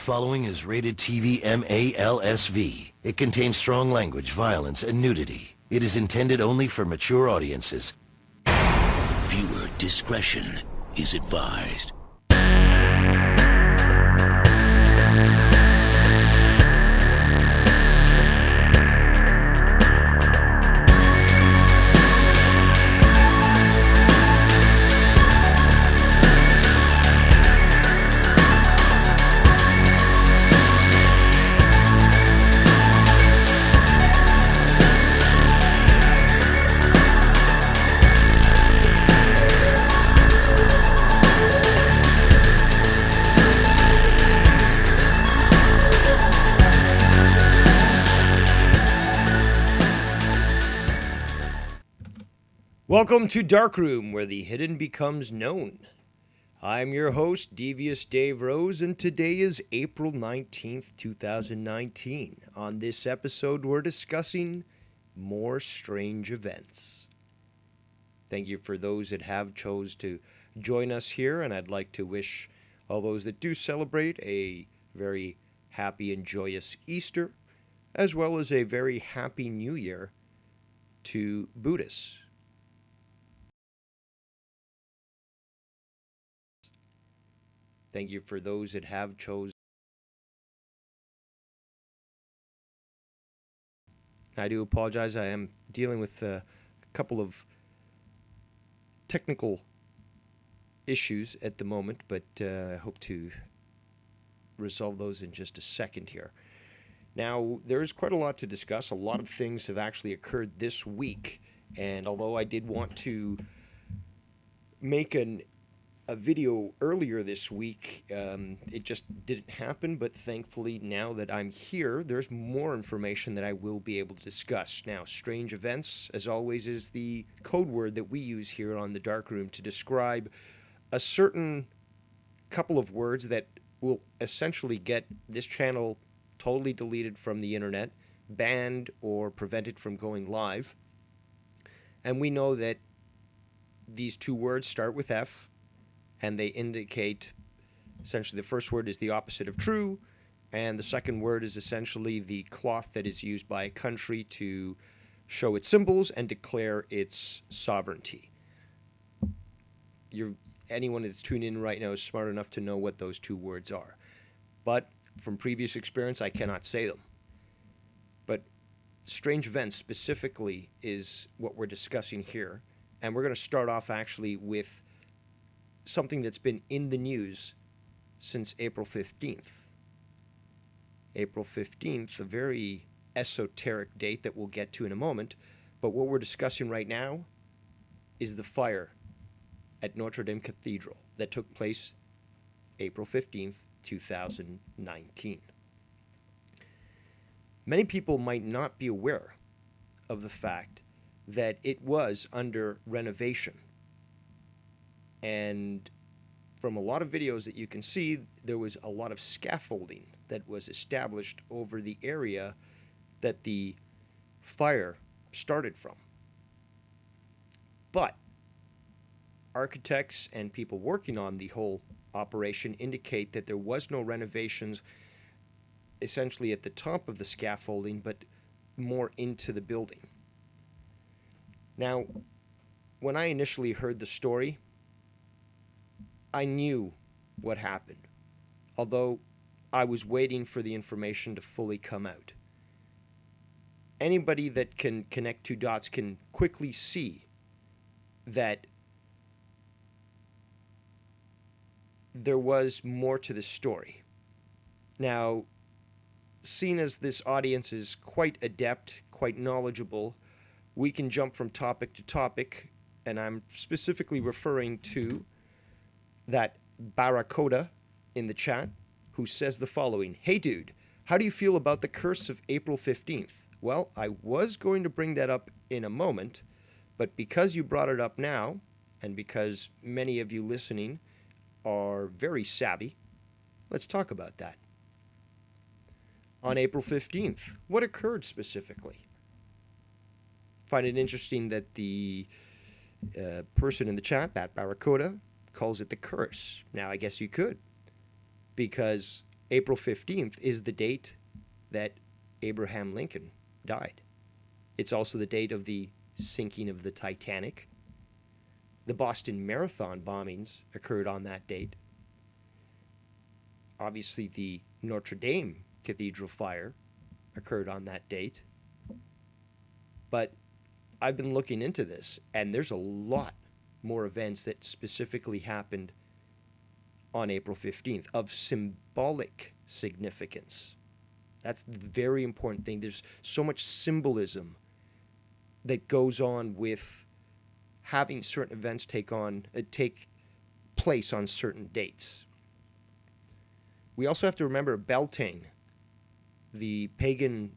following is rated TV MALSV. It contains strong language, violence, and nudity. It is intended only for mature audiences. Viewer discretion is advised. Welcome to Darkroom, where the hidden becomes known. I'm your host, Devious Dave Rose, and today is April 19th, 2019. On this episode, we're discussing more strange events. Thank you for those that have chose to join us here, and I'd like to wish all those that do celebrate a very happy and joyous Easter, as well as a very happy New Year to Buddhists. Thank you for those that have chosen. I do apologize. I am dealing with a couple of technical issues at the moment, but I hope to resolve those in just a second here. Now, there is quite a lot to discuss. A lot of things have actually occurred this week, and although I did want to make a video earlier this week, it just didn't happen, but thankfully now that I'm here, there's more information that I will be able to discuss. Now, strange events, as always, is the code word that we use here on the Darkroom to describe a certain couple of words that will essentially get this channel totally deleted from the internet, banned, or prevented from going live. And we know that these two words start with F, and they indicate, essentially, the first word is the opposite of true, and the second word is essentially the cloth that is used by a country to show its symbols and declare its sovereignty. Anyone that's tuned in right now is smart enough to know what those two words are. But from previous experience, I cannot say them. But strange events specifically is what we're discussing here, and we're going to start off actually with something that's been in the news since April 15th. April 15th, a very esoteric date that we'll get to in a moment, but what we're discussing right now is the fire at Notre Dame Cathedral that took place April 15th, 2019. Many people might not be aware of the fact that it was under renovation. And from a lot of videos that you can see, there was a lot of scaffolding that was established over the area that the fire started from. But architects and people working on the whole operation indicate that there was no renovations essentially at the top of the scaffolding, but more into the building. Now, when I initially heard the story, I knew what happened, although I was waiting for the information to fully come out. Anybody that can connect two dots can quickly see that there was more to the story. Now, seeing as this audience is quite adept, quite knowledgeable, we can jump from topic to topic, and I'm specifically referring to that Barracoda in the chat who says the following: "Hey dude, how do you feel about the curse of April 15th? Well, I was going to bring that up in a moment, but because you brought it up now, and because many of you listening are very savvy, let's talk about that. On April 15th, what occurred specifically? Find it interesting that the person in the chat, that Barracuda, calls it the curse. Now, I guess you could, because April 15th is the date that Abraham Lincoln died. It's also the date of the sinking of the Titanic. The Boston Marathon bombings occurred on that date. Obviously, the Notre Dame Cathedral fire occurred on that date. But I've been looking into this, and there's a lot more events that specifically happened on April 15th of symbolic significance. That's the very important thing. There's so much symbolism that goes on with having certain events take place on certain dates. We also have to remember Beltane, the pagan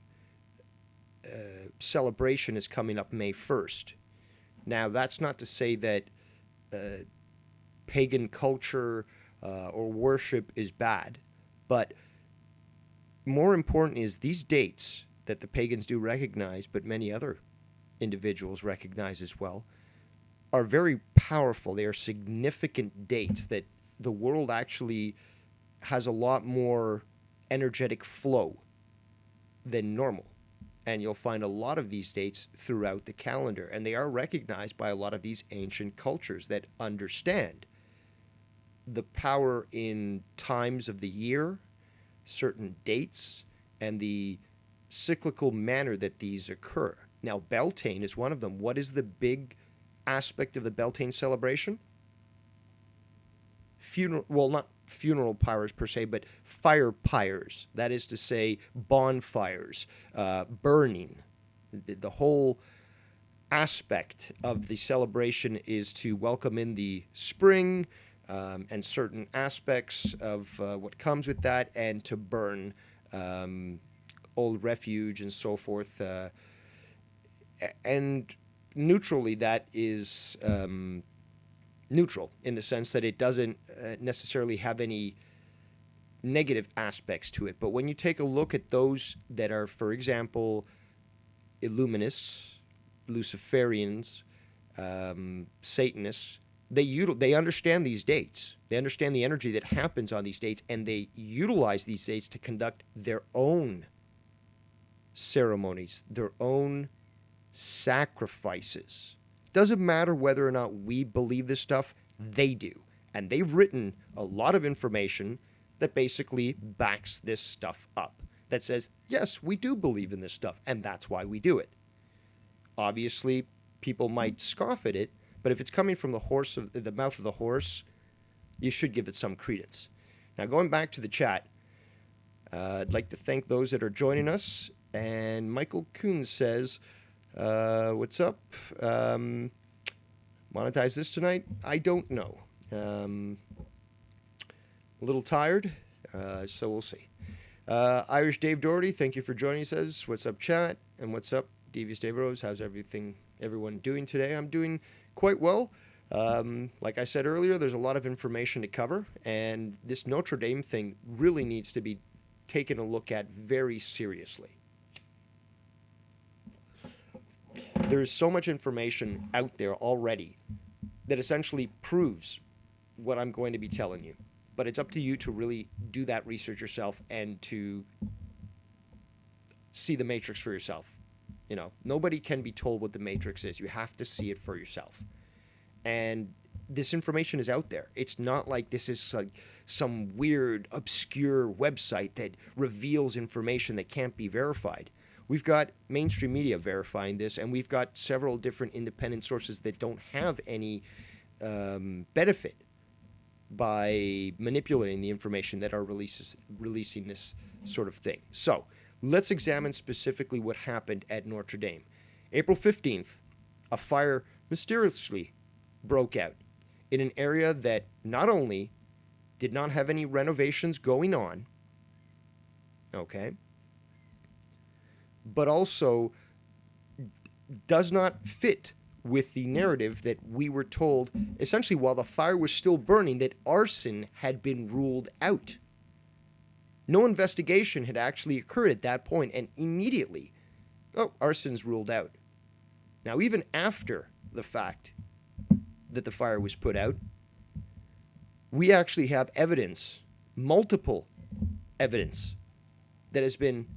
celebration, is coming up May 1st. Now, that's not to say that pagan culture or worship is bad, but more important is these dates that the pagans do recognize, but many other individuals recognize as well, are very powerful. They are significant dates that the world actually has a lot more energetic flow than normal. And you'll find a lot of these dates throughout the calendar, and they are recognized by a lot of these ancient cultures that understand the power in times of the year, certain dates, and the cyclical manner that these occur. Now, Beltane is one of them. What is the big aspect of the Beltane celebration? Not funeral pyres per se, but fire pyres. That is to say, bonfires, burning. The whole aspect of the celebration is to welcome in the spring and certain aspects of what comes with that, and to burn old refuge and so forth. And neutrally, that is neutral in the sense that it doesn't necessarily have any negative aspects to it. But when you take a look at those that are, for example, Illuminists, Luciferians, Satanists, they understand these dates. They understand the energy that happens on these dates, and they utilize these dates to conduct their own ceremonies, their own sacrifices. Doesn't matter whether or not we believe this stuff, they do. And they've written a lot of information that basically backs this stuff up, that says, yes, we do believe in this stuff, and that's why we do it. Obviously, people might scoff at it, but if it's coming from the mouth of the horse, you should give it some credence. Now, going back to the chat, I'd like to thank those that are joining us. And Michael Kuhn says, what's up? Monetize this tonight? I don't know. A little tired, so we'll see. Irish Dave Doherty, thank you for joining. Says, what's up, chat? And what's up, Devious Dave Rose? How's everyone doing today? I'm doing quite well. Like I said earlier, there's a lot of information to cover, and this Notre Dame thing really needs to be taken a look at very seriously. There is so much information out there already that essentially proves what I'm going to be telling you. But it's up to you to really do that research yourself and to see the Matrix for yourself. You know, nobody can be told what the Matrix is. You have to see it for yourself. And this information is out there. It's not like this is some weird, obscure website that reveals information that can't be verified. We've got mainstream media verifying this, and we've got several different independent sources that don't have any benefit by manipulating the information that are releasing this sort of thing. So let's examine specifically what happened at Notre Dame. April 15th, a fire mysteriously broke out in an area that not only did not have any renovations going on, okay, but also does not fit with the narrative that we were told, essentially while the fire was still burning, that arson had been ruled out. No investigation had actually occurred at that point, and immediately, arson's ruled out. Now, even after the fact that the fire was put out, we actually have evidence, multiple evidence that has been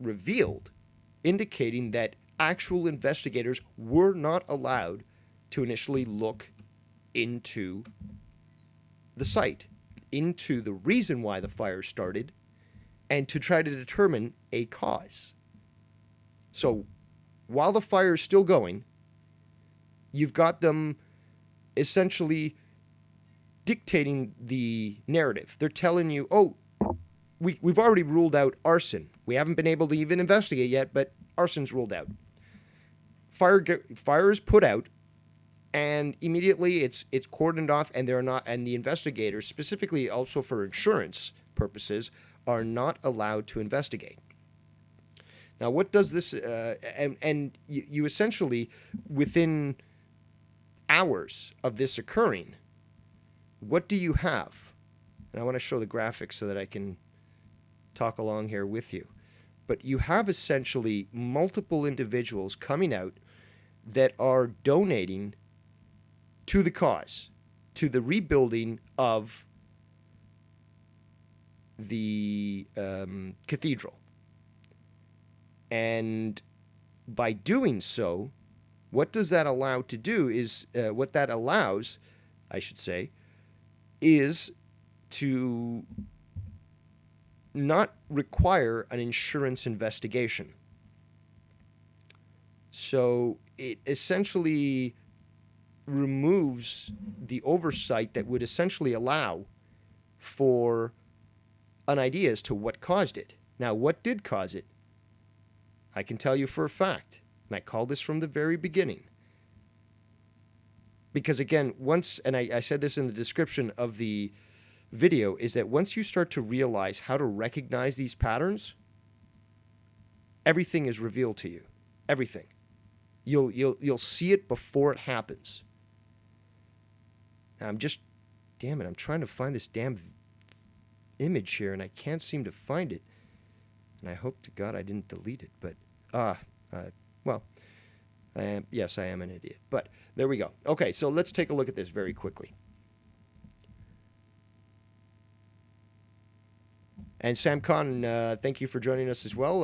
revealed indicating that actual investigators were not allowed to initially look into the site, into the reason why the fire started, and to try to determine a cause. So while the fire is still going, you've got them essentially dictating the narrative. They're telling you, oh, we've already ruled out arson. We haven't been able to even investigate yet, but arson's ruled out. Fire is put out, and immediately it's cordoned off, and the investigators, specifically also for insurance purposes, are not allowed to investigate. Now, what does this? And you essentially, within hours of this occurring, what do you have? And I want to show the graphics so that I can talk along here with you. But you have essentially multiple individuals coming out that are donating to the cause, to the rebuilding of the cathedral. And by doing so, what does that allow to do is, what that allows, I should say, is to not require an insurance investigation. So it essentially removes the oversight that would essentially allow for an idea as to what caused it. Now, what did cause it? I can tell you for a fact, and I called this from the very beginning. Because again, I said this in the description of the video, is that once you start to realize how to recognize these patterns, everything is revealed to you. Everything. You'll see it before it happens. Now I'm trying to find this damn image here, and I can't seem to find it. And I hope to God I didn't delete it. But yes, I am an idiot. But there we go. Okay, so let's take a look at this very quickly. And Sam Khan, thank you for joining us as well.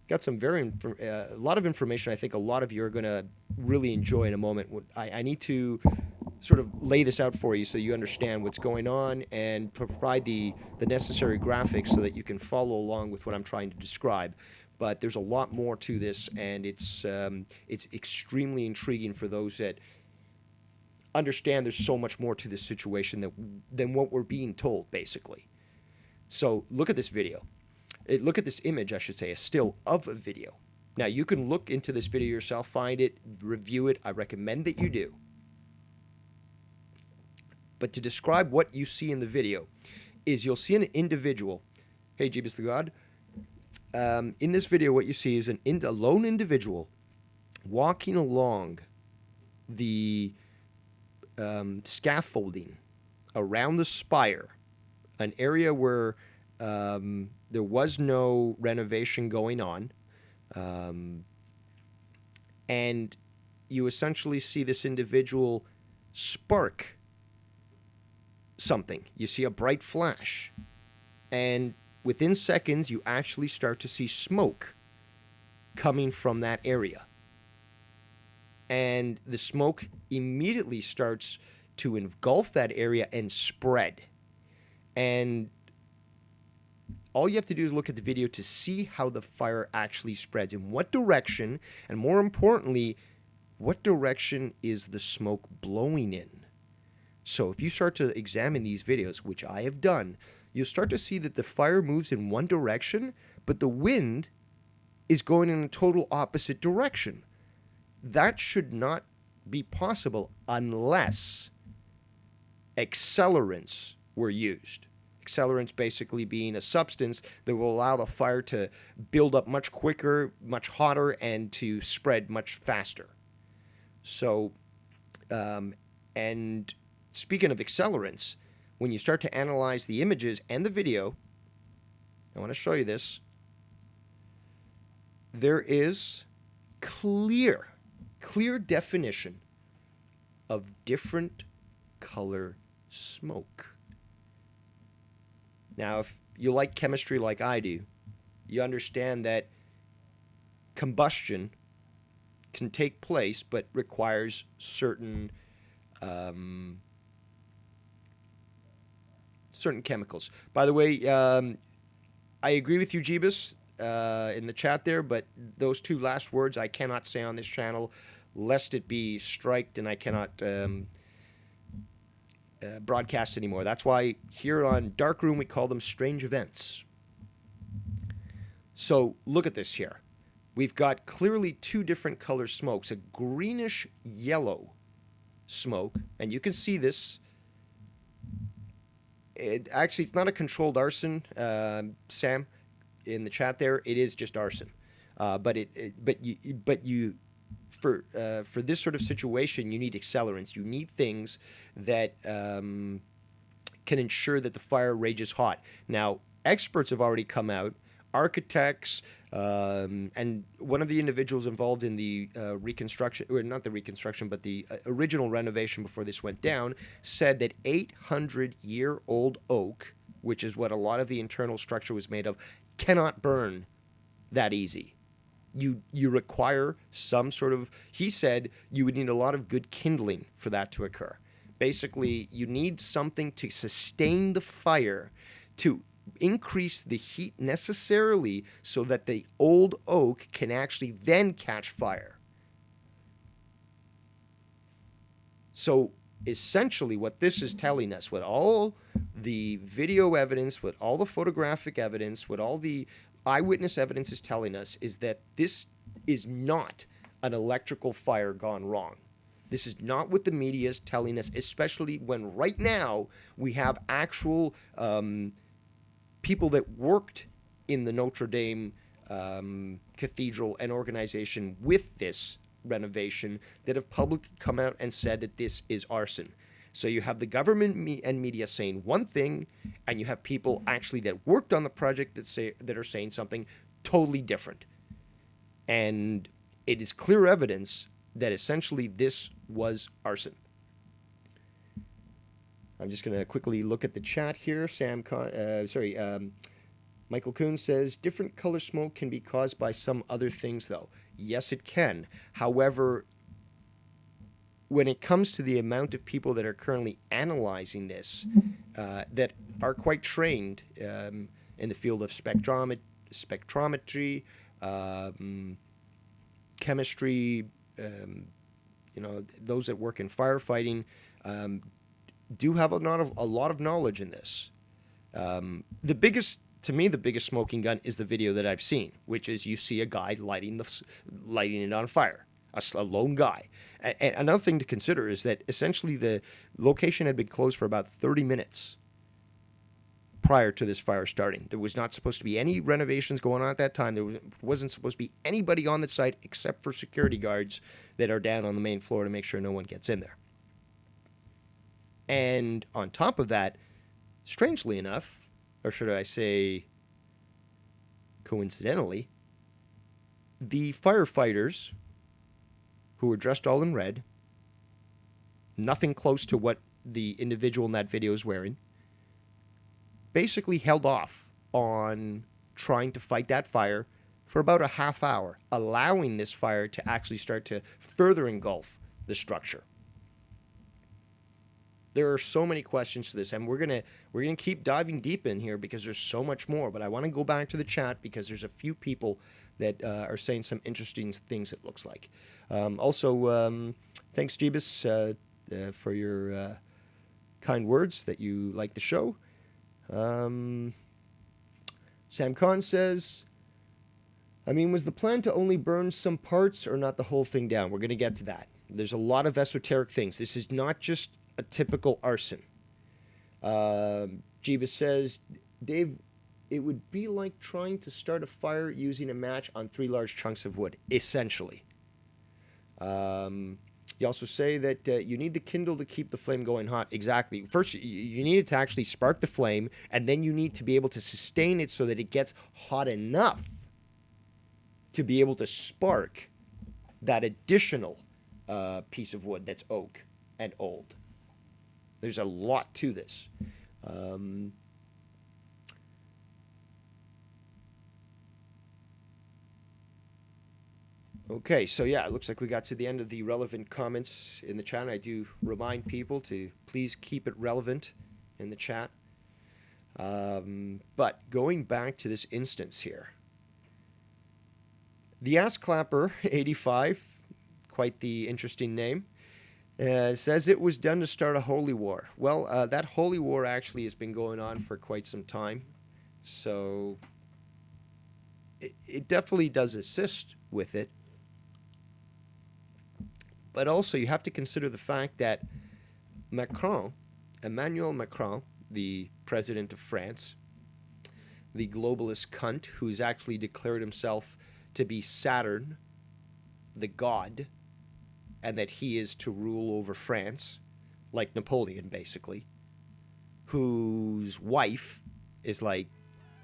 Got some a lot of information I think a lot of you are going to really enjoy in a moment. I need to sort of lay this out for you so you understand what's going on and provide the necessary graphics so that you can follow along with what I'm trying to describe. But there's a lot more to this, and it's extremely intriguing for those that understand there's so much more to this situation than what we're being told, basically. So look at this video. Look at this image, I should say, a still of a video. Now, you can look into this video yourself, find it, review it. I recommend that you do. But to describe what you see in the video is you'll see an individual. Hey, Jeebus the God. In this video, what you see is a lone individual walking along the scaffolding around the spire, an area where there was no renovation going on. And you essentially see this individual spark something. You see a bright flash. And within seconds, you actually start to see smoke coming from that area. And the smoke immediately starts to engulf that area and spread. And all you have to do is look at the video to see how the fire actually spreads, in what direction, and more importantly, what direction is the smoke blowing in. So if you start to examine these videos, which I have done, you'll start to see that the fire moves in one direction, but the wind is going in a total opposite direction. That should not be possible unless accelerants were used. Accelerants basically being a substance that will allow the fire to build up much quicker, much hotter, and to spread much faster. So, and speaking of accelerants, when you start to analyze the images and the video, I want to show you this. There is clear definition of different color smoke. Now, if you like chemistry like I do, you understand that combustion can take place but requires certain certain chemicals. By the way, I agree with you, Jeebus, in the chat there, but those two last words I cannot say on this channel, lest it be striked and I cannot broadcast anymore. That's why here on Darkroom we call them strange events. So look at this here. We've got clearly two different color smokes, a greenish yellow smoke, and you can see this. Actually, it's not a controlled arson, Sam, in the chat there. It is just arson, but for this sort of situation, you need accelerants. You need things that can ensure that the fire rages hot. Now, experts have already come out, architects, and one of the individuals involved in the reconstruction, or not the reconstruction, but the original renovation before this went down, said that 800-year-old oak, which is what a lot of the internal structure was made of, cannot burn that easy. You require some sort of, he said you would need a lot of good kindling for that to occur. Basically, you need something to sustain the fire, to increase the heat necessarily so that the old oak can actually then catch fire. So essentially what this is telling us, what all the video evidence, what all the photographic evidence, what all the eyewitness evidence is telling us, is that this is not an electrical fire gone wrong. This is not what the media is telling us, especially when right now we have actual people that worked in the Notre Dame Cathedral and organization with this renovation that have publicly come out and said that this is arson. So you have the government and media saying one thing, and you have people actually that worked on the project that are saying something totally different. And it is clear evidence that essentially this was arson. I'm just going to quickly look at the chat here. Michael Kuhn says, different color smoke can be caused by some other things, though. Yes, it can. However, when it comes to the amount of people that are currently analyzing this, that are quite trained in the field of spectrometry, chemistry, those that work in firefighting, do have a lot of knowledge in this. The biggest smoking gun is the video that I've seen, which is you see a guy lighting it on fire, a lone guy. And another thing to consider is that essentially the location had been closed for about 30 minutes prior to this fire starting. There was not supposed to be any renovations going on at that time. There wasn't supposed to be anybody on the site except for security guards that are down on the main floor to make sure no one gets in there. And on top of that, strangely enough, or should I say coincidentally, the firefighters who were dressed all in red, nothing close to what the individual in that video is wearing, basically held off on trying to fight that fire for about a half hour, allowing this fire to actually start to further engulf the structure. There are so many questions to this, and we're gonna keep diving deep in here because there's so much more. But I want to go back to the chat because there's a few people that are saying some interesting things, it looks like. Also, thanks, Jeebus, for your kind words that you like the show. Sam Khan says, was the plan to only burn some parts or not the whole thing down? We're going to get to that. There's a lot of esoteric things. This is not just a typical arson. Jeebus says, Dave, it would be like trying to start a fire using a match on 3 large chunks of wood, essentially. You also say that you need the kindle to keep the flame going hot. Exactly. First, you need it to actually spark the flame, and then you need to be able to sustain it so that it gets hot enough to be able to spark that additional piece of wood that's oak and old. There's a lot to this. Okay, so yeah, it looks like we got to the end of the relevant comments in the chat. I do remind people to please keep it relevant in the chat. But going back to this instance here, the Ass Clapper 85, quite the interesting name, says it was done to start a holy war. Well, that holy war actually has been going on for quite some time, so it definitely does assist with it. But also, you have to consider the fact that Emmanuel Macron, the president of France, the globalist cunt who's actually declared himself to be Saturn, the god, and that he is to rule over France, like Napoleon, basically, whose wife is like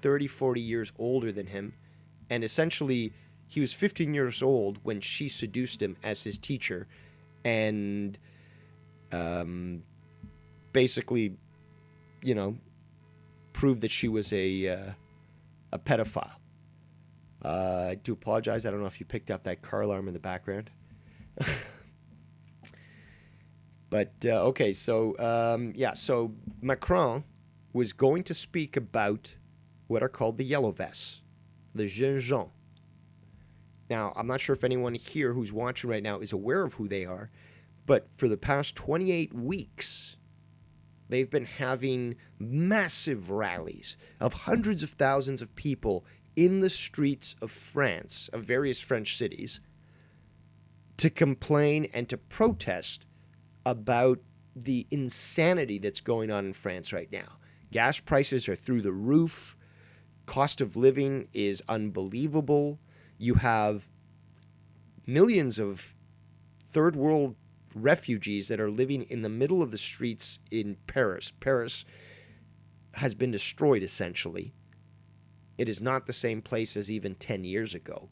30, 40 years older than him, and essentially he was 15 years old when she seduced him as his teacher, and basically, proved that she was a pedophile. I do apologize. I don't know if you picked up that car alarm in the background. But, okay, so, so Macron was going to speak about what are called the yellow vests, the jeunes gens. Now, I'm not sure if anyone here who's watching right now is aware of who they are, but for the past 28 weeks, they've been having massive rallies of hundreds of thousands of people in the streets of France, of various French cities, to complain and to protest about the insanity that's going on in France right now. Gas prices are through the roof. Cost of living is unbelievable. You have millions of third world refugees that are living in the middle of the streets in Paris. Paris has been destroyed, essentially. It is not the same place as even 10 years ago.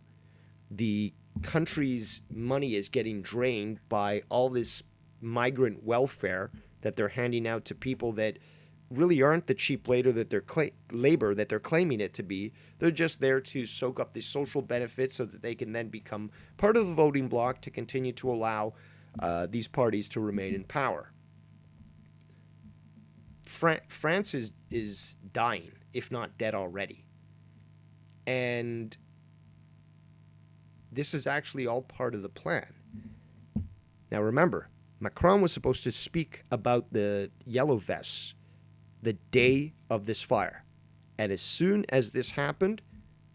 The country's money is getting drained by all this migrant welfare that they're handing out to people that really aren't the cheap labor that they're claiming it to be. They're just there to soak up the social benefits so that they can then become part of the voting bloc to continue to allow these parties to remain in power. France is dying, if not dead already. And this is actually all part of the plan. Now remember, Macron was supposed to speak about the yellow vests the day of this fire. And as soon as this happened,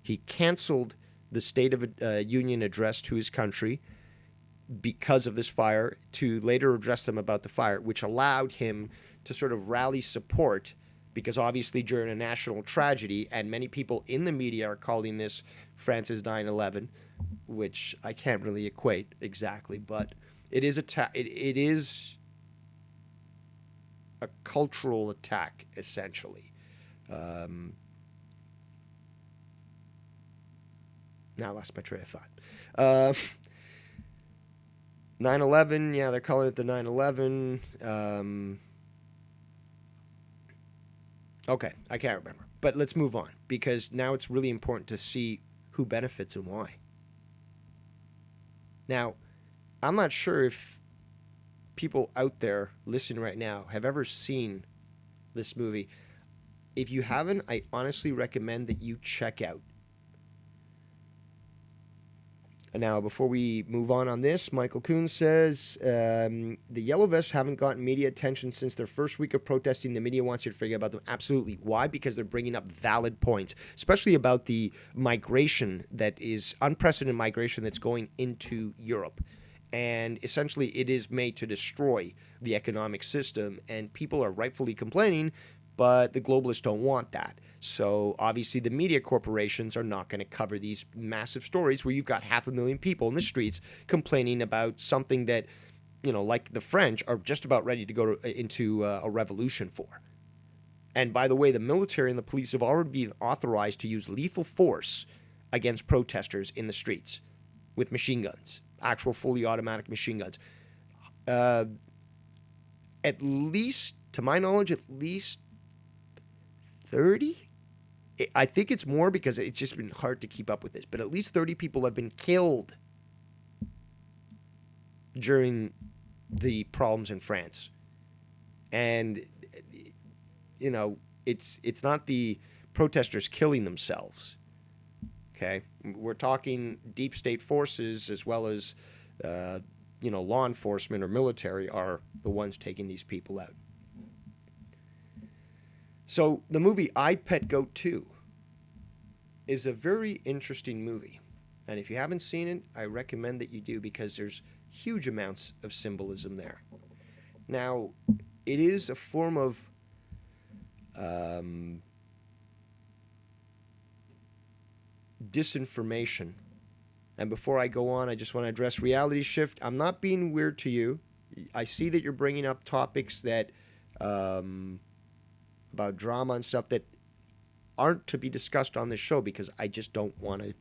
he canceled the State of Union address to his country because of this fire, to later address them about the fire, which allowed him to sort of rally support, because obviously during a national tragedy, and many people in the media are calling this France's 9/11, which I can't really equate exactly, but it is it is a cultural attack, essentially. Now I lost my train of thought. 9/11, yeah, they're calling it the 9/11. Okay, I can't remember. But let's move on, because now it's really important to see who benefits and why. Now, I'm not sure if people out there listening right now have ever seen this movie. If you haven't, I honestly recommend that you check out. And now, before we move on this, Michael Kuhn says, the Yellow Vests haven't gotten media attention since their first week of protesting. The media wants you to forget about them. Absolutely. Why? Because they're bringing up valid points, especially about the migration that is unprecedented migration that's going into Europe. And essentially, it is made to destroy the economic system, and people are rightfully complaining, but the globalists don't want that. So obviously the media corporations are not going to cover these massive stories where you've got 500,000 people in the streets complaining about something that, like the French are just about ready to go into a revolution for. And by the way, the military and the police have already been authorized to use lethal force against protesters in the streets with machine guns, actual fully automatic machine guns. At least, to my knowledge, at least 30? I think it's more because it's just been hard to keep up with this, but at least 30 people have been killed during the problems in France. And, you know, it's not the protesters killing themselves. Okay, we're talking deep state forces as well as, law enforcement or military are the ones taking these people out. So the movie I, Pet Goat 2 is a very interesting movie. And if you haven't seen it, I recommend that you do because there's huge amounts of symbolism there. Now, it is a form of disinformation. And before I go on, I just want to address Reality Shift. I'm not being weird to you. I see that you're bringing up topics that about drama and stuff that aren't to be discussed on this show because I just don't want to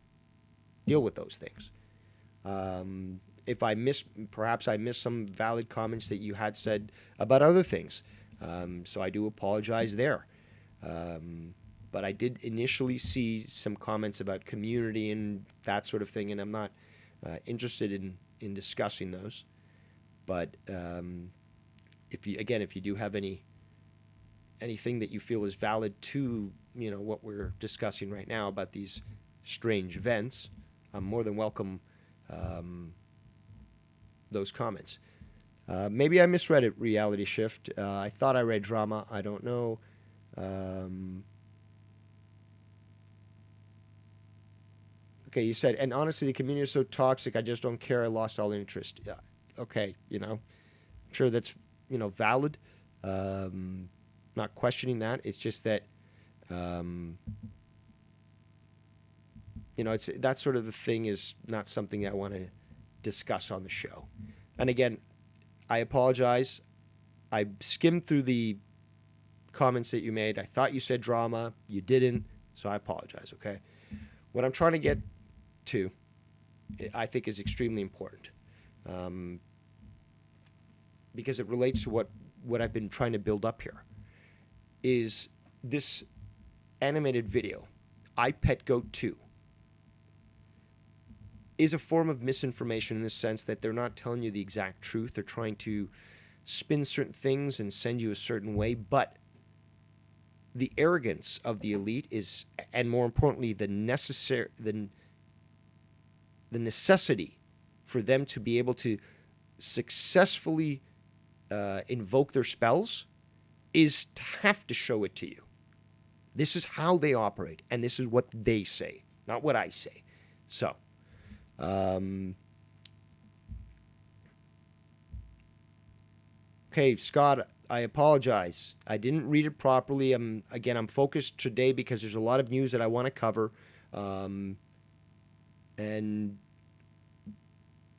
deal with those things. If I perhaps I missed some valid comments that you had said about other things. So I do apologize there. But I did initially see some comments about community and that sort of thing, and I'm not interested in discussing those. But if you do have anything that you feel is valid to what we're discussing right now about these strange events, I'm more than welcome those comments. Maybe I misread it, Reality Shift. I thought I read drama. I don't know. Okay, you said, and honestly, the community is so toxic, I just don't care. I lost all interest. Okay, I'm sure that's, valid. Not questioning that. It's just that, it's that sort of the thing is not something I want to discuss on the show. And again, I apologize. I skimmed through the comments that you made. I thought you said drama. You didn't, so I apologize, okay? What I'm trying to get to, I think, is extremely important because it relates to what I've been trying to build up here, is this animated video, I, Pet Goat 2, is a form of misinformation in the sense that they're not telling you the exact truth. They're trying to spin certain things and send you a certain way, but the arrogance of the elite is, and more importantly, the necessity for them to be able to successfully invoke their spells is to have to show it to you. This is how they operate, and this is what they say, not what I say. So, okay, Scott, I apologize. I didn't read it properly. I'm focused today because there's a lot of news that I want to cover. And,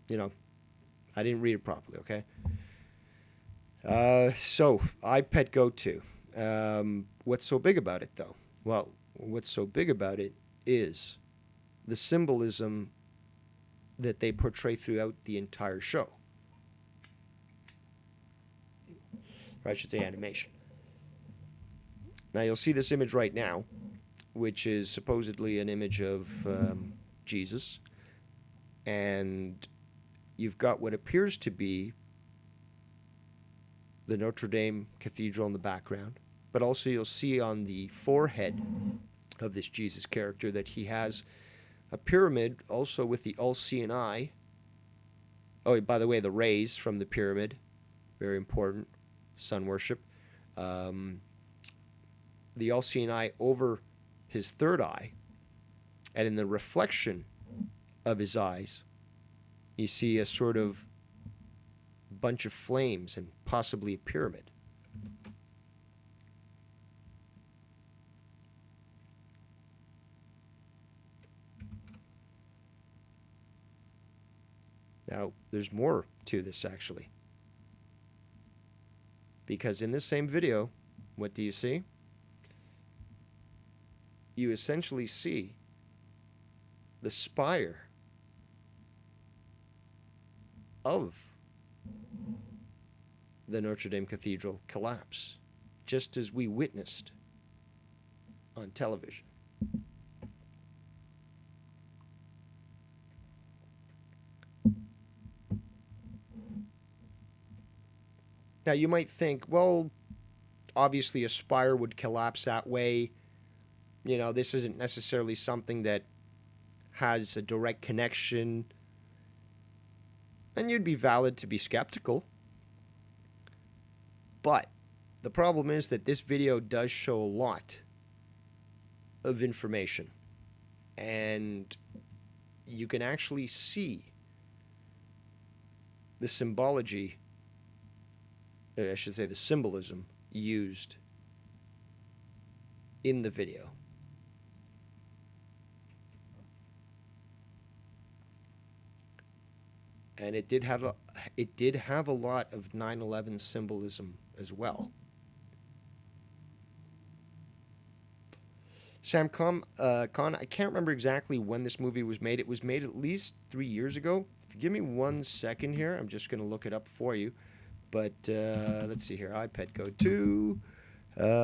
I didn't read it properly, okay? So, I, Pet Goat 2. What's so big about it, though? Well, what's so big about it is the symbolism that they portray throughout the entire show. Or I should say animation. Now, you'll see this image right now, which is supposedly an image of Jesus. And you've got what appears to be the Notre Dame Cathedral in the background. But also you'll see on the forehead of this Jesus character that he has a pyramid also with the all-seeing eye. Oh, by the way, the rays from the pyramid, very important, sun worship. The all-seeing eye over his third eye, and in the reflection of his eyes, you see a sort of bunch of flames and possibly a pyramid. Now, there's more to this, actually. Because in this same video, what do you see? You essentially see the spire of the Notre Dame Cathedral collapse, just as we witnessed on television. Now, you might think, well, obviously a spire would collapse that way. You know, this isn't necessarily something that has a direct connection. And you'd be valid to be skeptical. But the problem is that this video does show a lot of information. And you can actually see the symbology, I should say the symbolism used in the video. And it did have a lot of 9/11 symbolism as well. Sam Khan, I can't remember exactly when this movie was made. It was made at least 3 years ago. If you give me 1 second here, I'm just going to look it up for you. But let's see here. iPad code 2.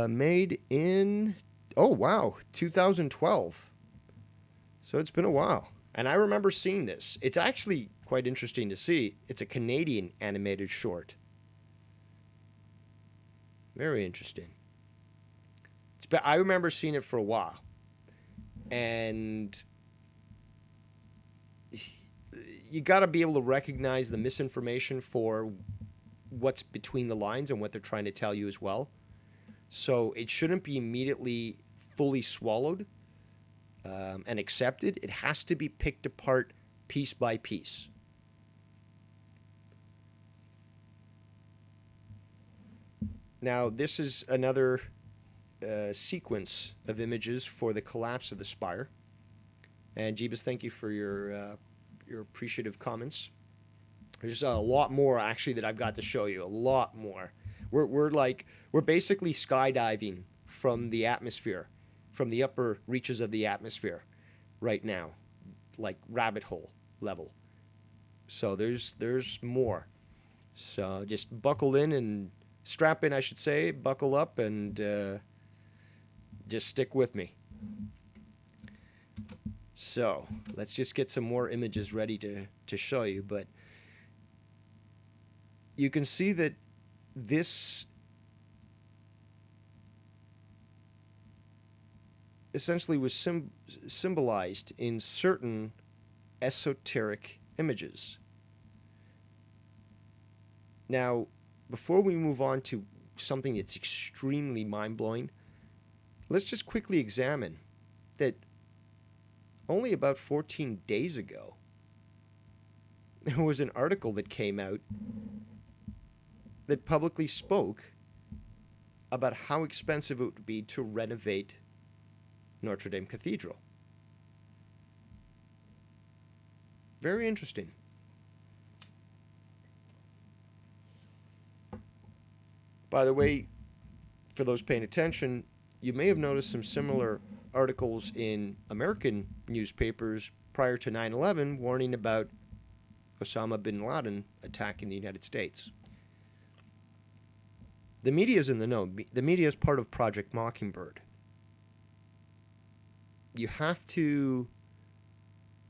Made in, oh wow, 2012. So it's been a while. And I remember seeing this. It's actually quite interesting to see. It's a Canadian animated short. Very interesting. I remember seeing it for a while. And you got to be able to recognize the misinformation for what's between the lines and what they're trying to tell you as well. So it shouldn't be immediately fully swallowed and accepted. It has to be picked apart piece by piece. Now, this is another sequence of images for the collapse of the spire. And Jeebus, thank you for your appreciative comments. There's a lot more actually that I've got to show you. A lot more. We're basically skydiving from the atmosphere, from the upper reaches of the atmosphere right now, like rabbit hole level. So there's more. So just buckle in and strap in, I should say, buckle up and just stick with me. So let's just get some more images ready to show you. But you can see that this essentially was symbolized in certain esoteric images. Now, before we move on to something that's extremely mind-blowing, let's just quickly examine that only about 14 days ago, there was an article that came out that publicly spoke about how expensive it would be to renovate Notre Dame Cathedral. Very interesting. By the way, for those paying attention, you may have noticed some similar articles in American newspapers prior to 9/11 warning about Osama bin Laden attacking the United States. The media is in the know. The media is part of Project Mockingbird. You have to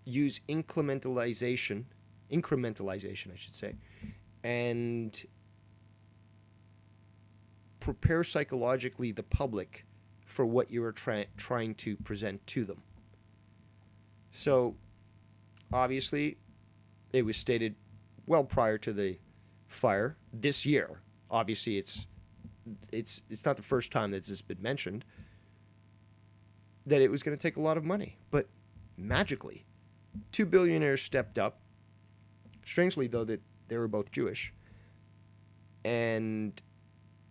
use incrementalization, I should say, and prepare psychologically the public for what you are trying to present to them. So, obviously, it was stated well prior to the fire this year. Obviously, it's not the first time that this has been mentioned that it was going to take a lot of money. But magically, 2 billionaires stepped up. Strangely, though, that they were both Jewish. And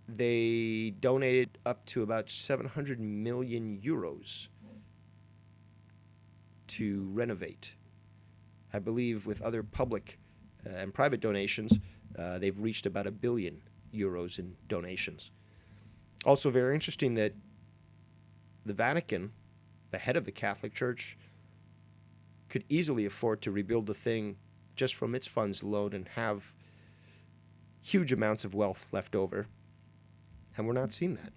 they donated up to about 700 million euros to renovate. I believe with other public and private donations, they've reached about €1 billion in donations. Also very interesting that the Vatican, the head of the Catholic Church, could easily afford to rebuild the thing just from its funds alone and have huge amounts of wealth left over. And we're not seeing that.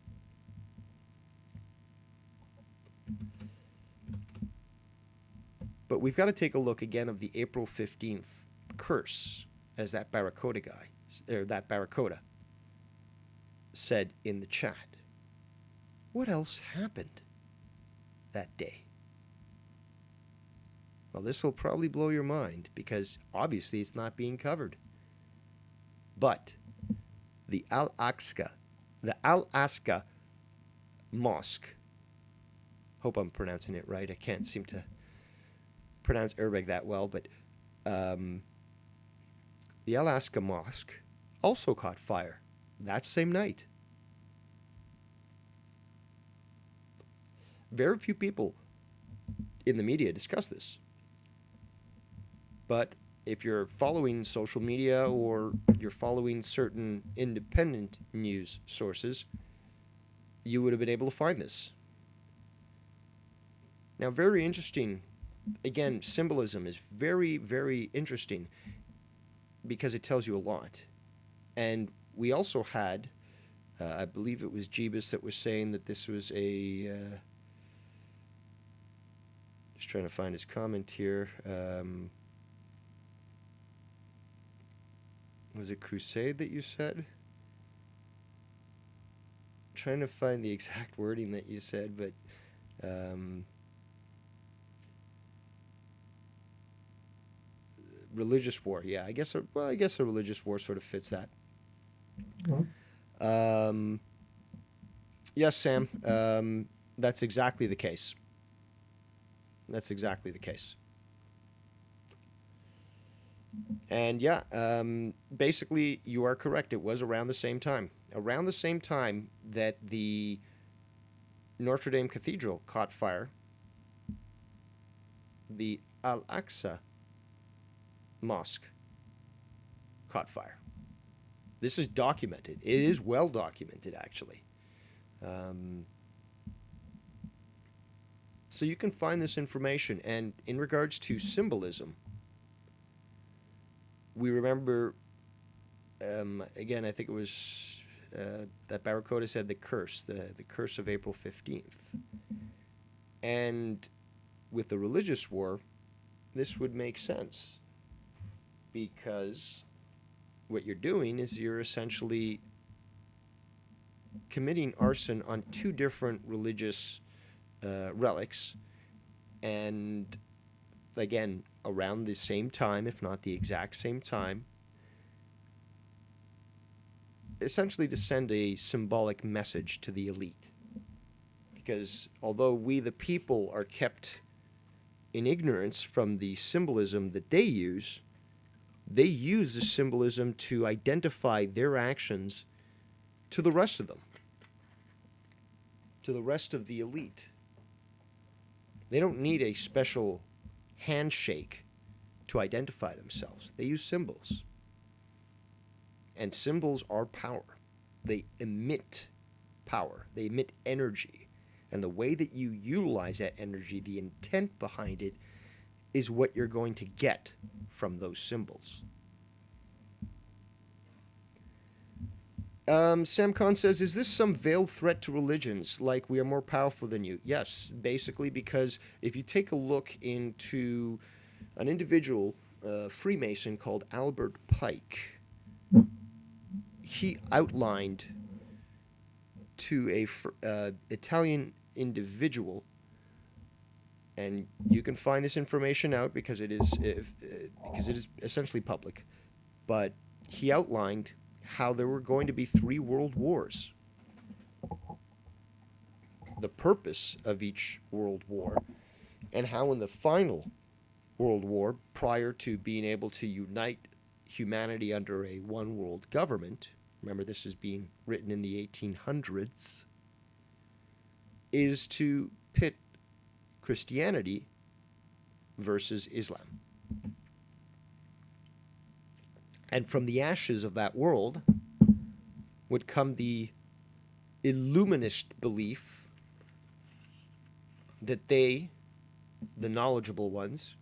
But we've got to take a look again of the April 15th curse as that Barracuda guy, or that Barracuda. said in the chat, what else happened that day? Well, this will probably blow your mind because obviously it's not being covered. But the Al-Aqsa Mosque, hope I'm pronouncing it right. I can't seem to pronounce Arabic that well, but the Al-Aqsa Mosque also caught fire that same night. Very few people in the media discuss this. But if you're following social media or you're following certain independent news sources, you would have been able to find this. Now, very interesting. Again, symbolism is very, very interesting because it tells you a lot. And we also had, I believe it was Jeebus that was saying that this was a... just trying to find his comment here. Was it crusade that you said? Trying to find the exact wording that you said, but religious war. Yeah, I guess a religious war sort of fits that. Mm-hmm. Yes, Sam. That's exactly the case. That's exactly the case. And yeah, basically, you are correct. It was around the same time. Around the same time that the Notre Dame Cathedral caught fire, the Al-Aqsa Mosque caught fire. This is documented. It is well documented, actually. So you can find this information. And in regards to symbolism, we remember, again, I think it was that Barracuda said the curse of April 15th. And with the religious war, this would make sense. Because what you're doing is you're essentially committing arson on two different religious relics, and again, around the same time, if not the exact same time, essentially to send a symbolic message to the elite. Because although we, the people, are kept in ignorance from the symbolism that they use the symbolism to identify their actions to the rest of them, to the rest of the elite. They don't need a special handshake to identify themselves. They use symbols. And symbols are power. They emit power. They emit energy. And the way that you utilize that energy, the intent behind it, is what you're going to get from those symbols. Sam Khan says, is this some veiled threat to religions, like we are more powerful than you? Yes, basically, because if you take a look into an individual Freemason called Albert Pike, he outlined to a Italian individual, and you can find this information out because it is essentially public, but he outlined how there were going to be 3 world wars. The purpose of each world war, and how in the final world war, prior to being able to unite humanity under a one world government, remember this is being written in the 1800s, is to pit Christianity versus Islam. And from the ashes of that world would come the Illuminist belief that they, the knowledgeable ones,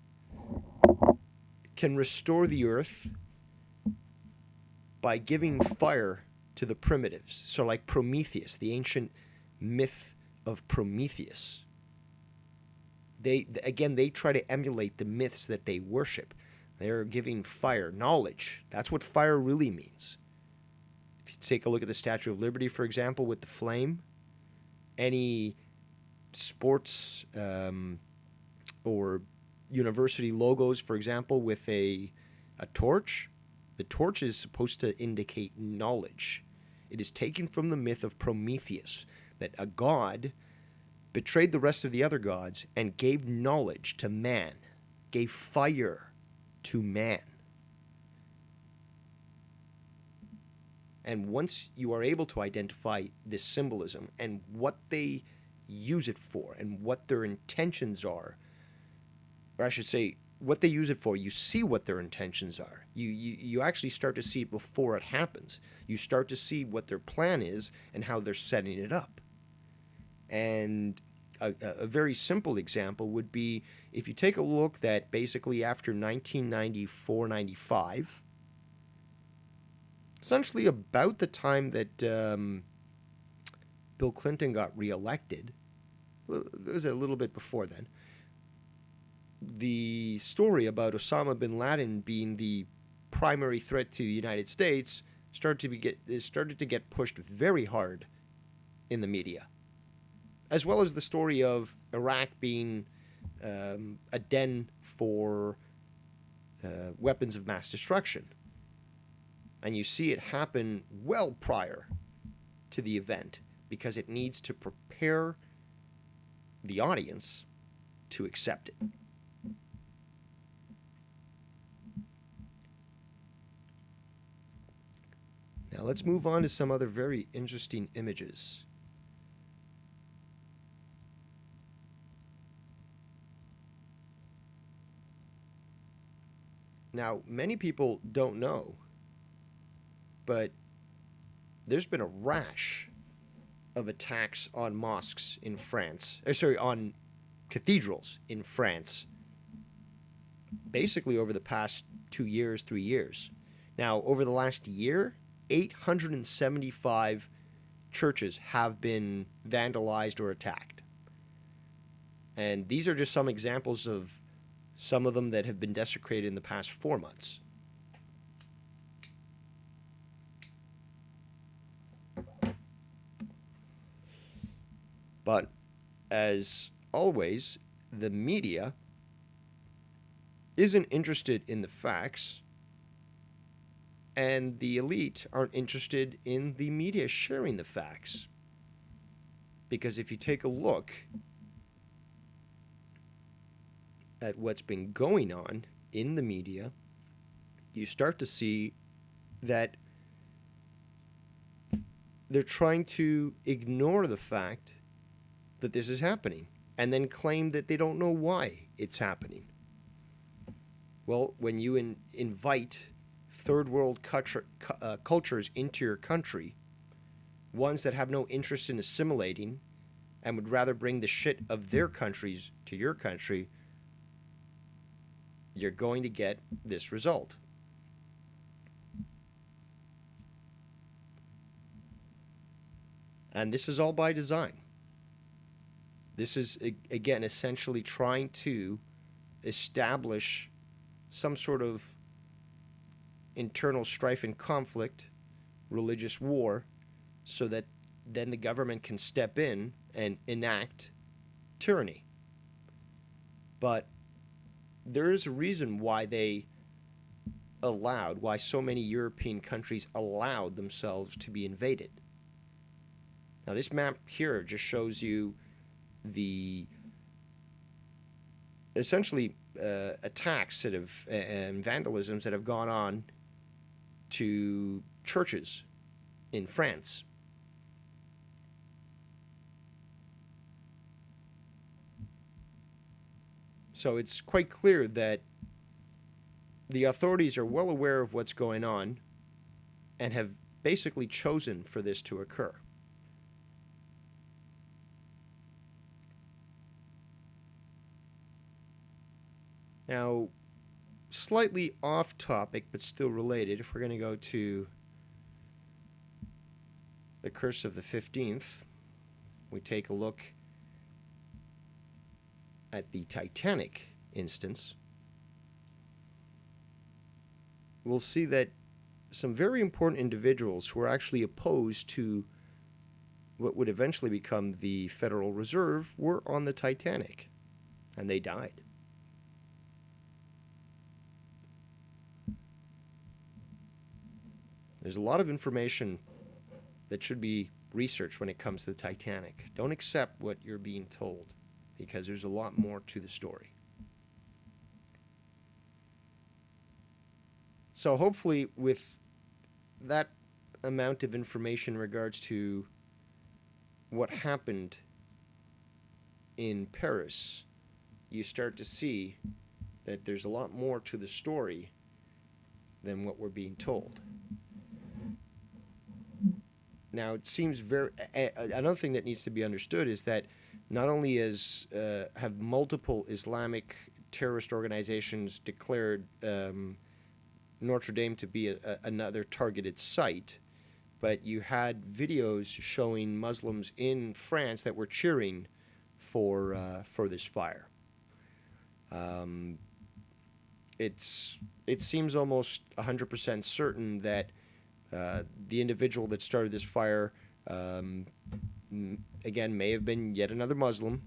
can restore the earth by giving fire to the primitives. So like Prometheus, the ancient myth of Prometheus. They try to emulate the myths that they worship. They're giving fire, knowledge. That's what fire really means. If you take a look at the Statue of Liberty, for example, with the flame. Any sports or university logos, for example, with a torch. The torch is supposed to indicate knowledge. It is taken from the myth of Prometheus, that a god betrayed the rest of the other gods and gave knowledge to man, gave fire to man. And once you are able to identify this symbolism and what they use it for and what their intentions are, or I should say, what they use it for, you see what their intentions are. You actually start to see it before it happens. You start to see what their plan is and how they're setting it up. And a very simple example would be if you take a look that basically after 1994-95, essentially about the time that Bill Clinton got reelected, it was a little bit before then, the story about Osama bin Laden being the primary threat to the United States started to get pushed very hard in the media, as well as the story of Iraq being a den for weapons of mass destruction. And you see it happen well prior to the event because it needs to prepare the audience to accept it. Now let's move on to some other very interesting images. Now, many people don't know, but there's been a rash of attacks on mosques in France, on cathedrals in France, basically over the past 2 years, 3 years. Now, over the last year, 875 churches have been vandalized or attacked. And these are just some examples of some of them that have been desecrated in the past 4 months. But as always, the media isn't interested in the facts, and the elite aren't interested in the media sharing the facts. Because if you take a look at what's been going on in the media, you start to see that they're trying to ignore the fact that this is happening and then claim that they don't know why it's happening. Well, when you invite third world cultures into your country, ones that have no interest in assimilating and would rather bring the shit of their countries to your country, you're going to get this result. And this is all by design. This is, again, essentially trying to establish some sort of internal strife and conflict, religious war, so that then the government can step in and enact tyranny. But there is a reason why why so many European countries allowed themselves to be invaded. Now, this map here just shows you the essentially attacks that have and vandalisms that have gone on to churches in France. So it's quite clear that the authorities are well aware of what's going on and have basically chosen for this to occur. Now, slightly off topic, but still related, if we're going to go to the Curse of the 15th, we take a look at the Titanic instance, we'll see that some very important individuals who were actually opposed to what would eventually become the Federal Reserve were on the Titanic, and they died. There's a lot of information that should be researched when it comes to the Titanic. Don't accept what you're being told, because there's a lot more to the story. So hopefully with that amount of information in regards to what happened in Paris, you start to see that there's a lot more to the story than what we're being told. Now, it seems very... another thing that needs to be understood is that not only have multiple Islamic terrorist organizations declared Notre Dame to be another targeted site, but you had videos showing Muslims in France that were cheering for this fire. It seems almost 100% certain that the individual that started this fire, again, may have been yet another Muslim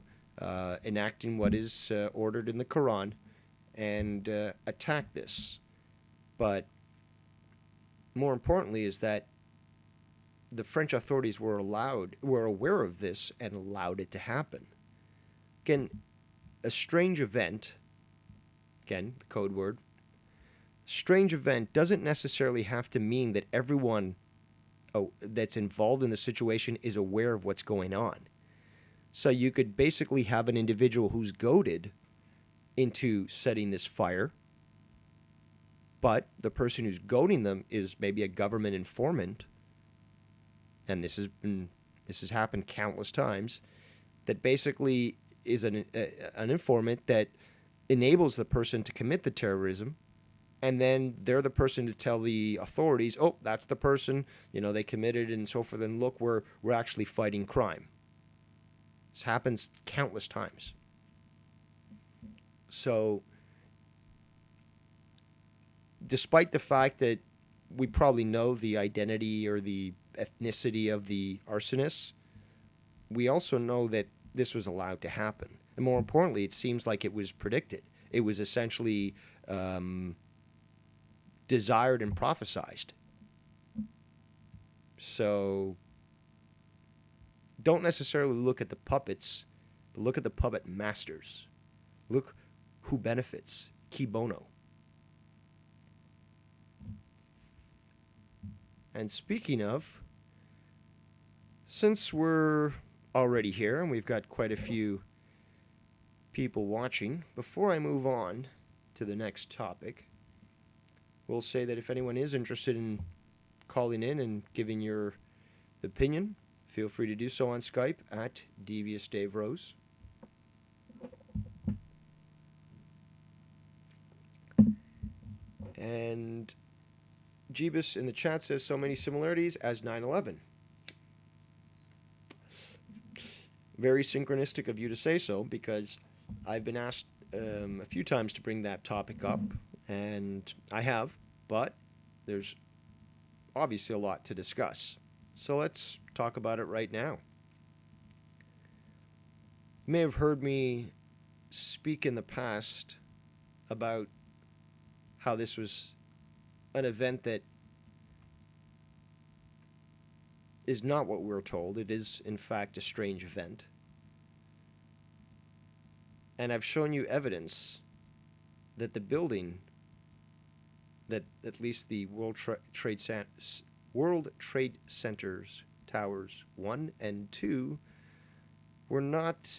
enacting what is ordered in the Quran and attacked this. But more importantly is that the French authorities were aware of this and allowed it to happen. Again, a strange event, again, the code word, strange event doesn't necessarily have to mean that everyone that's involved in the situation is aware of what's going on. So you could basically have an individual who's goaded into setting this fire, but the person who's goading them is maybe a government informant, and this has happened countless times, that basically is an informant that enables the person to commit the terrorism, and then they're the person to tell the authorities, oh, that's the person, they committed and so forth, and look, we're actually fighting crime. This happens countless times. So, despite the fact that we probably know the identity or the ethnicity of the arsonists, we also know that this was allowed to happen. And more importantly, it seems like it was predicted. It was essentially desired and prophesized. So don't necessarily look at the puppets, but look at the puppet masters. Look who benefits. Qui bono. And speaking of, since we're already here and we've got quite a few people watching, before I move on to the next topic, we'll say that if anyone is interested in calling in and giving your opinion, feel free to do so on Skype at Devious Dave Rose. And Jeebus in the chat says so many similarities as 9/11. Very synchronistic of you to say so, because I've been asked a few times to bring that topic up, and I have, but there's obviously a lot to discuss. So let's talk about it right now. You may have heard me speak in the past about how this was an event that is not what we're told. It is, in fact, a strange event. And I've shown you evidence that the building, that at least the World Trade Center's Towers 1 and 2 were not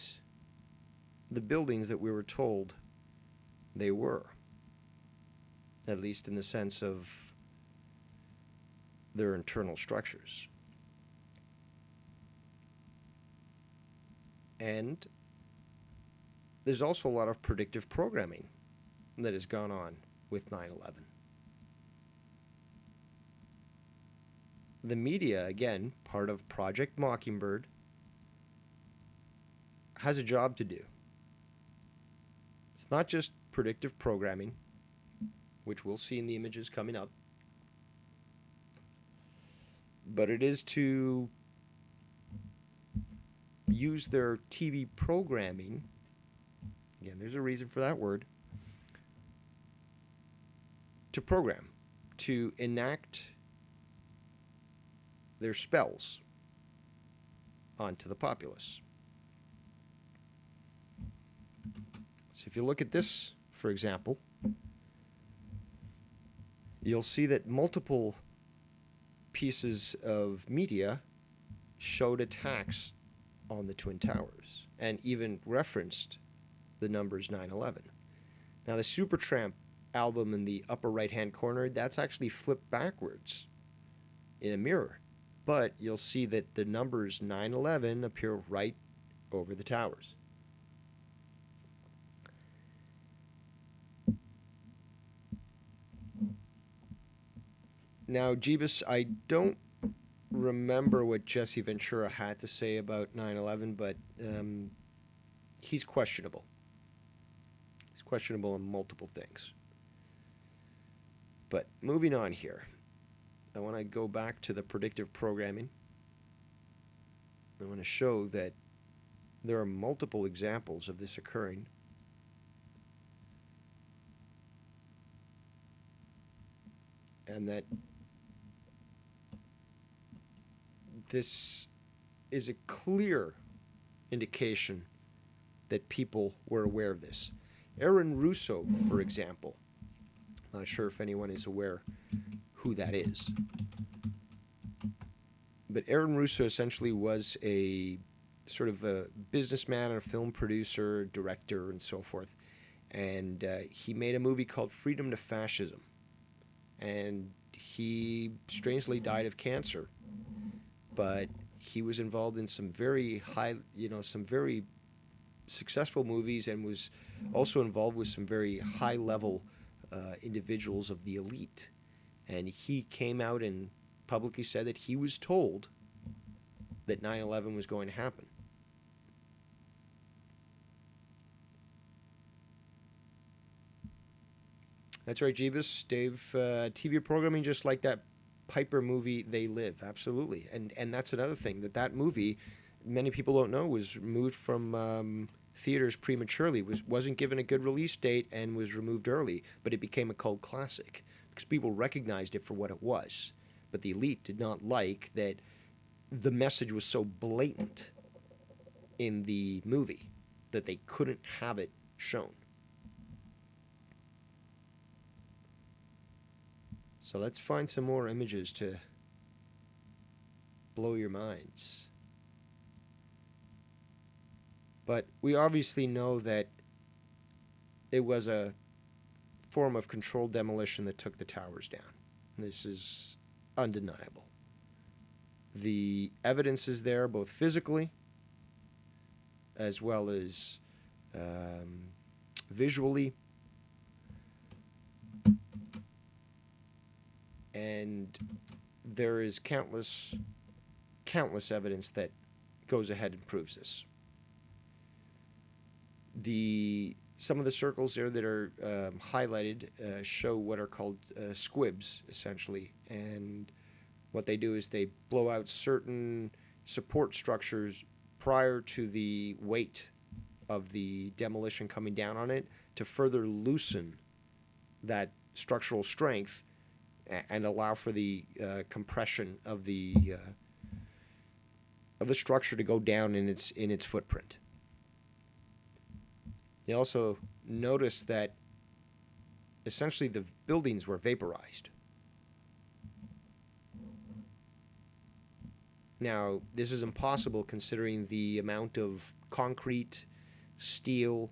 the buildings that we were told they were. At least in the sense of their internal structures. And there's also a lot of predictive programming that has gone on with 9/11. The media, again, part of Project Mockingbird, has a job to do. It's not just predictive programming, which we'll see in the images coming up. but it is to use their TV programming. Again, there's a reason for that word. To program, to enact their spells onto the populace. So if you look at this, for example, you'll see that multiple pieces of media showed attacks on the Twin Towers and even referenced the numbers 9/11. Now, the Supertramp album in the upper right-hand corner, that's actually flipped backwards in a mirror. But you'll see that the numbers 9/11 appear right over the towers. Now, Jeebus, I don't remember what Jesse Ventura had to say about 9/11, but he's questionable. He's questionable in multiple things. But moving on here, I want to go back to the predictive programming. I want to show that there are multiple examples of this occurring. And that this is a clear indication that people were aware of this. Aaron Russo, for example, not sure if anyone is aware who that is, but Aaron Russo essentially was a sort of a businessman, a film producer, director, and so forth, and he made a movie called Freedom to Fascism, and he strangely died of cancer, but he was involved in some very high, some very successful movies, and was also involved with some very high-level individuals of the elite. And he came out and publicly said that he was told that 9/11 was going to happen. That's right, Jeebus. Dave, TV programming just like that Piper movie, They Live. Absolutely. And that's another thing, that movie, many people don't know, was removed from theaters prematurely, wasn't given a good release date, and was removed early, but it became a cult classic because people recognized it for what it was. But the elite did not like that the message was so blatant in the movie that they couldn't have it shown. So let's find some more images to blow your minds. But we obviously know that it was a form of controlled demolition that took the towers down. This is undeniable. The evidence is there, both physically as well as visually. And there is countless evidence that goes ahead and proves this. Some of the circles there that are highlighted show what are called squibs, essentially. And what they do is they blow out certain support structures prior to the weight of the demolition coming down on it to further loosen that structural strength and allow for the compression of the structure to go down in its footprint. You also notice that essentially the buildings were vaporized. Now, this is impossible considering the amount of concrete, steel,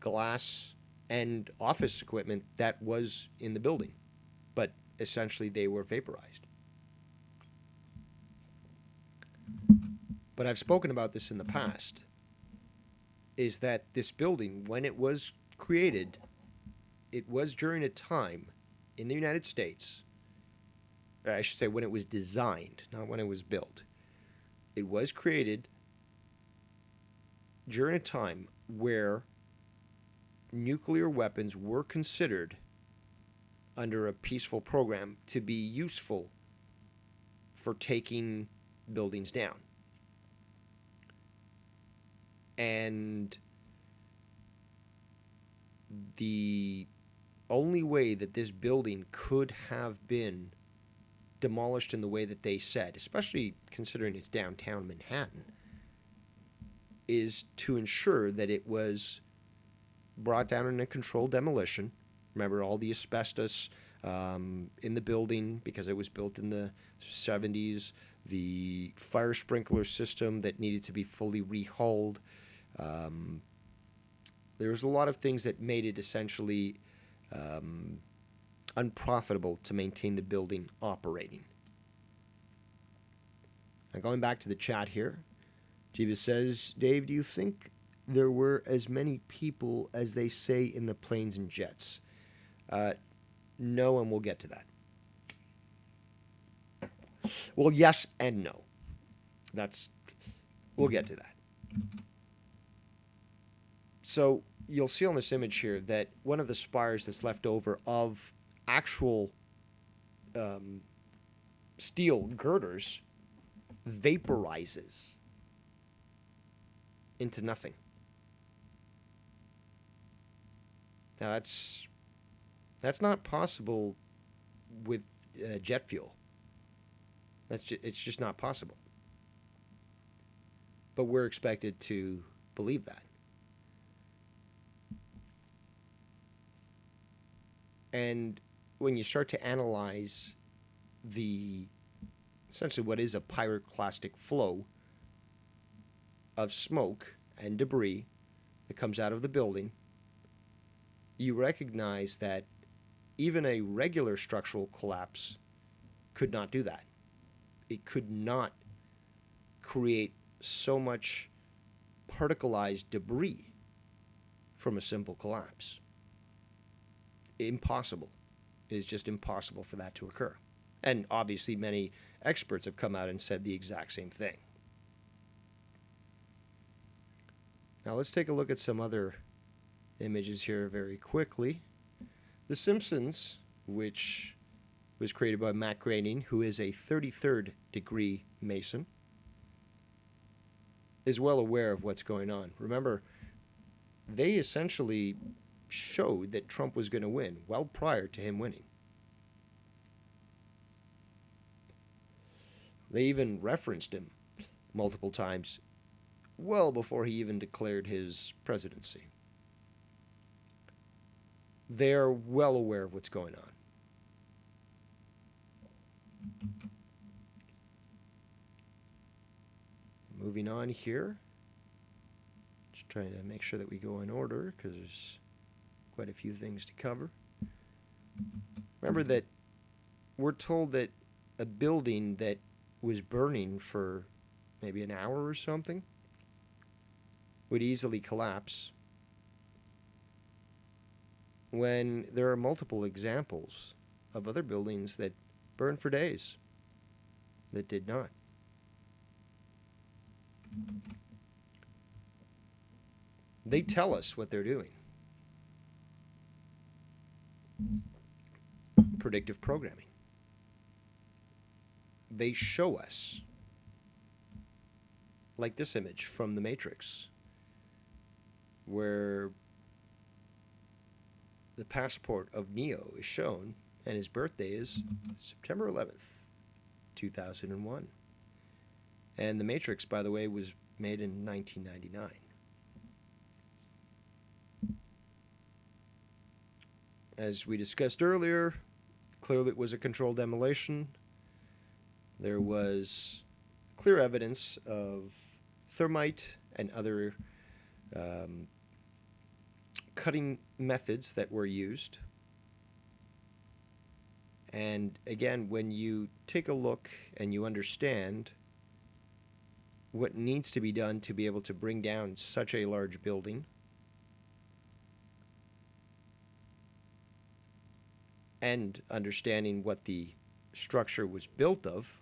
glass, and office equipment that was in the building. But essentially they were vaporized. But I've spoken about this in the past, is that this building, when it was created, it was during a time in the United States, or I should say when it was designed, not when it was built. It was created during a time where nuclear weapons were considered under a peaceful program to be useful for taking buildings down. And the only way that this building could have been demolished in the way that they said, especially considering it's downtown Manhattan, is to ensure that it was brought down in a controlled demolition. Remember all the asbestos in the building because it was built in the 70s, the fire sprinkler system that needed to be fully rehauled. There was a lot of things that made it essentially unprofitable to maintain the building operating. Now going back to the chat here, Jeebus says, Dave, do you think there were as many people as they say in the planes and jets? No, and we'll get to that. Well, yes and no. We'll get to that. So you'll see on this image here that one of the spires that's left over of actual steel girders vaporizes into nothing. Now that's not possible with jet fuel. It's just not possible. But we're expected to believe that. And when you start to analyze essentially what is a pyroclastic flow of smoke and debris that comes out of the building, you recognize that even a regular structural collapse could not do that. It could not create so much particleized debris from a simple collapse. Impossible. It is just impossible for that to occur. And obviously many experts have come out and said the exact same thing. Now let's take a look at some other images here very quickly. The Simpsons, which was created by Matt Groening, who is a 33rd degree Mason, is well aware of what's going on. Remember, they essentially showed that Trump was going to win well prior to him winning. They even referenced him multiple times well before he even declared his presidency. They're well aware of what's going on. Moving on here. Just trying to make sure that we go in order because there's quite a few things to cover. Remember that we're told that a building that was burning for maybe an hour or something would easily collapse when there are multiple examples of other buildings that burned for days that did not. They tell us what they're doing. Predictive programming. They show us, like this image from The Matrix, where the passport of Neo is shown, and his birthday is September 11th, 2001. And The Matrix, by the way, was made in 1999. As we discussed earlier, clearly it was a controlled demolition. There was clear evidence of thermite and other cutting methods that were used. And again, when you take a look and you understand what needs to be done to be able to bring down such a large building, and understanding what the structure was built of,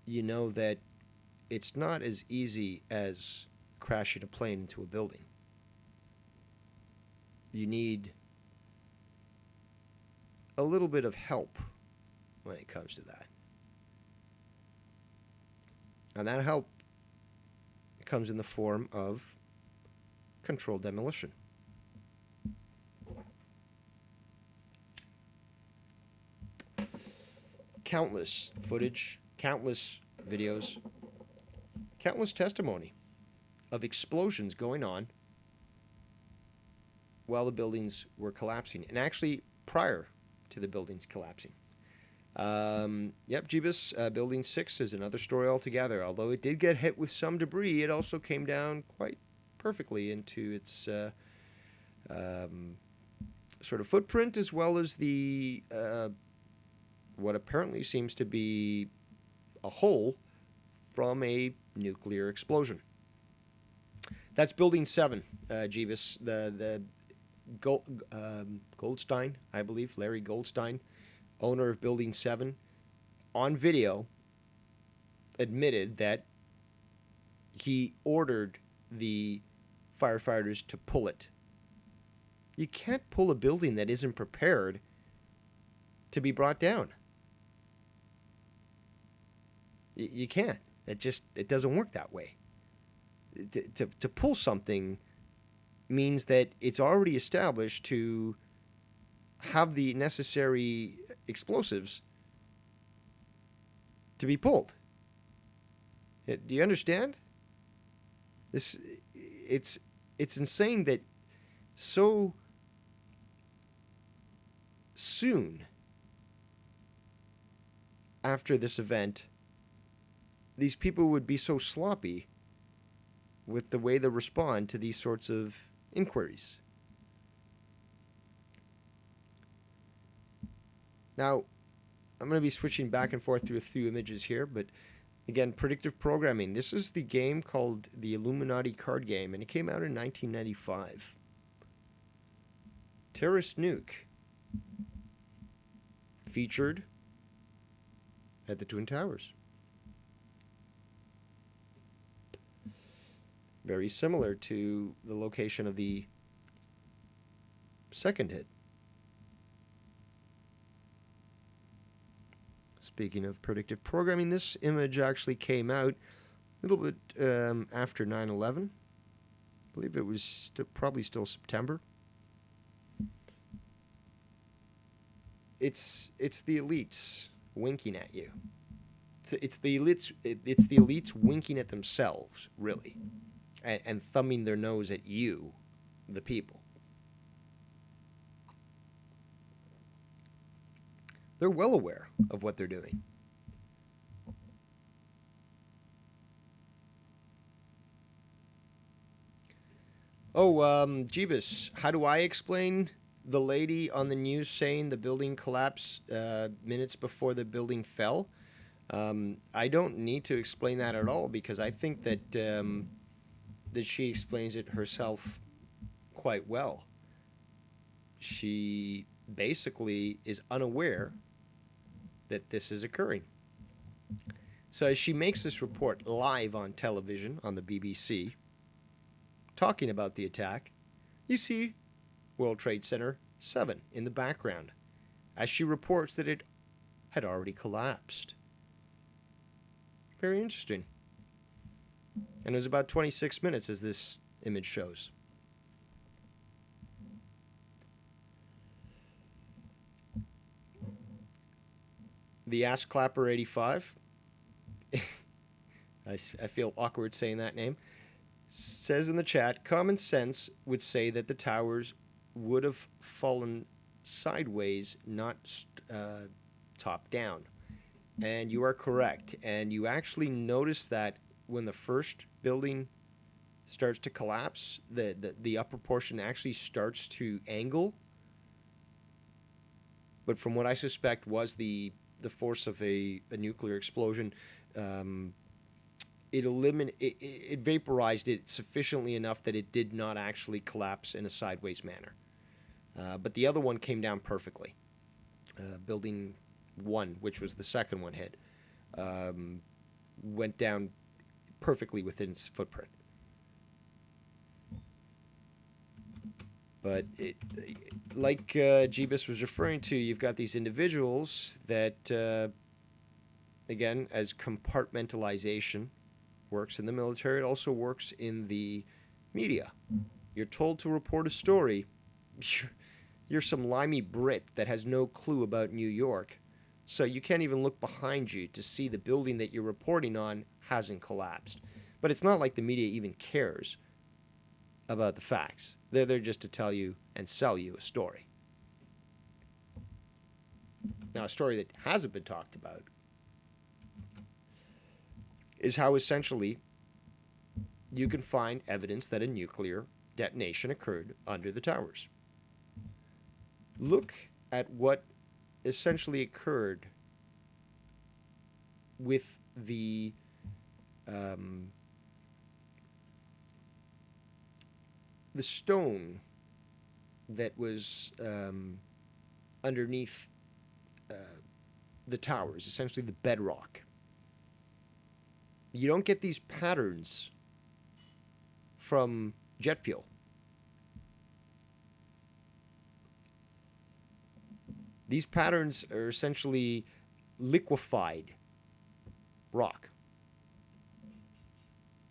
you know that it's not as easy as crashing a plane into a building. You need a little bit of help when it comes to that. And that help comes in the form of controlled demolition. Countless footage, countless videos, countless testimony of explosions going on while the buildings were collapsing, and actually prior to the buildings collapsing. Jeebus, Building 6 is another story altogether. Although it did get hit with some debris, it also came down quite perfectly into its sort of footprint, as well as the what apparently seems to be a hole from a nuclear explosion. That's Building 7, Jeebus. The Goldstein, I believe, Larry Goldstein, owner of Building 7, on video admitted that he ordered the firefighters to pull it. You can't pull a building that isn't prepared to be brought down. You can't. It doesn't work that way. To pull something means that it's already established to have the necessary explosives to be pulled. Do you understand? It's insane that so soon after this event, these people would be so sloppy with the way they respond to these sorts of inquiries. Now, I'm going to be switching back and forth through a few images here, but again, predictive programming. This is the game called the Illuminati card game, and it came out in 1995. Terrorist Nuke featured at the Twin Towers. Very similar to the location of the second hit. Speaking of predictive programming, this image actually came out a little bit after 9/11. I believe it was probably still September. It's the elites winking at you. It's the elites winking at themselves, really, and thumbing their nose at you, the people. They're well aware of what they're doing. Oh, Jeebus, how do I explain the lady on the news saying the building collapsed minutes before the building fell? I don't need to explain that at all, because I think that that she explains it herself quite well. She basically is unaware that this is occurring. So as she makes this report live on television on the BBC, talking about the attack, you see World Trade Center 7 in the background, as she reports that it had already collapsed. Very interesting. And it was about 26 minutes, as this image shows. The Ass Clapper 85, I feel awkward saying that name, says in the chat, common sense would say that the towers would have fallen sideways, not top down. And you are correct. And you actually notice that when the first building starts to collapse, the upper portion actually starts to angle. But from what I suspect was the force of a nuclear explosion, it vaporized it sufficiently enough that it did not actually collapse in a sideways manner. But the other one came down perfectly. Building 1, which was the second one hit, went down perfectly within its footprint. But like Jeebus was referring to, you've got these individuals that, again, as compartmentalization works in the military, it also works in the media. You're told to report a story. You're some limey Brit that has no clue about New York. So you can't even look behind you to see the building that you're reporting on hasn't collapsed. But it's not like the media even cares about the facts. They're there just to tell you and sell you a story. Now, a story that hasn't been talked about is how essentially you can find evidence that a nuclear detonation occurred under the towers. Look at what essentially occurred with the stone that was underneath the towers, essentially the bedrock. You don't get these patterns from jet fuel. These patterns are essentially liquefied rock.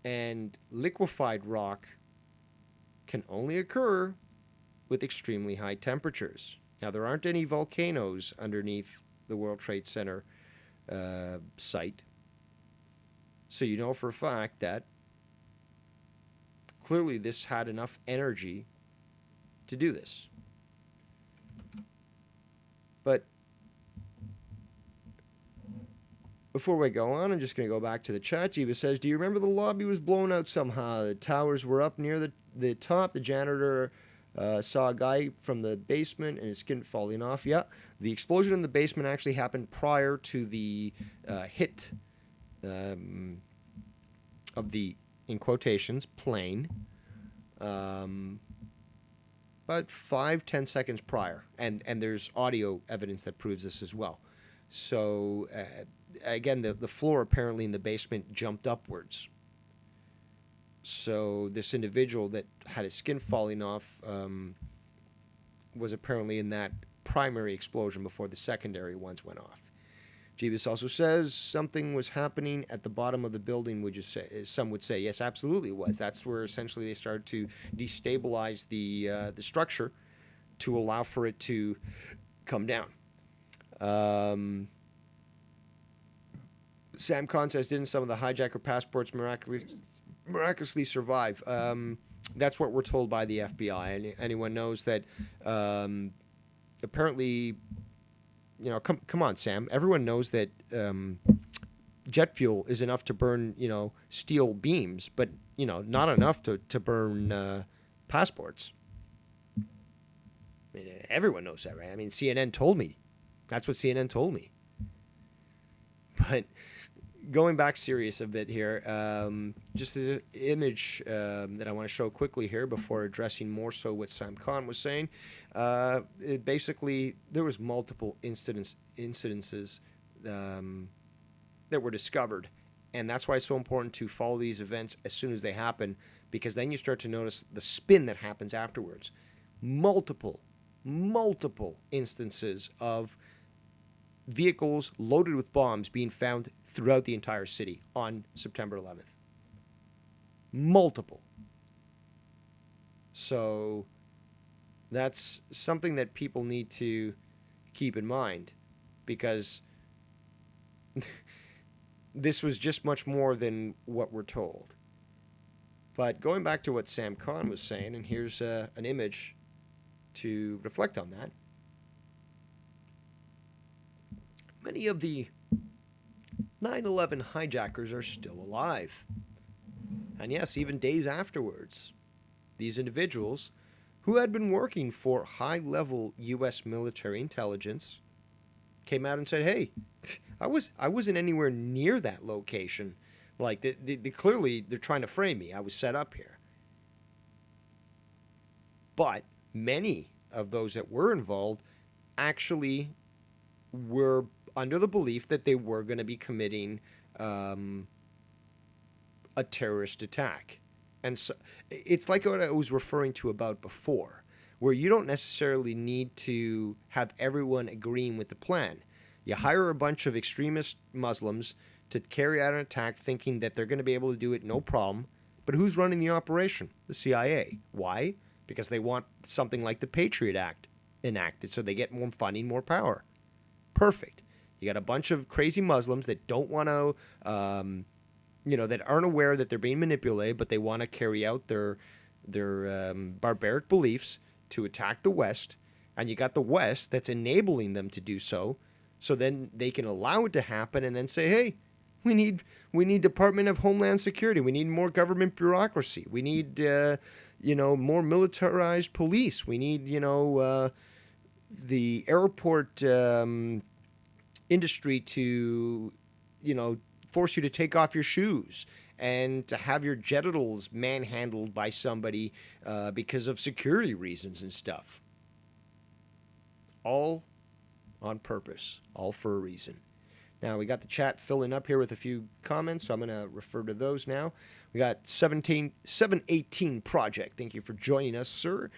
And liquefied rock can only occur with extremely high temperatures. Now, there aren't any volcanoes underneath the World Trade Center site. So you know for a fact that clearly this had enough energy to do this. But before we go on, I'm just going to go back to the chat. Jiva says, do you remember the lobby was blown out somehow? The towers were up near the top. The janitor saw a guy from the basement and his skin falling off. Yeah, the explosion in the basement actually happened prior to the hit of the, in quotations, plane. About 5-10 seconds prior. And there's audio evidence that proves this as well. So, again, the floor apparently in the basement jumped upwards. So this individual that had his skin falling off was apparently in that primary explosion before the secondary ones went off. Jeebus also says something was happening at the bottom of the building, would you say? Some would say, yes, absolutely it was. That's where essentially they started to destabilize the structure to allow for it to come down. Sam Khan says, didn't some of the hijacker passports miraculously survive? That's what we're told by the FBI. Anyone knows that apparently... You know, come on, Sam. Everyone knows that jet fuel is enough to burn, steel beams, but, not enough to burn passports. I mean, everyone knows that, right? I mean, CNN told me. That's what CNN told me. But going back serious a bit here, just as an image that I want to show quickly here before addressing more so what Sam Khan was saying. Basically, there was multiple incidences that were discovered, and that's why it's so important to follow these events as soon as they happen, because then you start to notice the spin that happens afterwards. Multiple instances of vehicles loaded with bombs being found throughout the entire city on September 11th. Multiple. So that's something that people need to keep in mind, because this was just much more than what we're told. But going back to what Sam Khan was saying, and here's an image to reflect on that. Many of the 9/11 hijackers are still alive. And yes, even days afterwards, these individuals who had been working for high-level U.S. military intelligence came out and said, hey, I wasn't anywhere near that location. Like, clearly, they're trying to frame me. I was set up here. But many of those that were involved actually were under the belief that they were going to be committing a terrorist attack. And so, it's like what I was referring to about before, where you don't necessarily need to have everyone agreeing with the plan. You hire a bunch of extremist Muslims to carry out an attack thinking that they're going to be able to do it no problem. But who's running the operation? The CIA. Why? Because they want something like the Patriot Act enacted so they get more funding, more power. Perfect. You got a bunch of crazy Muslims that don't want to, that aren't aware that they're being manipulated, but they want to carry out their barbaric beliefs to attack the West. And you got the West that's enabling them to do so. So then they can allow it to happen and then say, hey, we need Department of Homeland Security. We need more government bureaucracy. We need, more militarized police. We need, the airport industry to, force you to take off your shoes and to have your genitals manhandled by somebody because of security reasons and stuff. All on purpose, all for a reason. Now, we got the chat filling up here with a few comments, so I'm going to refer to those now. We got 718 Project. Thank you for joining us, sir.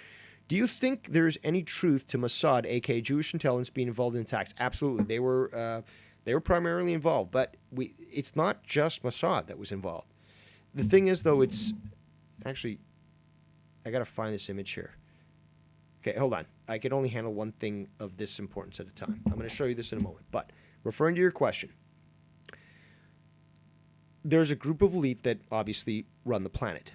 Do you think there's any truth to Mossad, aka Jewish intelligence, being involved in attacks? Absolutely. They were primarily involved, but it's not just Mossad that was involved. The thing is, though, it's actually, I got to find this image here. Okay, hold on. I can only handle one thing of this importance at a time. I'm going to show you this in a moment. But referring to your question, there's a group of elite that obviously run the planet.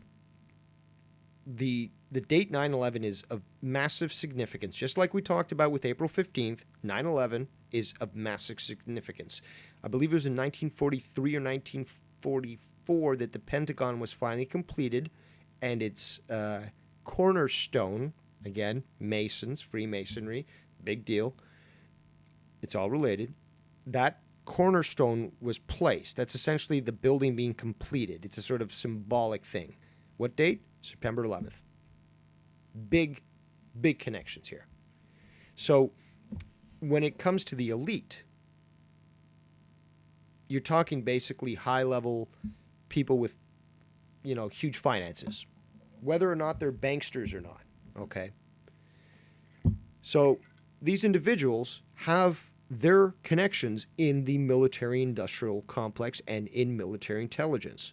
The date 9/11 is of massive significance. Just like we talked about with April 15th, 9/11 is of massive significance. I believe it was in 1943 or 1944 that the Pentagon was finally completed, and its cornerstone, again, Masons, Freemasonry, big deal. It's all related. That cornerstone was placed. That's essentially the building being completed. It's a sort of symbolic thing. What date? September 11th. Big connections here. So when it comes to the elite, you're talking basically high-level people with, huge finances, whether or not they're banksters or not, okay? So these individuals have their connections in the military-industrial complex and in military intelligence.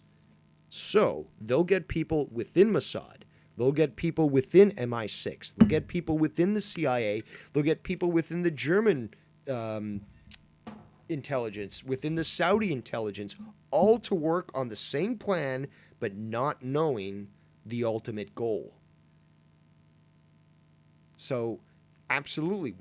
So they'll get people within Mossad. They'll get people within MI6. They'll get people within the CIA. They'll get people within the German intelligence, within the Saudi intelligence, all to work on the same plan, but not knowing the ultimate goal. So, absolutely.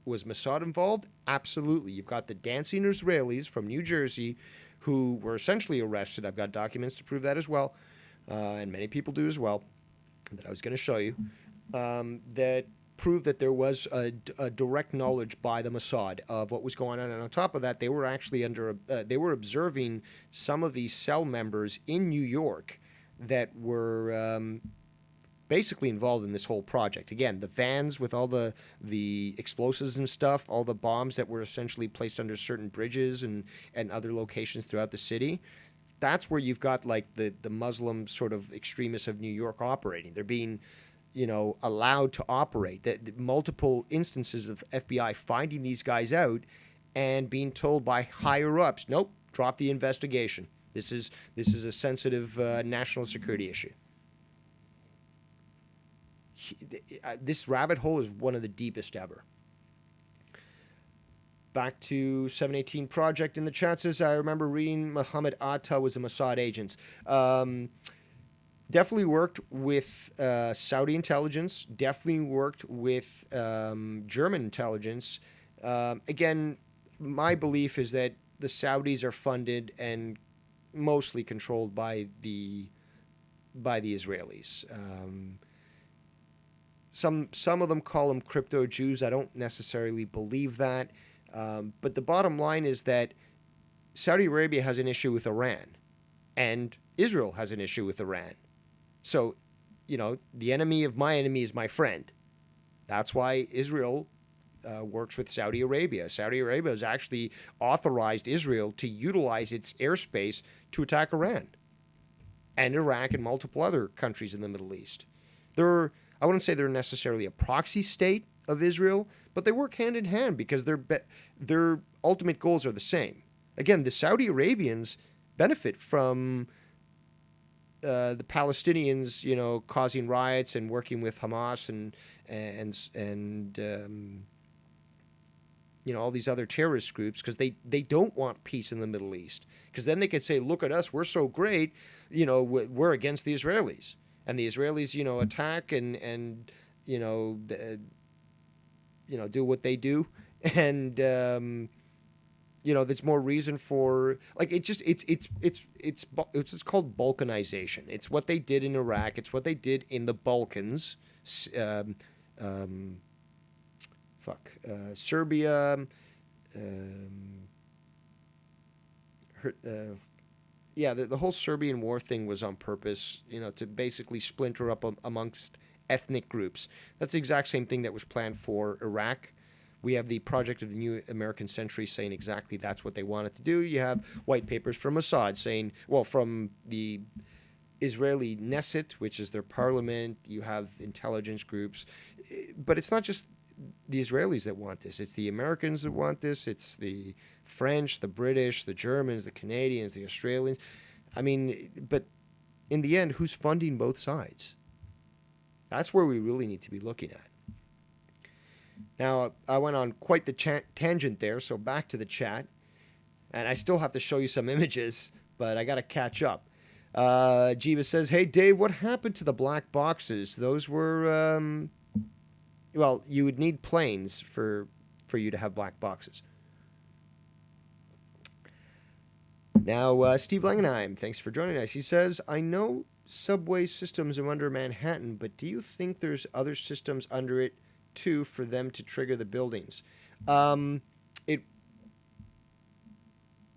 Was Mossad involved? Absolutely. You've got the dancing Israelis from New Jersey who were essentially arrested. I've got documents to prove that as well, and many people do as well, that I was going to show you, that prove that there was a direct knowledge by the Mossad of what was going on. And on top of that, they were actually they were observing some of these cell members in New York that were basically involved in this whole project. Again, the vans with all the explosives and stuff, all the bombs that were essentially placed under certain bridges and other locations throughout the city. That's where you've got like the Muslim sort of extremists of New York operating. They're being, allowed to operate. The multiple instances of FBI finding these guys out and being told by higher ups, nope, drop the investigation. This is a sensitive national security issue. This rabbit hole is one of the deepest ever. Back to 718 Project in the chat says, I remember reading Mohammed Atta was a Mossad agent. Definitely worked with Saudi intelligence. Definitely worked with German intelligence. Again, my belief is that the Saudis are funded and mostly controlled by the Israelis. Some of them call them crypto Jews. I don't necessarily believe that. But the bottom line is that Saudi Arabia has an issue with Iran, and Israel has an issue with Iran. So, the enemy of my enemy is my friend. That's why Israel works with Saudi Arabia. Saudi Arabia has actually authorized Israel to utilize its airspace to attack Iran and Iraq and multiple other countries in the Middle East. There are I wouldn't say they're necessarily a proxy state of Israel, but they work hand in hand because their ultimate goals are the same. Again, the Saudi Arabians benefit from the Palestinians, causing riots and working with Hamas and all these other terrorist groups because they don't want peace in the Middle East. Because then they could say, look at us, we're so great, we're against the Israelis. And the Israelis, attack and do what they do. And, there's more reason for, like, it's called balkanization. It's what they did in Iraq. It's what they did in the Balkans. Serbia, the whole Serbian war thing was on purpose, to basically splinter up amongst ethnic groups. That's the exact same thing that was planned for Iraq. We have the Project of the New American Century saying exactly that's what they wanted to do. You have white papers from Assad saying, from the Israeli Knesset, which is their parliament. You have intelligence groups. But it's not just the Israelis that want this. It's the Americans that want this. It's the French, the British, the Germans, the Canadians, the Australians. I mean, but in the end, who's funding both sides? That's where we really need to be looking at. Now, I went on quite the tangent there, so back to the chat. And I still have to show you some images, but I got to catch up. Jiva says, hey, Dave, what happened to the black boxes? Those were, you would need planes for you to have black boxes. Now, Steve Langenheim, thanks for joining us. He says, I know subway systems are under Manhattan, but do you think there's other systems under it, too, for them to trigger the buildings?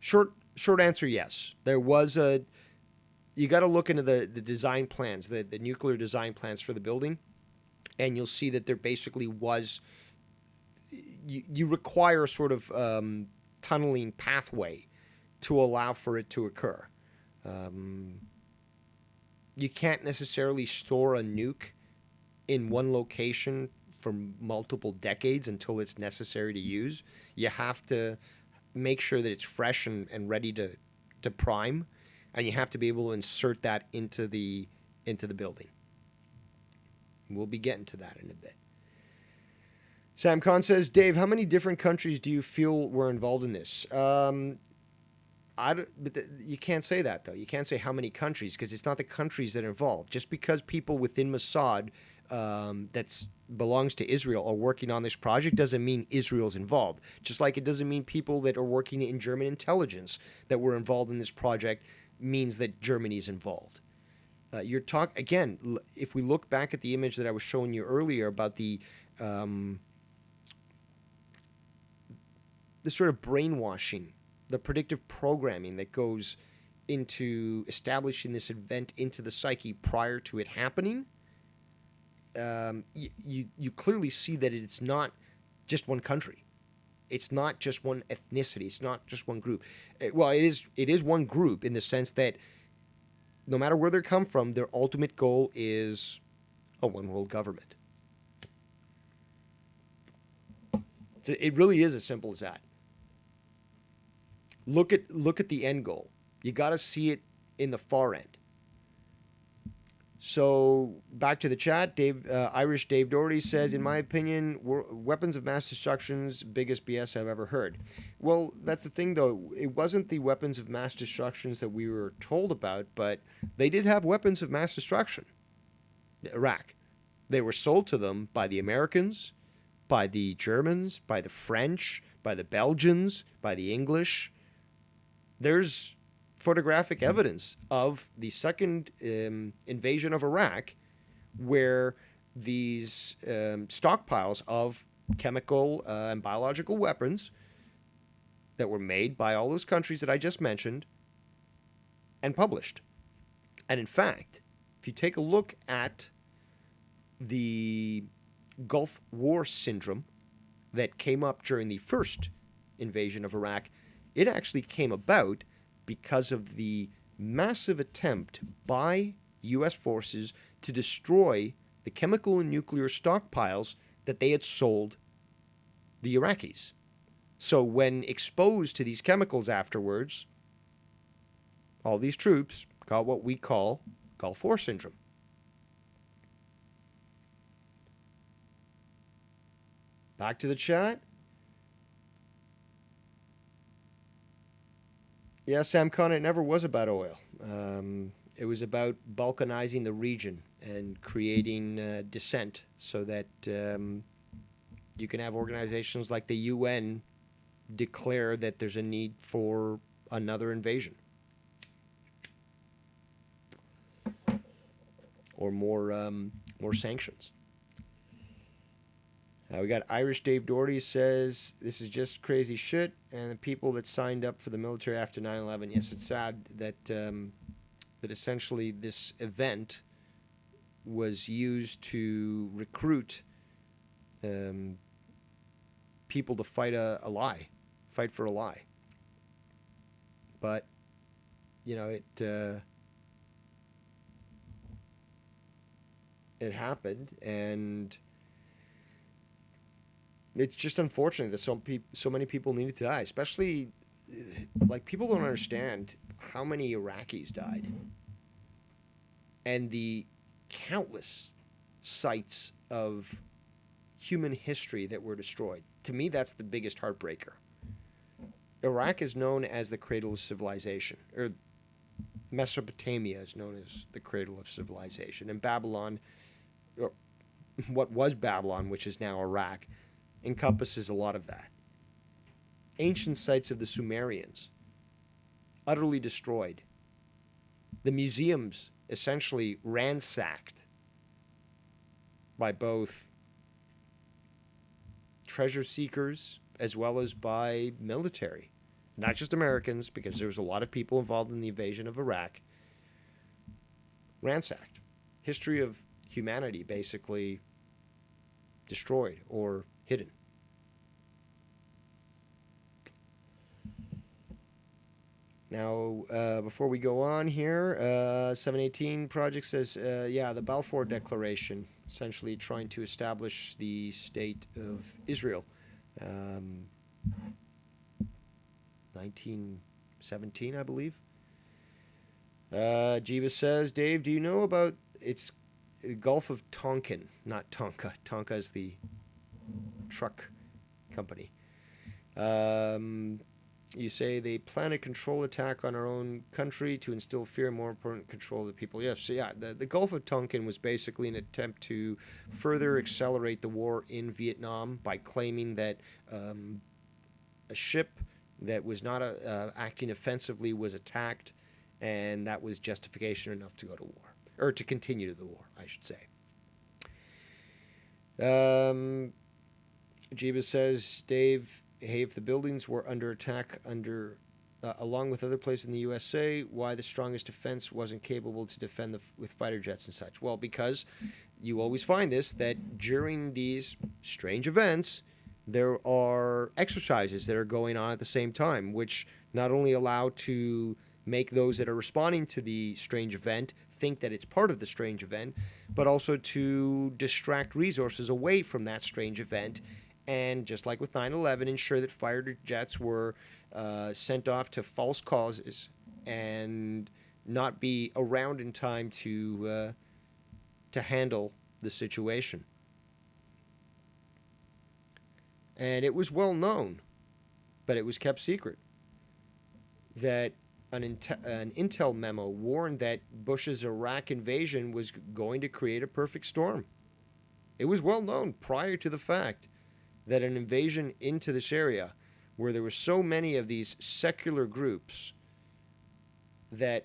Short answer, yes. There was you got to look into the design plans, the nuclear design plans for the building, and you'll see that there basically was, you require a sort of tunneling pathway to allow for it to occur. You can't necessarily store a nuke in one location for multiple decades until it's necessary to use. You have to make sure that it's fresh and ready to prime, and you have to be able to insert that into the building. We'll be getting to that in a bit. Sam Khan says, Dave, how many different countries do you feel were involved in this? You can't say that, though. You can't say how many countries, because it's not the countries that are involved. Just because people within Mossad that belongs to Israel are working on this project doesn't mean Israel's involved. Just like it doesn't mean people that are working in German intelligence that were involved in this project means that Germany's involved. Again, if we look back at the image that I was showing you earlier about the sort of brainwashing, the predictive programming that goes into establishing this event into the psyche prior to it happening, you clearly see that it's not just one country. It's not just one ethnicity. It's not just one group. It is one group in the sense that no matter where they come from, their ultimate goal is a one-world government. It really is as simple as that. Look at the end goal. You got to see it in the far end. So back to the chat. Irish Dave Doherty says, in my opinion, weapons of mass destruction's biggest BS I've ever heard. Well, that's the thing, though. It wasn't the weapons of mass destructions that we were told about, but they did have weapons of mass destruction. Iraq. They were sold to them by the Americans, by the Germans, by the French, by the Belgians, by the English. There's photographic evidence of the second invasion of Iraq where these stockpiles of chemical and biological weapons that were made by all those countries that I just mentioned and published. And in fact, if you take a look at the Gulf War syndrome that came up during the first invasion of Iraq, it actually came about because of the massive attempt by U.S. forces to destroy the chemical and nuclear stockpiles that they had sold the Iraqis. So when exposed to these chemicals afterwards, all these troops got what we call Gulf War syndrome. Back to the chat. Yeah, Sam Khan, it never was about oil. It was about balkanizing the region and creating dissent so that you can have organizations like the UN declare that there's a need for another invasion or more sanctions. We got Irish Dave Doherty says, this is just crazy shit, and the people that signed up for the military after 9/11, yes, it's sad that that essentially this event was used to recruit people to fight a lie, fight for a lie. But, you know, it happened, and it's just unfortunate that so many people needed to die, especially, like, people don't understand how many Iraqis died and the countless sites of human history that were destroyed. To me, that's the biggest heartbreaker. Iraq is known as the cradle of civilization, or Mesopotamia is known as the cradle of civilization, and Babylon, or what was Babylon, which is now Iraq, encompasses a lot of that. Ancient sites of the Sumerians, utterly destroyed. The museums essentially ransacked by both treasure seekers as well as by military. Not just Americans, because there was a lot of people involved in the invasion of Iraq. Ransacked. History of humanity basically destroyed or hidden. Now, before we go on here, 718 Project says, yeah, the Balfour Declaration, essentially trying to establish the state of Israel. 1917, I believe. Jeebus says, Dave, do you know about it's Gulf of Tonkin, not Tonka. Tonka is the truck company. You say they plan a control attack on our own country to instill fear, more important, control of the people. Yes, so yeah, the Gulf of Tonkin was basically an attempt to further accelerate the war in Vietnam by claiming that a ship that was not acting offensively was attacked, and that was justification enough to go to war, or to continue the war, I should say. Jeebus says, Dave, hey, if the buildings were under attack along with other places in the USA, why the strongest defense wasn't capable to defend with fighter jets and such? Well, because you always find this, that during these strange events, there are exercises that are going on at the same time, which not only allow to make those that are responding to the strange event think that it's part of the strange event, but also to distract resources away from that strange event. And just like with 9/11, ensure that fighter jets were sent off to false causes and not be around in time to handle the situation. And it was well known, but it was kept secret, that an intel memo warned that Bush's Iraq invasion was going to create a perfect storm. It was well known prior to the fact that an invasion into this area, where there were so many of these secular groups that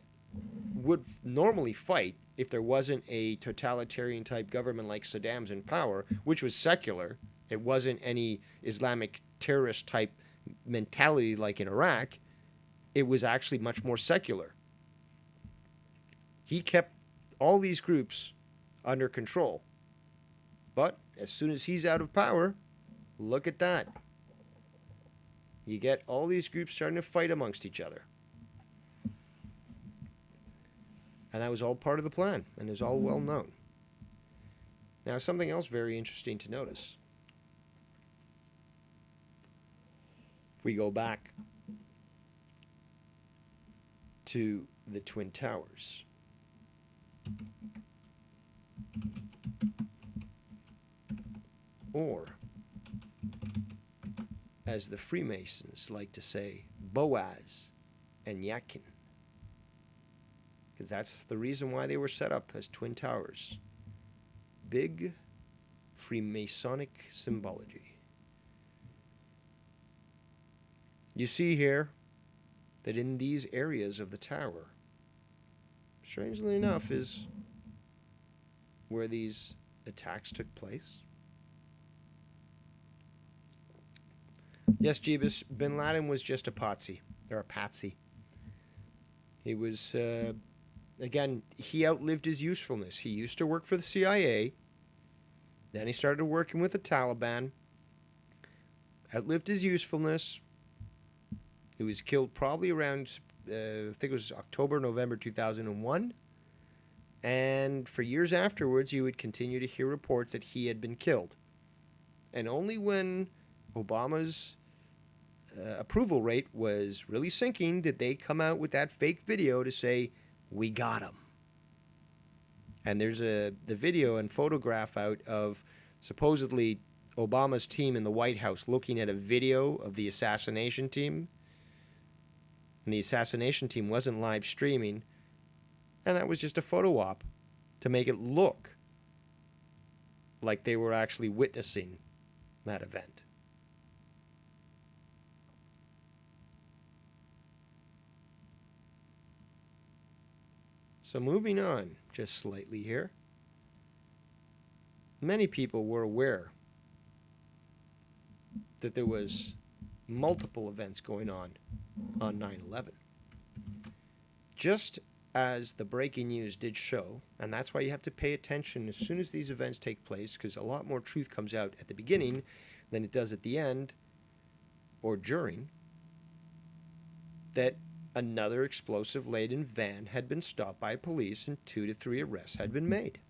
would normally fight if there wasn't a totalitarian type government like Saddam's in power, which was secular. It wasn't any Islamic terrorist type mentality like in Iraq. It was actually much more secular. He kept all these groups under control. But as soon as he's out of power, look at that. You get all these groups starting to fight amongst each other. And that was all part of the plan, and it was all well known. Now, something else very interesting to notice. If we go back to the Twin Towers, or as the Freemasons like to say, Boaz and Yakin, because that's the reason why they were set up as Twin Towers. Big Freemasonic symbology. You see here that in these areas of the tower, strangely enough, is where these attacks took place. Yes, Jeebus, bin Laden was just a patsy. He was, again, he outlived his usefulness. He used to work for the CIA. Then he started working with the Taliban. Outlived his usefulness. He was killed probably around, I think it was October, November 2001. And for years afterwards, you would continue to hear reports that he had been killed. And only when Obama's approval rate was really sinking did they come out with that fake video to say, we got him. And there's the video and photograph out of supposedly Obama's team in the White House looking at a video of the assassination team. And the assassination team wasn't live streaming. And that was just a photo op to make it look like they were actually witnessing that event. So moving on just slightly here. Many people were aware that there was multiple events going on 9/11. Just as the breaking news did show, and that's why you have to pay attention as soon as these events take place, because a lot more truth comes out at the beginning than it does at the end or during, that another explosive-laden van had been stopped by police and 2 to 3 arrests had been made.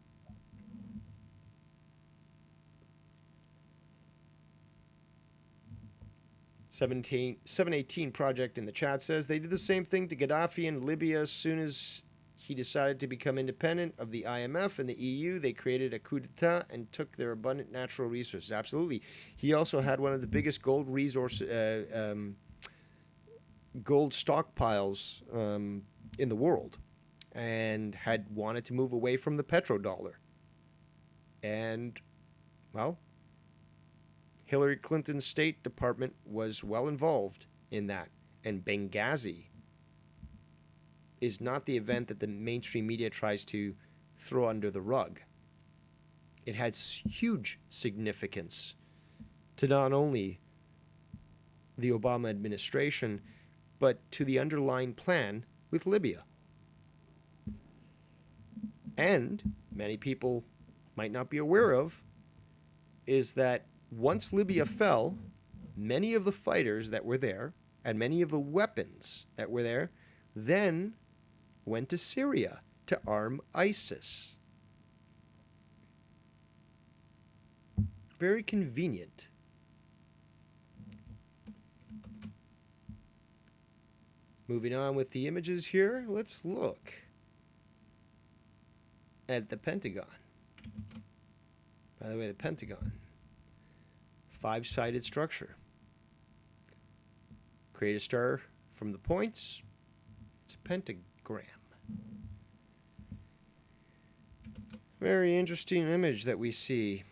$718 Project in the chat says they did the same thing to Gaddafi in Libya as soon as he decided to become independent of the IMF and the EU. They created a coup d'etat and took their abundant natural resources. Absolutely. He also had one of the biggest gold gold stockpiles in the world, and had wanted to move away from the petrodollar. And, well, Hillary Clinton's State Department was well involved in that. And Benghazi is not the event that the mainstream media tries to throw under the rug. It has huge significance to not only the Obama administration, but to the underlying plan with Libya. And many people might not be aware of is that once Libya fell, many of the fighters that were there and many of the weapons that were there then went to Syria to arm ISIS. Very convenient. Moving on with the images here, let's look at the Pentagon. By the way, the Pentagon, 5-sided structure. Create a star from the points. It's a pentagram. Very interesting image that we see.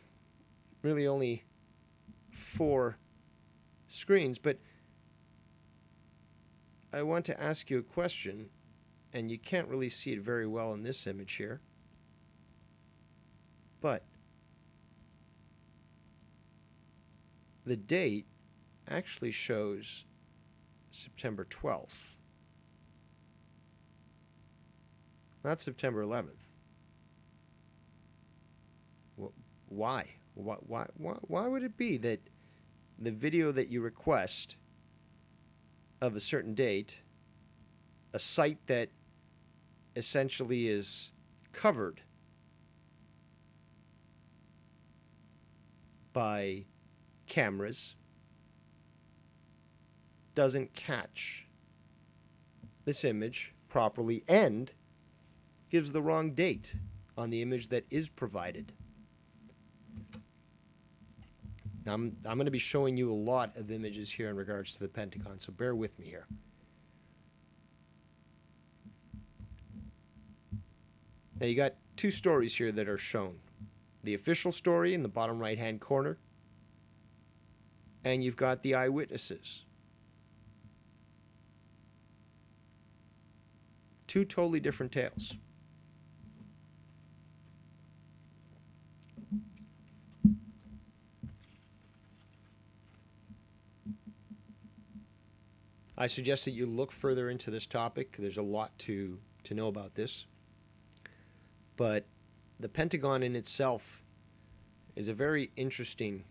Really only 4 screens, but I want to ask you a question, and you can't really see it very well in this image here. But the date actually shows September 12th, not September 11th. Why? Why would it be that the video that you request of a certain date, a site that essentially is covered by cameras doesn't catch this image properly and gives the wrong date on the image that is provided. Now, I'm going to be showing you a lot of images here in regards to the Pentagon, so bear with me here. Now, you got two stories here that are shown. The official story in the bottom right-hand corner, and you've got the eyewitnesses. Two totally different tales. I suggest that you look further into this topic. There's a lot to know about this. But the Pentagon in itself is a very interesting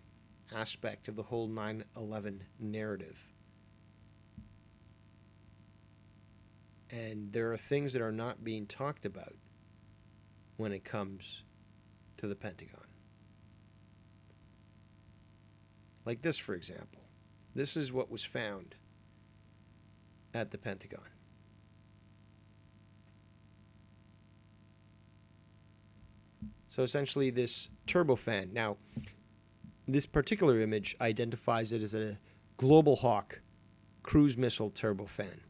aspect of the whole 9/11 narrative. And there are things that are not being talked about when it comes to the Pentagon. Like this, for example. This is what was found at the Pentagon. So essentially this turbofan. Now, this particular image identifies it as a Global Hawk cruise missile turbofan.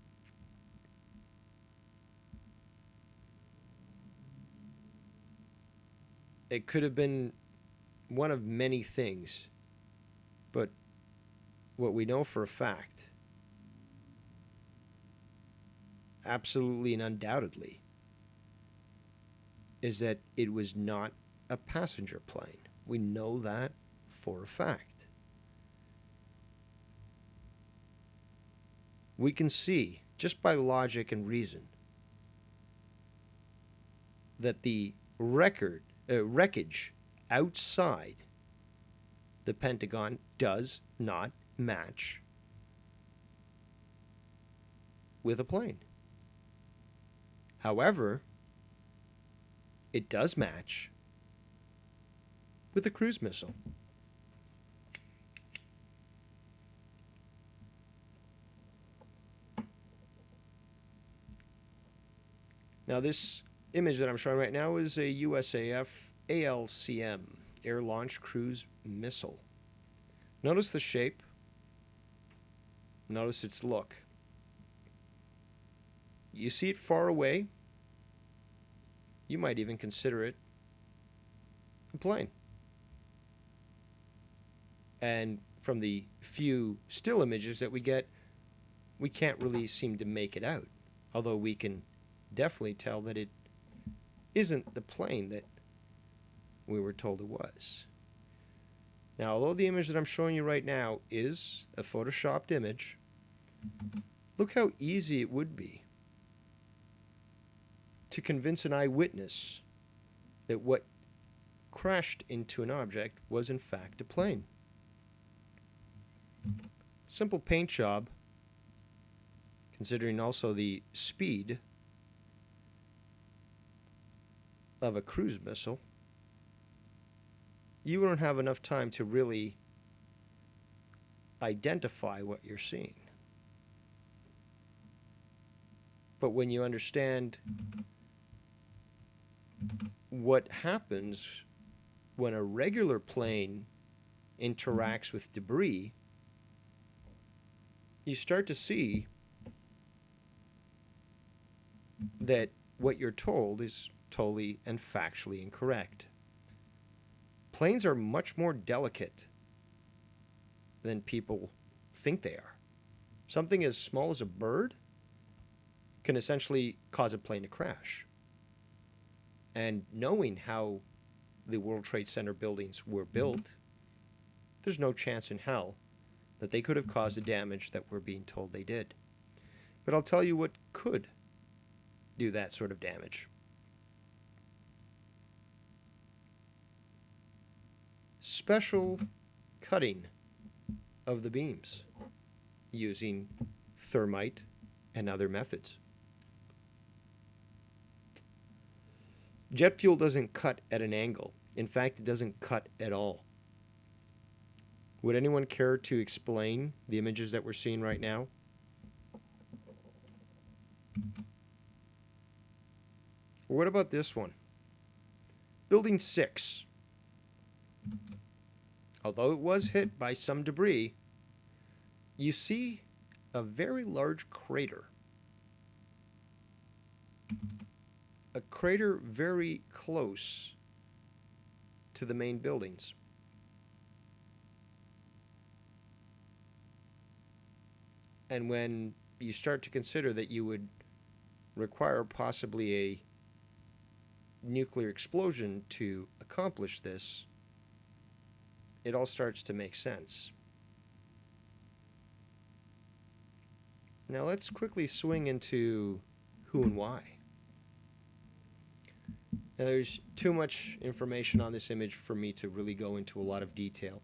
It could have been one of many things, but what we know for a fact, absolutely and undoubtedly, is that it was not a passenger plane. We know that for a fact. We can see, just by logic and reason, that the wreckage outside the Pentagon does not match with a plane. However, it does match with a cruise missile. Now, this image that I'm showing right now is a USAF ALCM, Air Launch Cruise Missile. Notice the shape. Notice its look. You see it far away. You might even consider it a plane. And from the few still images that we get, we can't really seem to make it out. Although we can definitely tell that it isn't the plane that we were told it was. Now, although the image that I'm showing you right now is a photoshopped image, look how easy it would be to convince an eyewitness that what crashed into an object was in fact a plane. Simple paint job, considering also the speed of a cruise missile. You don't have enough time to really identify what you're seeing. But when you understand what happens when a regular plane interacts with debris, you start to see that what you're told is totally and factually incorrect. Planes are much more delicate than people think they are. Something as small as a bird can essentially cause a plane to crash. And knowing how the World Trade Center buildings were built, there's no chance in hell that they could have caused the damage that we're being told they did. But I'll tell you what could do that sort of damage. Special cutting of the beams using thermite and other methods. Jet fuel doesn't cut at an angle. In fact, it doesn't cut at all. Would anyone care to explain the images that we're seeing right now? What about this one? Building 6. Although it was hit by some debris, you see a very large crater. A crater very close to the main buildings. And when you start to consider that you would require possibly a nuclear explosion to accomplish this, it all starts to make sense. Now let's quickly swing into who and why. Now there's too much information on this image for me to really go into a lot of detail.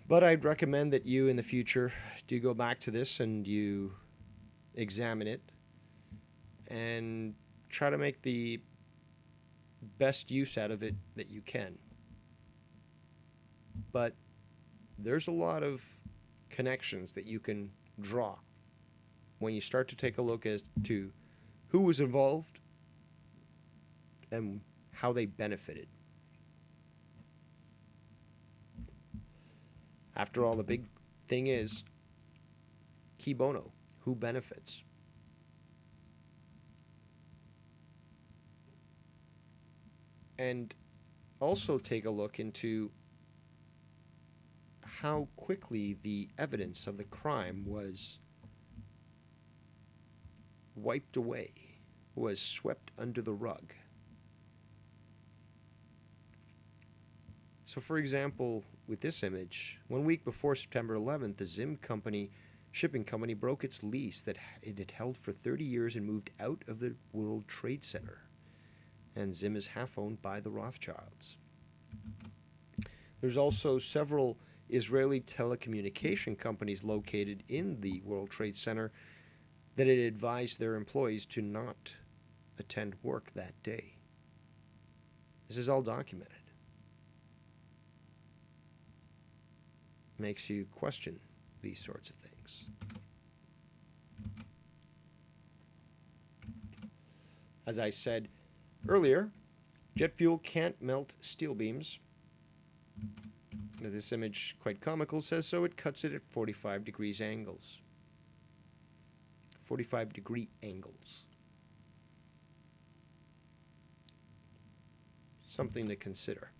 But I'd recommend that you in the future do go back to this and you examine it and try to make the best use out of it that you can. But there's a lot of connections that you can draw when you start to take a look as to who was involved and how they benefited. After all, the big thing is, cui bono, who benefits? And also take a look into how quickly the evidence of the crime was wiped away, was swept under the rug. So for example, with this image, 1 week before September 11th, the Zim company, shipping company, broke its lease that it had held for 30 years and moved out of the World Trade Center. And Zim is half owned by the Rothschilds. There's also several Israeli telecommunication companies located in the World Trade Center that had advised their employees to not attend work that day. This is all documented. Makes you question these sorts of things. As I said earlier, jet fuel can't melt steel beams. This image, quite comical, says so. It cuts it at 45 degrees angles. 45 degree angles. Something to consider.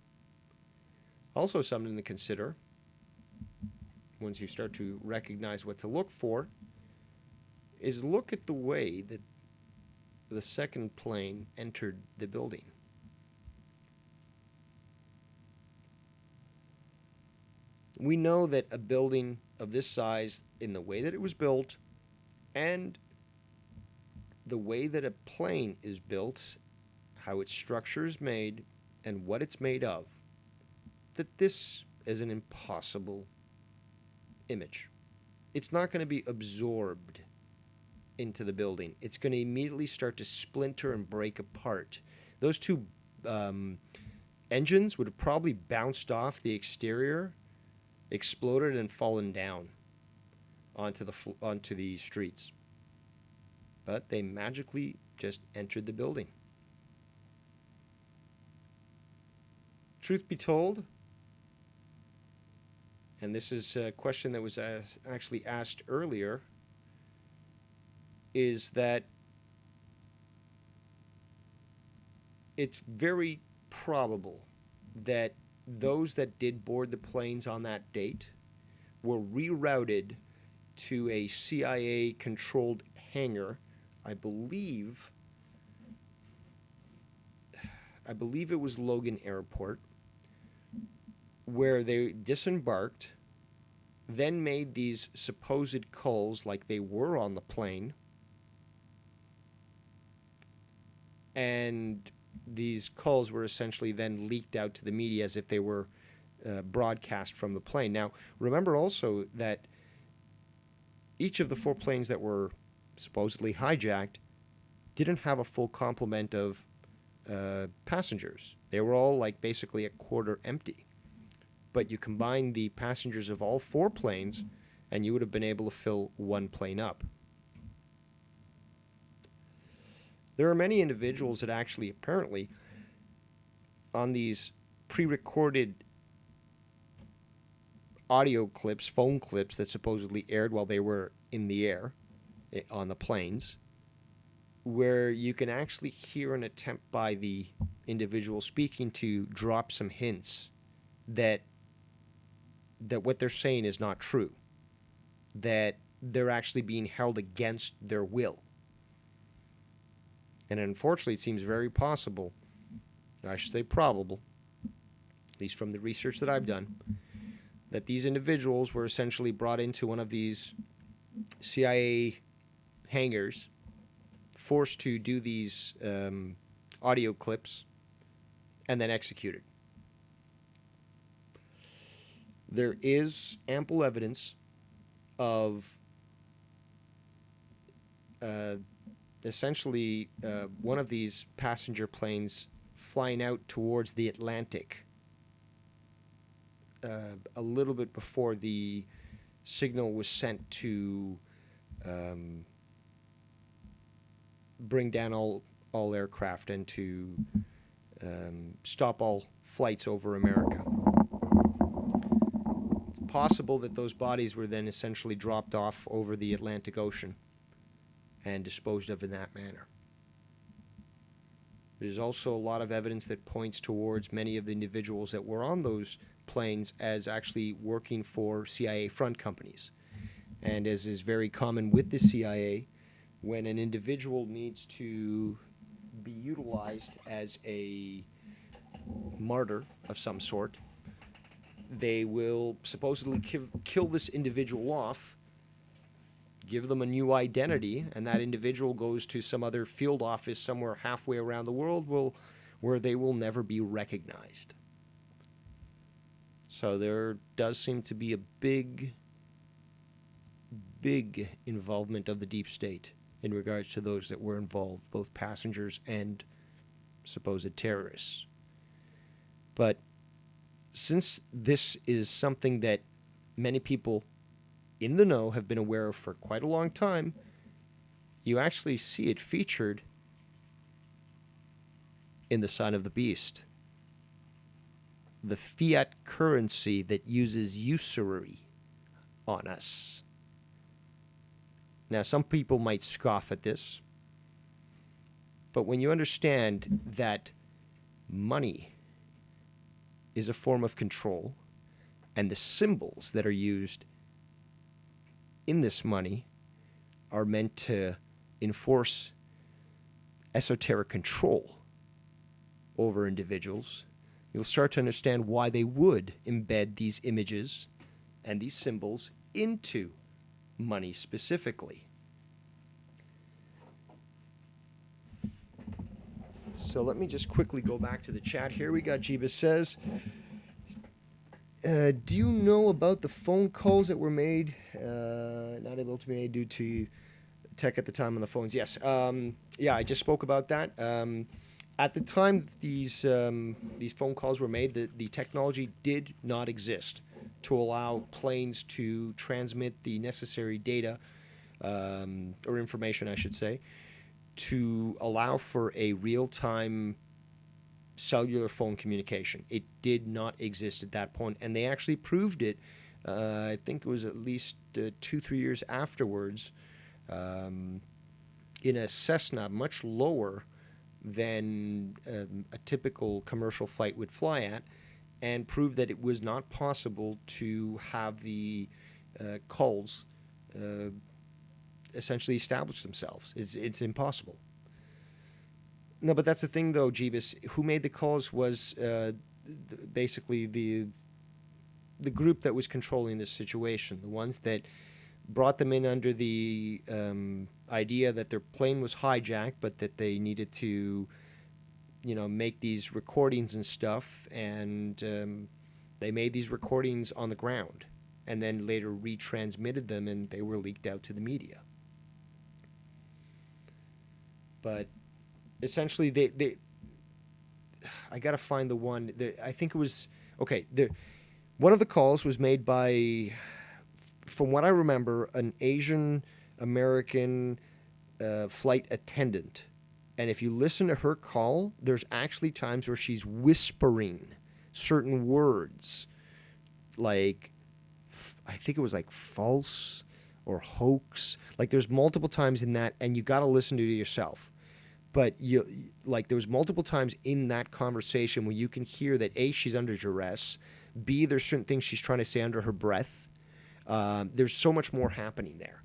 Also something to consider, once you start to recognize what to look for, is look at the way that the second plane entered the building. We know that a building of this size, in the way that it was built, and the way that a plane is built, how its structure is made, and what it's made of, that this is an impossible image. It's not going to be absorbed into the building. It's going to immediately start to splinter and break apart. Those two engines would have probably bounced off the exterior, exploded, and fallen down onto the streets. But they magically just entered the building. Truth be told, and this is a question that was actually asked earlier, is that it's very probable that those that did board the planes on that date were rerouted to a CIA-controlled hangar. I believe it was Logan Airport, where they disembarked, then made these supposed calls like they were on the plane, and these calls were essentially then leaked out to the media as if they were broadcast from the plane. Now, remember also that each of the 4 planes that were supposedly hijacked didn't have a full complement of passengers. They were all like basically a quarter empty. but you combine the passengers of all 4 planes, and you would have been able to fill one plane up. There are many individuals that actually, apparently, on these pre-recorded audio clips, phone clips that supposedly aired while they were in the air on the planes, where you can actually hear an attempt by the individual speaking to drop some hints that what they're saying is not true, that they're actually being held against their will. And unfortunately, it seems very possible, I should say probable, at least from the research that I've done, that these individuals were essentially brought into one of these CIA hangars, forced to do these audio clips, and then executed. There is ample evidence of essentially one of these passenger planes flying out towards the Atlantic a little bit before the signal was sent to bring down all aircraft and to stop all flights over America. It's possible that those bodies were then essentially dropped off over the Atlantic Ocean and disposed of in that manner. There's also a lot of evidence that points towards many of the individuals that were on those planes as actually working for CIA front companies. And as is very common with the CIA, when an individual needs to be utilized as a martyr of some sort, they will supposedly kill this individual off, give them a new identity, and that individual goes to some other field office somewhere halfway around the world where they will never be recognized. So there does seem to be a big involvement of the deep state in regards to those that were involved, both passengers and supposed terrorists. But since this is something that many people in the know have been aware of for quite a long time, you actually see it featured in the Sign of the Beast. The fiat currency that uses usury on us. Now, some people might scoff at this, but when you understand that money is a form of control, and the symbols that are used in this money are meant to enforce esoteric control over individuals, you'll start to understand why they would embed these images and these symbols into money specifically. So let me just quickly go back to the chat here. We got Jeebus says, do you know about the phone calls that were made, not able to be made due to tech at the time on the phones? Yes. Yeah, I just spoke about that. At the time these phone calls were made, the technology did not exist to allow planes to transmit the necessary data, or information, I should say, to allow for a real-time cellular phone communication. It did not exist at that point, and they actually proved it. I think it was at least 2-3 years afterwards, in a Cessna much lower than a typical commercial flight would fly at, and proved that it was not possible to have the calls essentially establish themselves. It's impossible. No, but that's the thing, though, Jeebus. Who made the calls was basically the group that was controlling this situation, the ones that brought them in under the idea that their plane was hijacked, but that they needed to, make these recordings and stuff, and they made these recordings on the ground, and then later retransmitted them, and they were leaked out to the media. But essentially, I got to find the one. I think it was okay. One of the calls was made by, from what I remember, an Asian American flight attendant. And if you listen to her call, there's actually times where she's whispering certain words, like, I think it was like false or hoax. Like, there's multiple times in that, and you got to listen to it yourself. But there was multiple times in that conversation where you can hear that A, she's under duress, B, there's certain things she's trying to say under her breath. There's so much more happening there.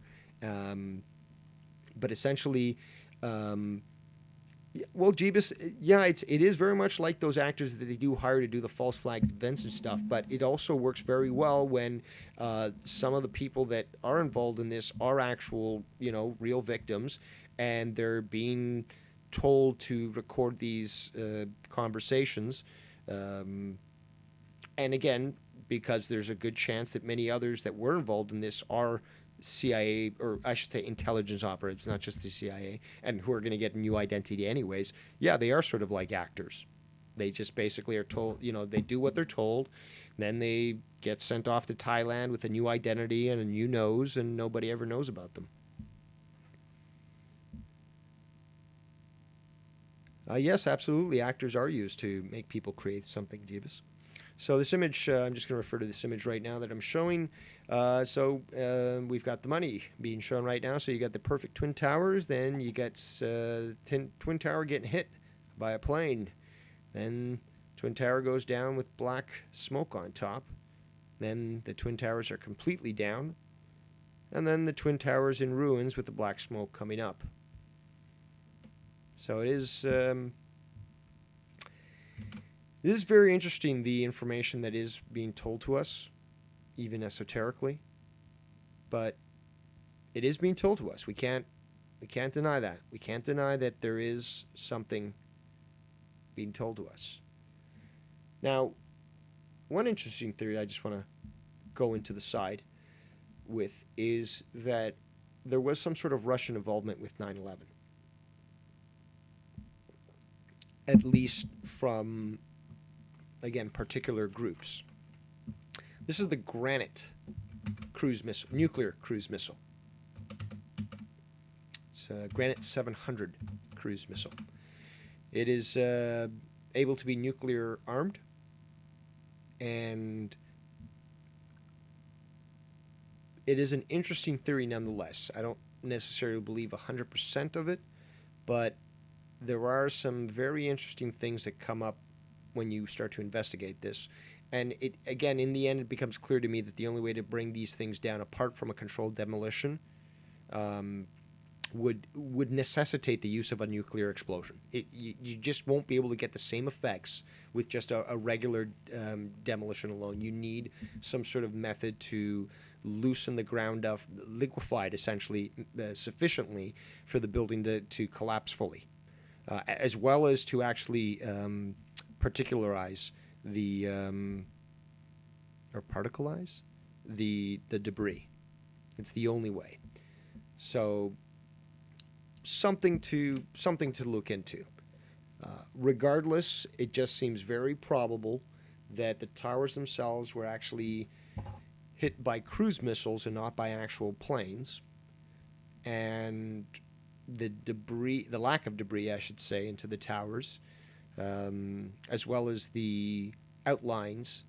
But essentially, well, Jeebus, yeah, it is very much like those actors that they do hire to do the false flag events and stuff, but it also works very well when some of the people that are involved in this are actual, real victims, and they're being told to record these conversations. And again, because there's a good chance that many others that were involved in this are CIA, or I should say intelligence operatives, not just the CIA, and who are going to get a new identity anyways. Yeah, they are sort of like actors. They just basically are told, they do what they're told, then they get sent off to Thailand with a new identity and a new nose, and nobody ever knows about them. Yes, absolutely. Actors are used to make people create something, Jeebus. So this image, I'm just going to refer to this image right now that I'm showing. We've got the money being shown right now. So you got the perfect Twin Towers. Then you got Twin Tower getting hit by a plane. Then Twin Tower goes down with black smoke on top. Then the Twin Towers are completely down. And then the Twin Towers in ruins with the black smoke coming up. So it is very interesting, the information that is being told to us, even esoterically. But it is being told to us. We can't deny that. We can't deny that there is something being told to us. Now, one interesting theory I just want to go into the side with is that there was some sort of Russian involvement with 9/11. At least from, again, particular groups. This is the Granite cruise missile, nuclear cruise missile. It's a Granite 700 cruise missile. It is able to be nuclear armed, and it is an interesting theory nonetheless. I don't necessarily believe 100% of it, but there are some very interesting things that come up when you start to investigate this. And it, again, in the end, it becomes clear to me that the only way to bring these things down, apart from a controlled demolition, would necessitate the use of a nuclear explosion. You just won't be able to get the same effects with just a regular demolition alone. You need some sort of method to loosen the ground up, liquefied essentially sufficiently for the building to collapse fully. As well as to actually particularize the or particleize the debris. It's the only way. So something to look into. Regardless, it just seems very probable that the towers themselves were actually hit by cruise missiles and not by actual planes, and the debris, the lack of debris, I should say, into the towers, as well as the outlines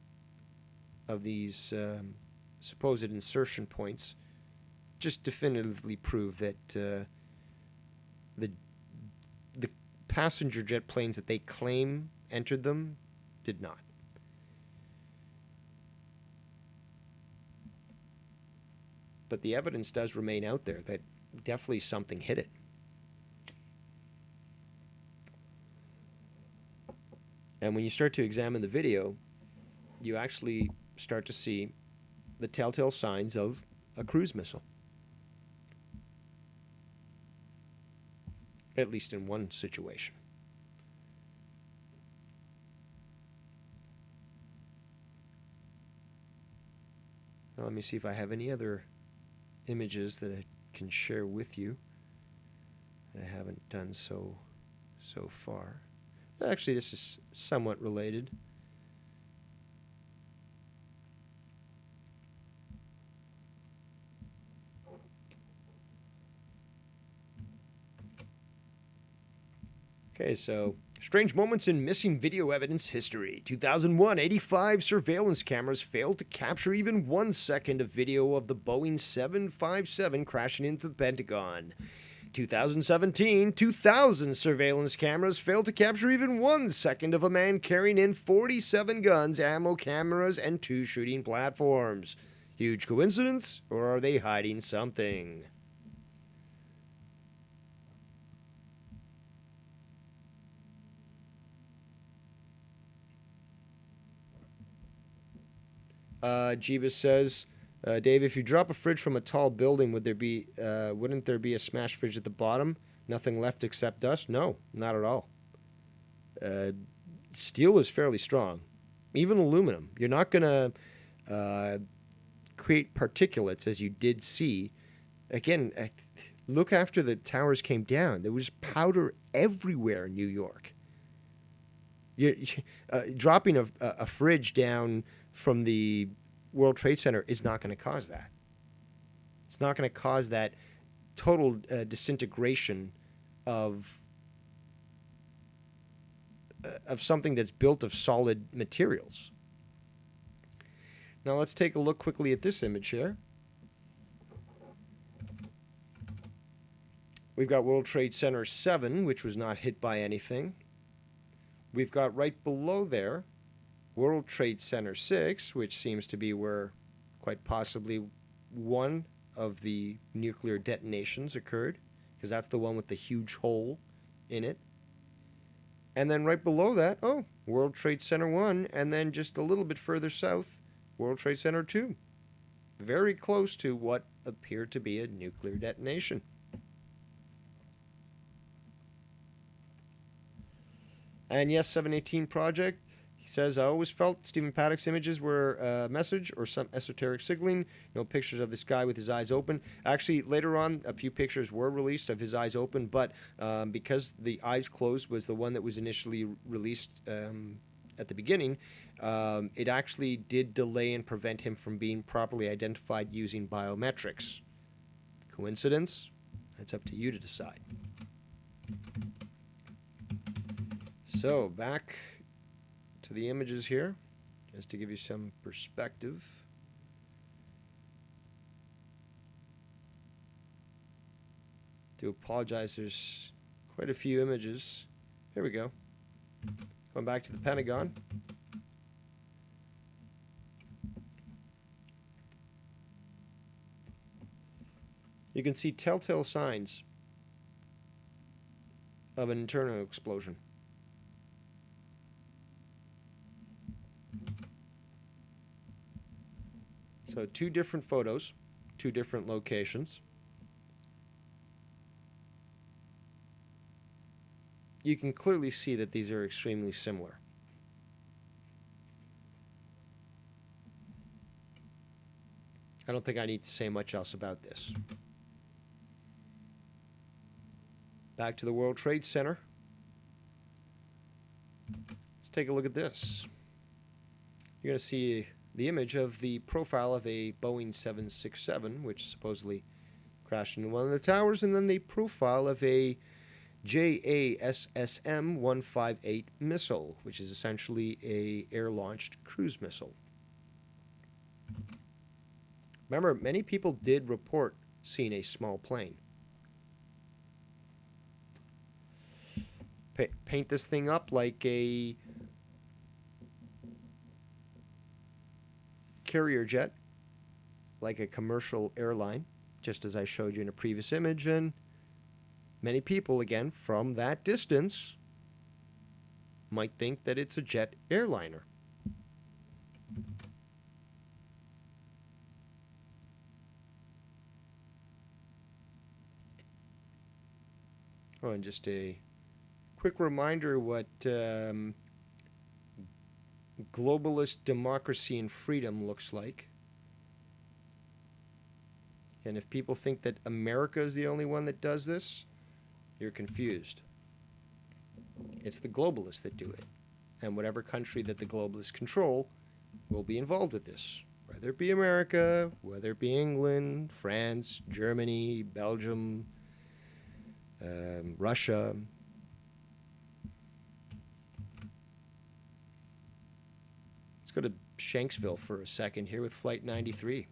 of these supposed insertion points, just definitively prove that the passenger jet planes that they claim entered them did not. But the evidence does remain out there that definitely something hit it. And when you start to examine the video, you actually start to see the telltale signs of a cruise missile. At least in one situation. Now let me see if I have any other images that I can share with you that I haven't done so far. Actually, this is somewhat related. Okay, so strange moments in missing video evidence history. 2001, 85 surveillance cameras failed to capture even 1 second of video of the Boeing 757 crashing into the Pentagon. 2017, 2,000 surveillance cameras failed to capture even 1 second of a man carrying in 47 guns, ammo cameras, and 2 shooting platforms. Huge coincidence, or are they hiding something? Jeebus says, Dave, if you drop a fridge from a tall building, wouldn't there be a smashed fridge at the bottom? Nothing left except dust? No, not at all. Steel is fairly strong. Even aluminum. You're not going to create particulates as you did see. Again, look after the towers came down. There was powder everywhere in New York. Dropping a fridge down from the World Trade Center is not going to cause that. It's not going to cause that total disintegration of something that's built of solid materials. Now let's take a look quickly at this image here. We've got World Trade Center 7, which was not hit by anything. We've got right below there World Trade Center 6, which seems to be where quite possibly one of the nuclear detonations occurred, because that's the one with the huge hole in it. And then right below that, World Trade Center 1, and then just a little bit further south, World Trade Center 2. Very close to what appeared to be a nuclear detonation. And yes, 718 Project, he says, I always felt Stephen Paddock's images were a message or some esoteric signaling. No pictures of this guy with his eyes open. Actually, later on, a few pictures were released of his eyes open, but because the eyes closed was the one that was initially released at the beginning, it actually did delay and prevent him from being properly identified using biometrics. Coincidence? That's up to you to decide. So, back to the images here, just to give you some perspective. Do apologize, there's quite a few images. Here we go. Going back to the Pentagon. You can see telltale signs of an internal explosion. So 2 different photos, 2 different locations. You can clearly see that these are extremely similar. I don't think I need to say much else about this. Back to the World Trade Center. Let's take a look at this. You're going to see the image of the profile of a Boeing 767, which supposedly crashed into one of the towers, and then the profile of a JASSM-158 missile, which is essentially a air-launched cruise missile. Remember, many people did report seeing a small plane. Paint this thing up like a carrier jet, like a commercial airline, just as I showed you in a previous image, and many people, again, from that distance, might think that it's a jet airliner. Oh, and just a quick reminder what globalist democracy and freedom looks like. And if people think that America is the only one that does this, you're confused. It's the globalists that do it. And whatever country that the globalists control will be involved with this. Whether it be America, whether it be England, France, Germany, Belgium, Russia. Let's go to Shanksville for a second here with Flight 93.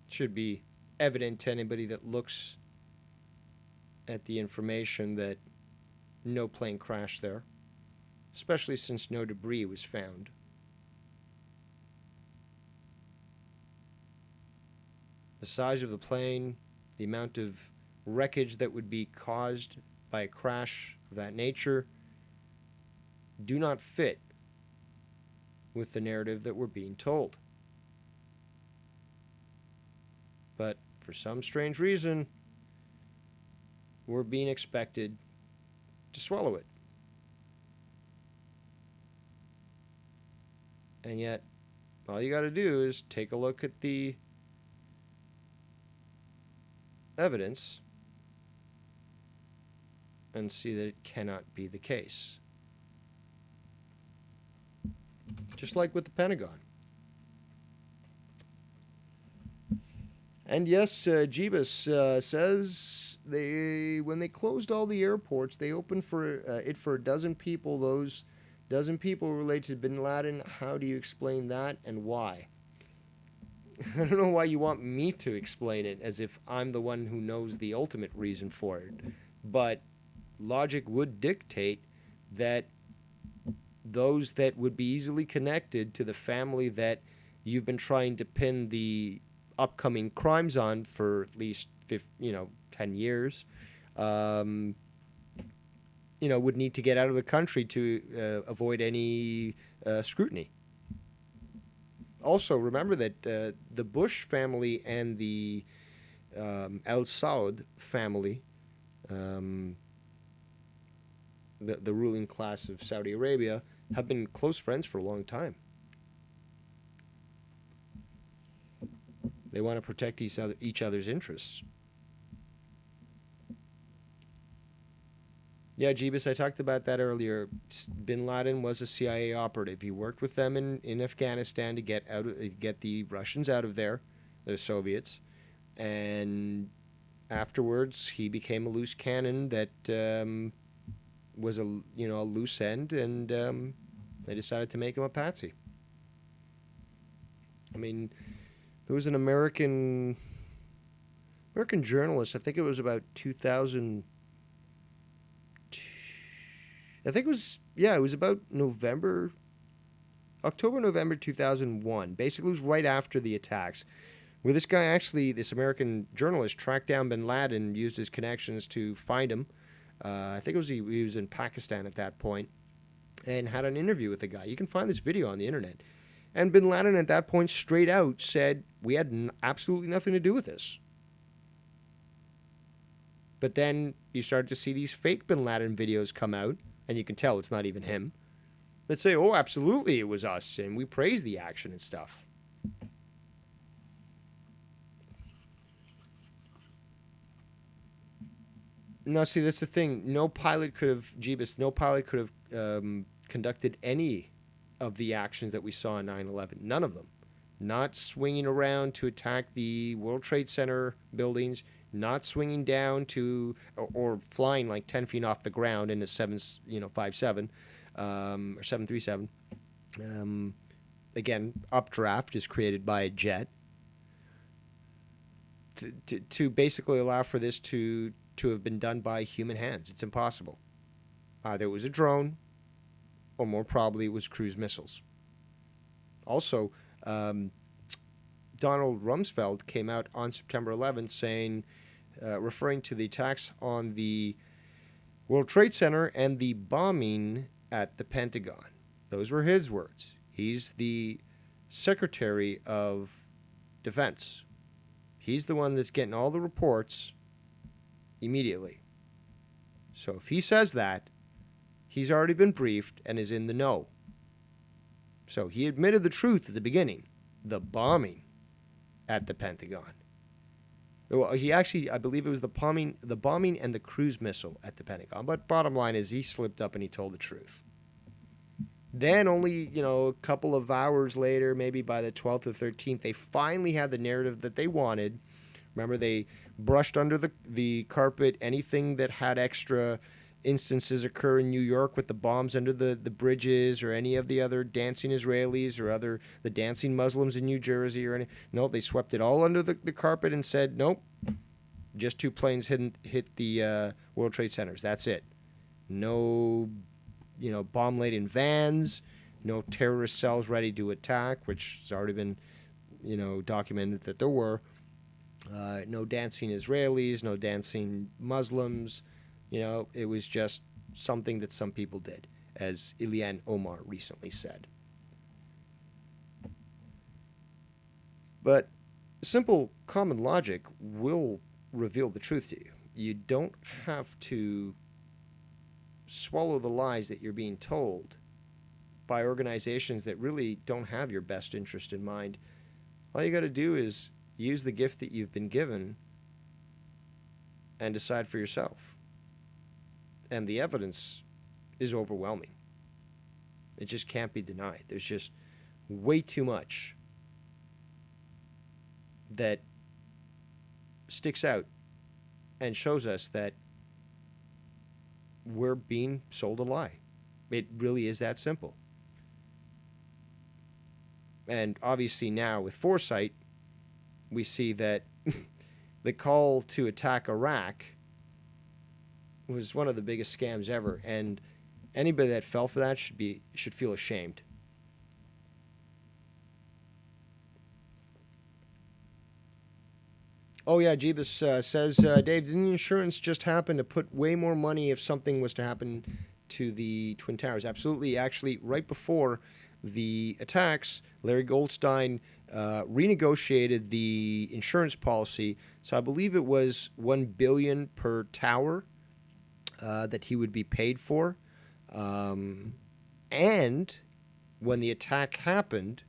Should be evident to anybody that looks at the information that no plane crashed there, especially since no debris was found. The size of the plane, the amount of wreckage that would be caused by a crash of that nature do not fit with the narrative that we're being told. But for some strange reason, we're being expected to swallow it. And yet, all you got to do is take a look at the evidence and see that it cannot be the case. Just like with the Pentagon. And yes, Jeebus says when they closed all the airports, they opened for it for a dozen people. Those dozen people related to bin Laden. How do you explain that and why? I don't know why you want me to explain it as if I'm the one who knows the ultimate reason for it. But logic would dictate that those that would be easily connected to the family that you've been trying to pin the upcoming crimes on for at least 10 years, would need to get out of the country to avoid any scrutiny. Also, remember that the Bush family and the Al Saud family, the ruling class of Saudi Arabia, have been close friends for a long time. They want to protect each other's interests. Yeah, Jeebus, I talked about that earlier. Bin Laden was a CIA operative. He worked with them in Afghanistan to get the Russians out of there, the Soviets, and afterwards he became a loose cannon that was a loose end, and they decided to make him a patsy. I mean, there was an American journalist. I think it was about 2000. I think it was about October, November 2001. Basically, it was right after the attacks, where this American journalist, tracked down bin Laden, used his connections to find him. I think he was in Pakistan at that point, and had an interview with the guy. You can find this video on the internet. And bin Laden at that point straight out said, we had absolutely nothing to do with this. But then you start to see these fake bin Laden videos come out, and you can tell it's not even him, that say, oh, absolutely, it was us, and we praise the action and stuff. Now, see, that's the thing. No pilot could have conducted any of the actions that we saw on 9/11. None of them. Not swinging around to attack the World Trade Center buildings, not swinging down to or flying like 10 feet off the ground in a 757 or 737. Again, updraft is created by a jet to basically allow for this to have been done by human hands. It's impossible. Either it was a drone, or more probably it was cruise missiles. Also, Donald Rumsfeld came out on September 11th saying, referring to the attacks on the World Trade Center and the bombing at the Pentagon. Those were his words. He's the Secretary of Defense. He's the one that's getting all the reports immediately. So if he says that, he's already been briefed and is in the know. So he admitted the truth at the beginning, the bombing at the Pentagon. Well, he actually, I believe it was the bombing and the cruise missile at the Pentagon. But bottom line is he slipped up and he told the truth. Then only, a couple of hours later, maybe by the 12th or 13th, they finally had the narrative that they wanted, Remember, they brushed under the carpet anything that had extra instances occur in New York with the bombs under the bridges, or any of the other dancing Israelis, or the dancing Muslims in New Jersey, or any. No, they swept it all under the carpet and said, nope, just 2 planes hit the World Trade Centers. That's it. No, bomb-laden vans, no terrorist cells ready to attack, which has already been, documented that there were. No dancing Israelis, no dancing Muslims. It was just something that some people did, as Ilhan Omar recently said. But simple common logic will reveal the truth to you. You don't have to swallow the lies that you're being told by organizations that really don't have your best interest in mind. All you got to do is use the gift that you've been given and decide for yourself. And the evidence is overwhelming. It just can't be denied. There's just way too much that sticks out and shows us that we're being sold a lie. It really is that simple. And obviously now with foresight, we see that the call to attack Iraq was one of the biggest scams ever, and anybody that fell for that should feel ashamed. Oh yeah, Jeebus says, Dave, didn't insurance just happen to put way more money if something was to happen to the Twin Towers? Absolutely. Actually, right before the attacks, Larry Goldstein renegotiated the insurance policy. So I believe it was $1 billion per tower that he would be paid for. And when the attack happened,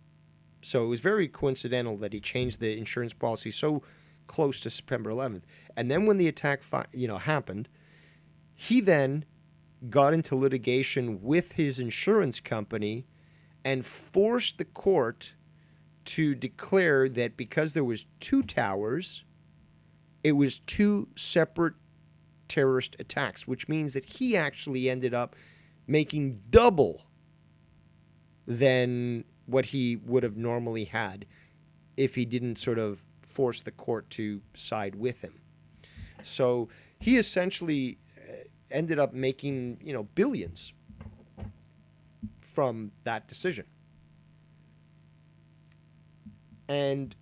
so it was very coincidental that he changed the insurance policy so close to September 11th. And then when the attack happened, he then got into litigation with his insurance company and forced the court to declare that because there was 2 towers, it was 2 separate terrorist attacks, which means that he actually ended up making double than what he would have normally had if he didn't sort of force the court to side with him. So he essentially ended up making, billions from that decision. And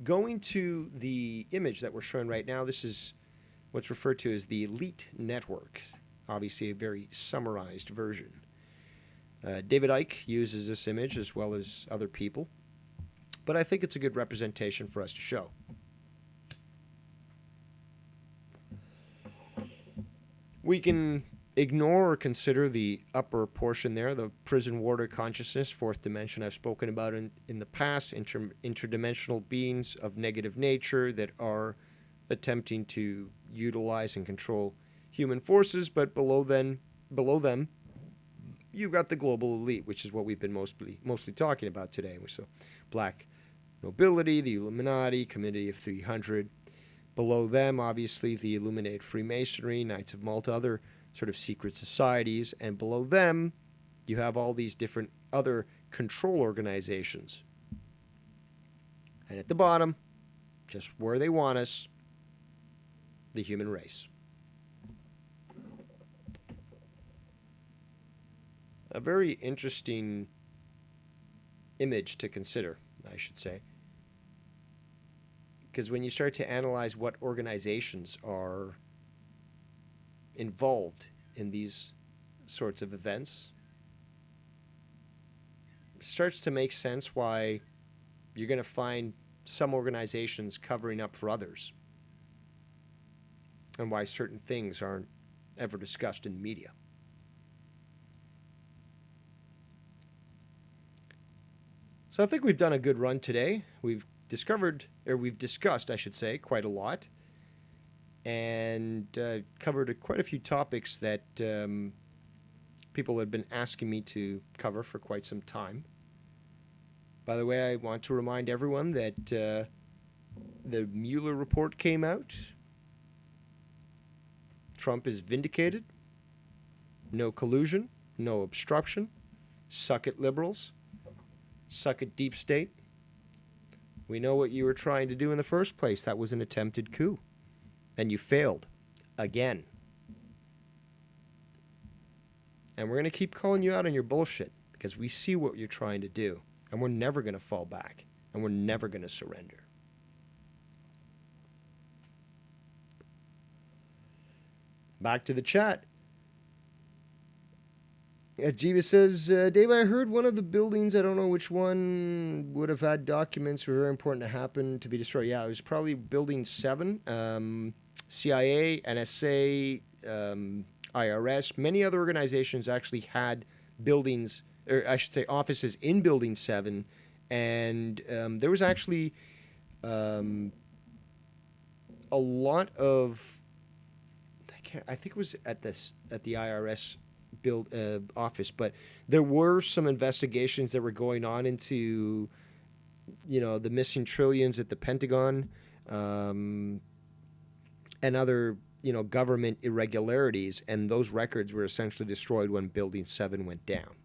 going to the image that we're showing right now, this is what's referred to as the Elite Network. Obviously a very summarized version. David Icke uses this image as well as other people, but I think it's a good representation for us to show. We can ignore or consider the upper portion there, the prison warder consciousness, 4th dimension I've spoken about in the past, interdimensional beings of negative nature that are attempting to utilize and control human forces, but below them, you've got the global elite, which is what we've been mostly talking about today. So black nobility, the Illuminati, Committee of 300. Below them, obviously, the Illuminated Freemasonry, Knights of Malta, other sort of secret societies. And below them, you have all these different other control organizations. And at the bottom, just where they want us, the human race. A very interesting image to consider, I should say. Because when you start to analyze what organizations are involved in these sorts of events, it starts to make sense why you're going to find some organizations covering up for others, and why certain things aren't ever discussed in the media. So I think we've done a good run today. We've discussed, I should say, quite a lot, and covered quite a few topics that people had been asking me to cover for quite some time. By the way, I want to remind everyone that The Mueller report came out. Trump is vindicated. No collusion, no obstruction. Suck it, liberals. Suck it, deep state. We know what you were trying to do in the first place. That was an attempted coup. And you failed. Again. And we're going to keep calling you out on your bullshit because we see what you're trying to do. And we're never going to fall back. And we're never going to surrender. Back to the chat. Jiva says, Dave, I heard one of the buildings, I don't know which one, would have had documents were very important to happen to be destroyed. Yeah, it was probably Building 7. CIA, NSA, IRS, many other organizations actually had buildings, or I should say offices in Building 7. And there was actually a lot of, I think it was at the IRS office, but there were some investigations that were going on into, the missing trillions at the Pentagon, and other, government irregularities, and those records were essentially destroyed when Building 7 went down.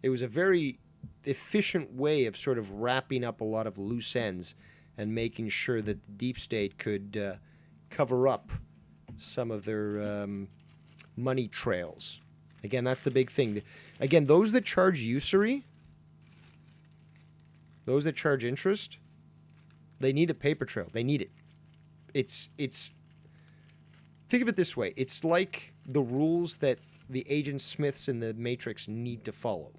It was a very efficient way of sort of wrapping up a lot of loose ends and making sure that the deep state could cover up some of their money trails. Again, that's the big thing. Again, those that charge usury, those that charge interest, they need a paper trail. They need it. It's think of it this way. It's like the rules that the Agent Smiths in the Matrix need to follow.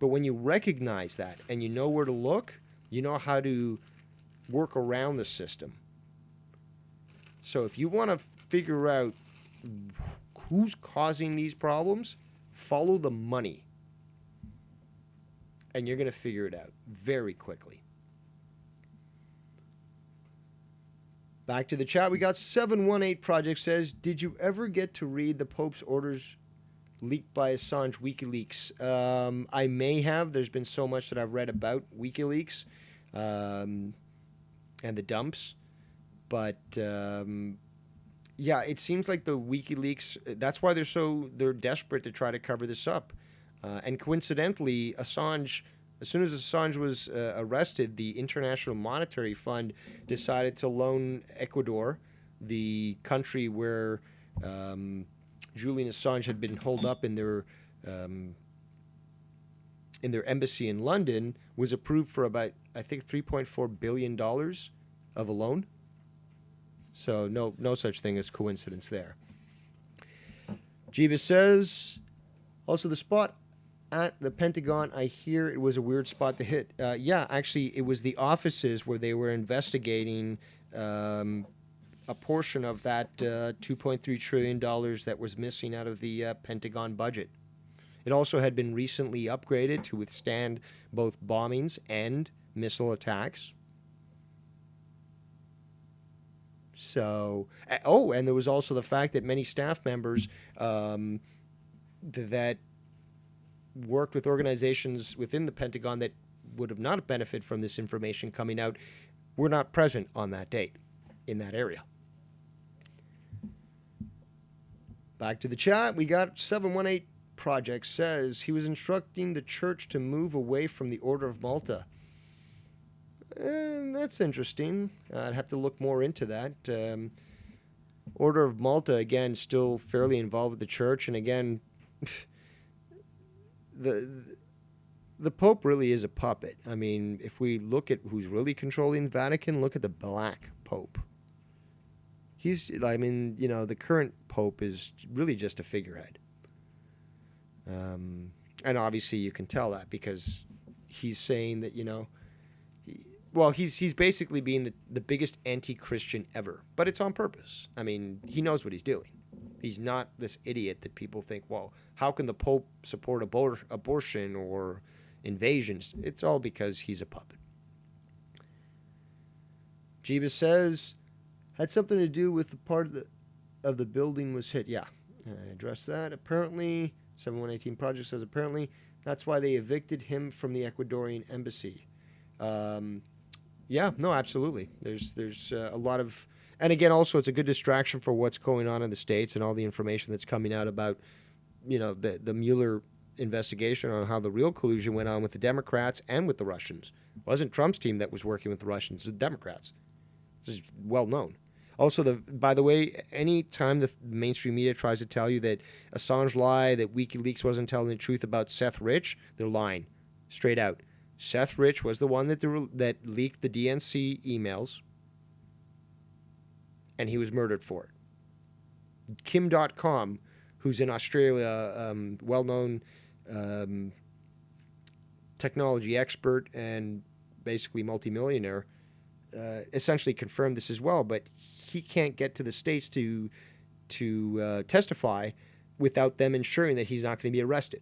But when you recognize that and you know where to look, you know how to work around the system. So if you want to figure out who's causing these problems, follow the money. And you're going to figure it out very quickly. Back to the chat. We got 718 Project says, did you ever get to read the Pope's orders leaked by Assange WikiLeaks? I may have. There's been so much that I've read about WikiLeaks and the dumps. But yeah, it seems like the WikiLeaks, that's why they're desperate to try to cover this up. And coincidentally, Assange, as soon as Assange was arrested, the International Monetary Fund decided to loan Ecuador, the country where Julian Assange had been holed up in their embassy in London, was approved for about, I think, $3.4 billion of a loan. So no such thing as coincidence there. Jiva says, also the spot at the Pentagon, I hear it was a weird spot to hit. Yeah, actually, it was the offices where they were investigating a portion of that $2.3 trillion that was missing out of the Pentagon budget. It also had been recently upgraded to withstand both bombings and missile attacks. So, and there was also the fact that many staff members that worked with organizations within the Pentagon that would have not benefited from this information coming out were not present on that date in that area. Back to the chat. We got 718 Project says he was instructing the church to move away from the Order of Malta. That's interesting. I'd have to look more into that. Order of Malta, again, still fairly involved with the church. And again, the Pope really is a puppet. I mean, if we look at who's really controlling the Vatican, look at the Black Pope. The current Pope is really just a figurehead. And obviously you can tell that because he's saying that, he's basically being the biggest anti-Christian ever, but it's on purpose. I mean, he knows what he's doing. He's not this idiot that people think, well, how can the Pope support abortion or invasions? It's all because he's a puppet. Jiva says, had something to do with the part of the building was hit. Yeah, I addressed that. Apparently, 7118 Project says, apparently, that's why they evicted him from the Ecuadorian embassy. Yeah, no, absolutely. There's a lot of, and again, also it's a good distraction for what's going on in the States and all the information that's coming out about, the Mueller investigation on how the real collusion went on with the Democrats and with the Russians. It wasn't Trump's team that was working with the Russians, it was the Democrats. This is well known. Also, by the way, any time the mainstream media tries to tell you that Assange lied, that WikiLeaks wasn't telling the truth about Seth Rich, they're lying, straight out. Seth Rich was the one that leaked the DNC emails, and he was murdered for it. Kim.com, who's in Australia, well-known technology expert and basically multimillionaire, essentially confirmed this as well, but he can't get to the States to testify without them ensuring that he's not going to be arrested.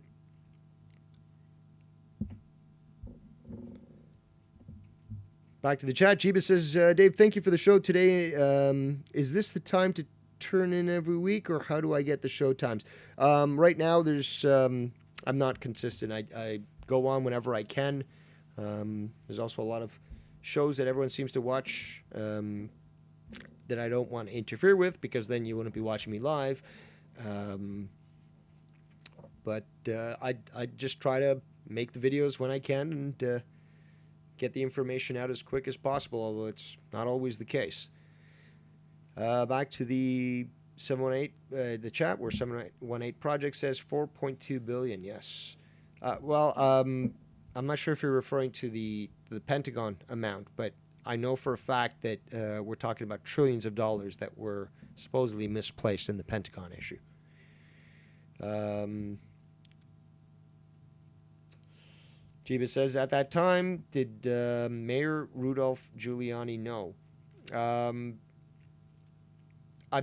Back to the chat. Jeeba says, Dave, thank you for the show today. Is this the time to turn in every week, or how do I get the show times? Right now, I'm not consistent. I go on whenever I can. There's also a lot of shows that everyone seems to watch that I don't want to interfere with, because then you wouldn't be watching me live. But I just try to make the videos when I can and get the information out as quick as possible, although it's not always the case. Back to the 718, the chat, where 718 Project says 4.2 billion. Yes. I'm not sure if you're referring to the Pentagon amount, but I know for a fact that we're talking about trillions of dollars that were supposedly misplaced in the Pentagon issue. Jeeba says, at that time, did Mayor Rudolph Giuliani know? I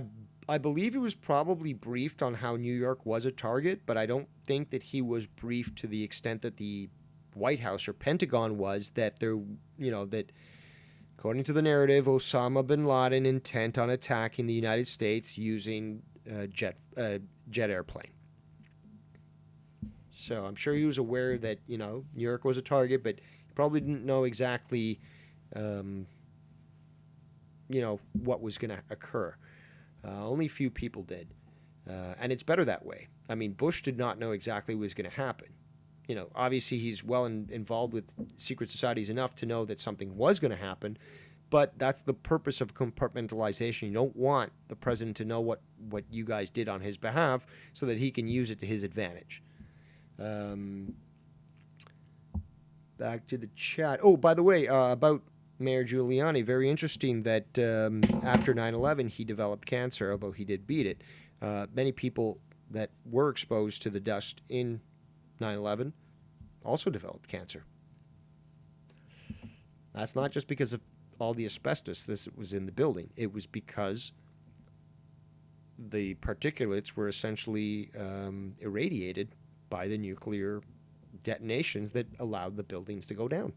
believe he was probably briefed on how New York was a target, but I don't think that he was briefed to the extent that the White House or Pentagon was, that that according to the narrative, Osama bin Laden intent on attacking the United States using jet airplane. So I'm sure he was aware that, New York was a target, but he probably didn't know exactly, what was going to occur. Only a few people did. And it's better that way. I mean, Bush did not know exactly what was going to happen. Obviously he's well involved with secret societies enough to know that something was going to happen, but that's the purpose of compartmentalization. You don't want the president to know what you guys did on his behalf so that he can use it to his advantage. Back to the chat. Oh, by the way, about Mayor Giuliani, very interesting that after 9/11 he developed cancer, although he did beat it. Many people that were exposed to the dust in 9/11 also developed cancer. That's not just because of all the asbestos that was in the building. It was because the particulates were essentially irradiated by the nuclear detonations that allowed the buildings to go down.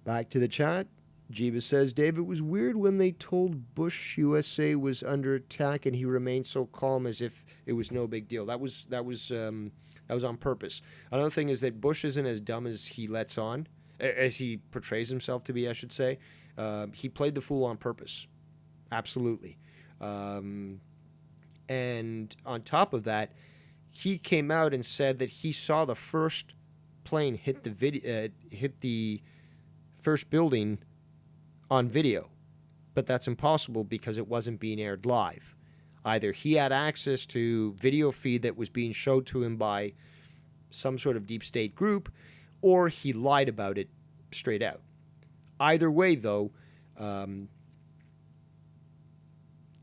Back to the chat. Jeeba says, Dave, it was weird when they told Bush USA was under attack and he remained so calm as if it was no big deal. That was on purpose. Another thing is that Bush isn't as dumb as he lets on, as he portrays himself to be, I should say. He played the fool on purpose. Absolutely. And on top of that, he came out and said that he saw the first plane hit the first building on video, but that's impossible because it wasn't being aired live. Either he had access to video feed that was being showed to him by some sort of deep state group, or he lied about it straight out. Either way, though,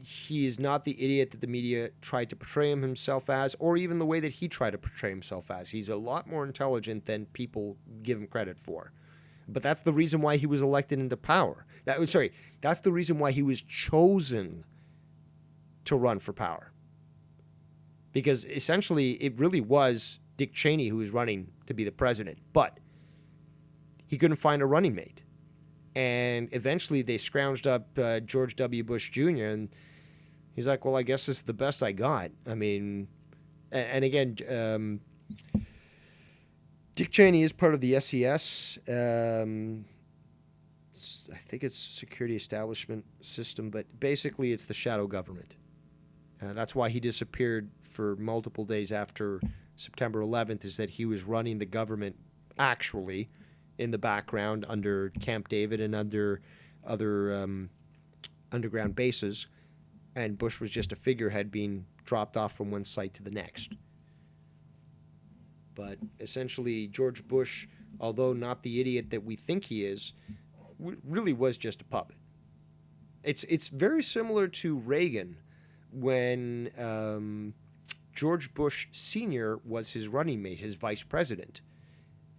he is not the idiot that the media tried to portray himself as, or even the way that he tried to portray himself as. He's a lot more intelligent than people give him credit for. But that's the reason why he was elected into power. That's the reason why he was chosen to run for power. Because essentially, it really was Dick Cheney who was running to be the president. But he couldn't find a running mate. And eventually they scrounged up George W. Bush Jr. And he's like, well, I guess this is the best I got. I mean, and again, Dick Cheney is part of the SES. I think it's security establishment system, but basically it's the shadow government. That's why he disappeared for multiple days after September 11th, is that he was running the government actually in the background under Camp David and under other underground bases, and Bush was just a figurehead being dropped off from one site to the next. But essentially, George Bush, although not the idiot that we think he is, really was just a puppet. It's very similar to Reagan when George Bush Sr. was his running mate, his vice president.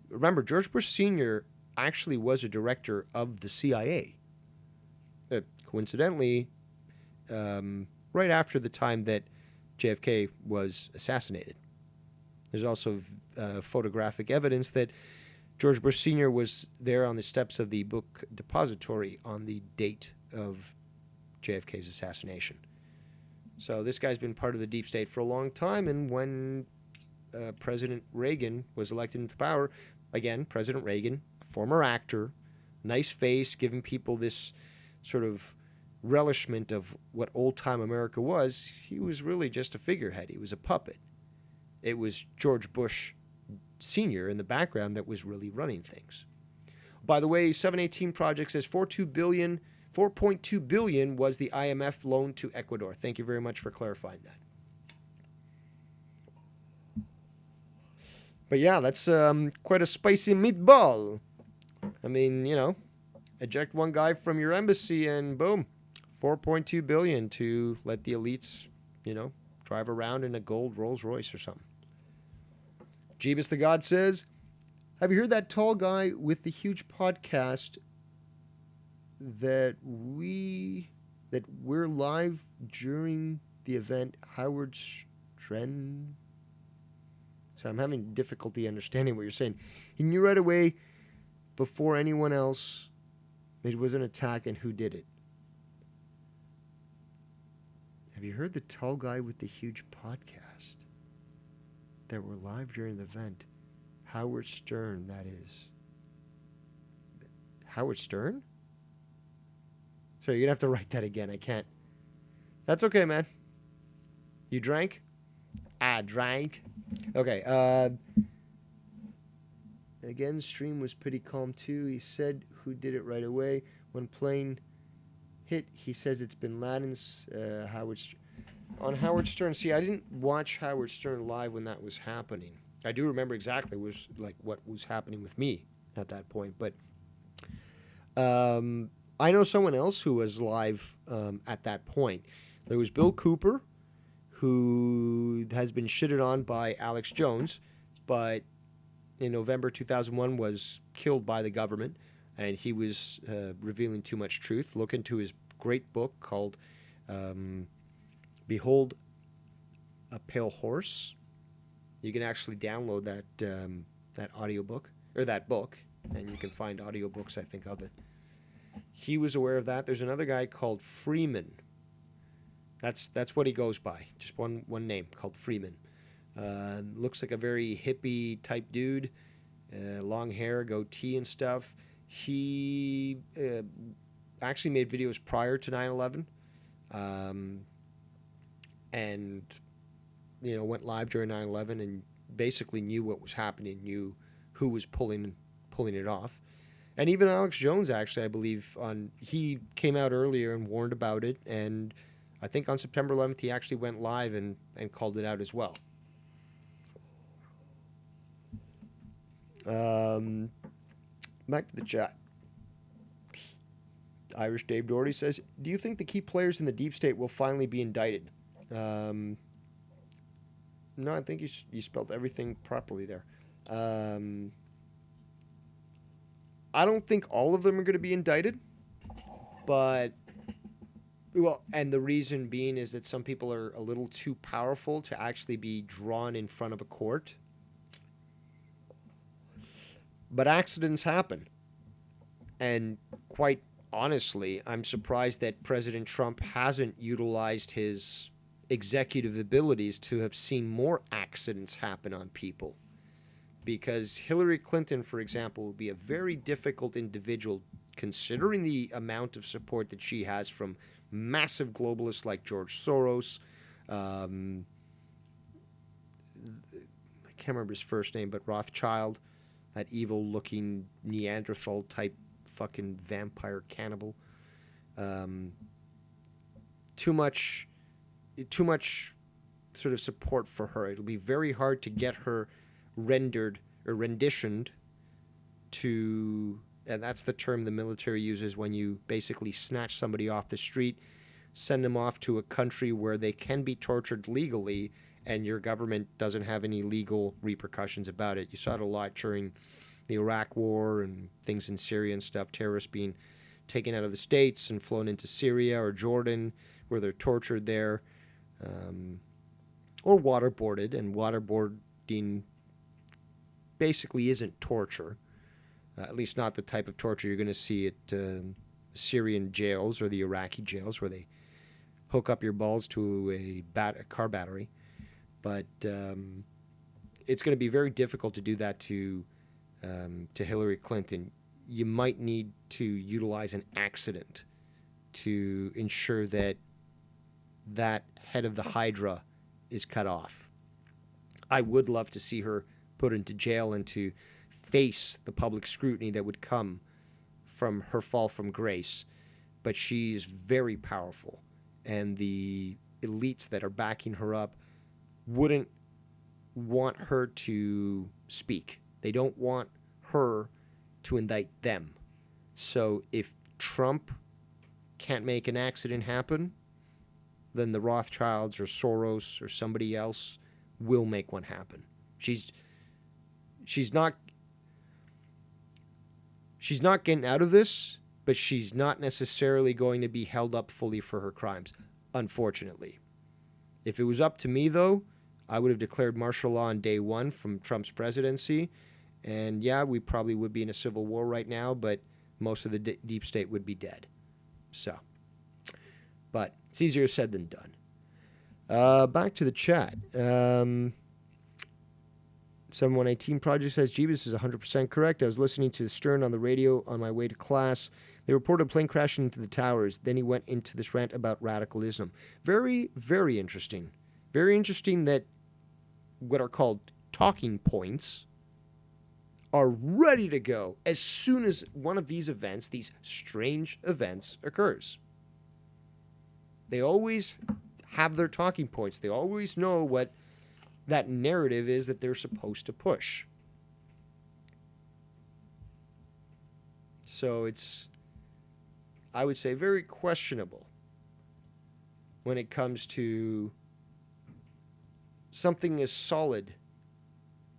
Remember, George Bush Sr. actually was a director of the CIA. Coincidentally, right after the time that JFK was assassinated. There's also photographic evidence that George Bush Sr. was there on the steps of the book depository on the date of JFK's assassination. So this guy's been part of the deep state for a long time, and when President Reagan was elected into power, again, President Reagan, former actor, nice face, giving people this sort of relishment of what old-time America was, he was really just a figurehead. He was a puppet. It was George Bush Sr. in the background that was really running things. By the way, 718 Project says 4.2 billion was the IMF loan to Ecuador. Thank you very much for clarifying that. But yeah, that's quite a spicy meatball. I mean, you know, eject one guy from your embassy and boom, 4.2 billion to let the elites, you know, drive around in a gold Rolls Royce or something. Jeebus the God says, have you heard that tall guy with the huge podcast that we're live during the event, Howard Stern? So I'm having difficulty understanding what you're saying. He knew right away before anyone else it was an attack, and who did it? Have you heard the tall guy with the huge podcast that were live during the event? Howard Stern, that is. Howard Stern? So you're going to have to write that again. I can't. That's okay, man. You drank? I drank. Okay. Again, stream was pretty calm too. He said who did it right away. When plane hit, he says it's Bin Laden's. On Howard Stern. See, I didn't watch Howard Stern live when that was happening. I do remember exactly what was happening with me at that point. But I know someone else who was live at that point. There was Bill Cooper, who has been shitted on by Alex Jones, but in November 2001 was killed by the government, and he was revealing too much truth. Look into his great book called Behold a Pale Horse. You can actually download that audiobook, or that book, and you can find audiobooks, I think, of it. He was aware of that. There's another guy called Freeman. That's what he goes by. Just one name, called Freeman. Looks like a very hippie type dude. Long hair, goatee and stuff. He actually made videos prior to 9/11. And, you know, went live during 9/11 and basically knew what was happening, knew who was pulling it off. And even Alex Jones, actually, I believe, he came out earlier and warned about it. And I think on September 11th, he actually went live and called it out as well. Back to the chat. Irish Dave Doherty says, do you think the key players in the deep state will finally be indicted? No, I think you spelled everything properly there. I don't think all of them are going to be indicted, but, well, and the reason being is that some people are a little too powerful to actually be drawn in front of a court. But accidents happen. And quite honestly, I'm surprised that President Trump hasn't utilized his executive abilities to have seen more accidents happen on people. because Hillary Clinton, for example, would be a very difficult individual considering the amount of support that she has from massive globalists like George Soros. I can't remember his first name, but Rothschild, that evil-looking Neanderthal-type fucking vampire cannibal. Too much sort of support for her. It'll be very hard to get her rendered or renditioned to, and that's the term the military uses when you basically snatch somebody off the street, send them off to a country where they can be tortured legally, and your government doesn't have any legal repercussions about it. You saw it a lot during the Iraq War and things in Syria and stuff, terrorists being taken out of the States and flown into Syria or Jordan, where they're tortured there, or waterboarded. And waterboarding basically isn't torture, at least not the type of torture you're going to see at Syrian jails or the Iraqi jails, where they hook up your balls to a car battery. But it's going to be very difficult to do that to Hillary Clinton. You might need to utilize an accident to ensure that that head of the Hydra is cut off. I would love to see her put into jail and to face the public scrutiny that would come from her fall from grace. But she's very powerful, and the elites that are backing her up wouldn't want her to speak. They don't want her to indict them. So if Trump can't make an accident happen, then the Rothschilds or Soros or somebody else will make one happen. She's not getting out of this, but she's not necessarily going to be held up fully for her crimes, unfortunately. If it was up to me, though, I would have declared martial law on day one from Trump's presidency. And yeah, we probably would be in a civil war right now, but most of the deep state would be dead. So, but it's easier said than done. Back to the chat. 7118 Project says, Jeebus is 100% correct. I was listening to Stern on the radio on my way to class. They reported a plane crashing into the towers. Then he went into this rant about radicalism. Very, very interesting. Very interesting that what are called talking points are ready to go as soon as one of these events, these strange events, occurs. They always have their talking points. They always know what that narrative is that they're supposed to push. So it's, I would say, very questionable when it comes to something as solid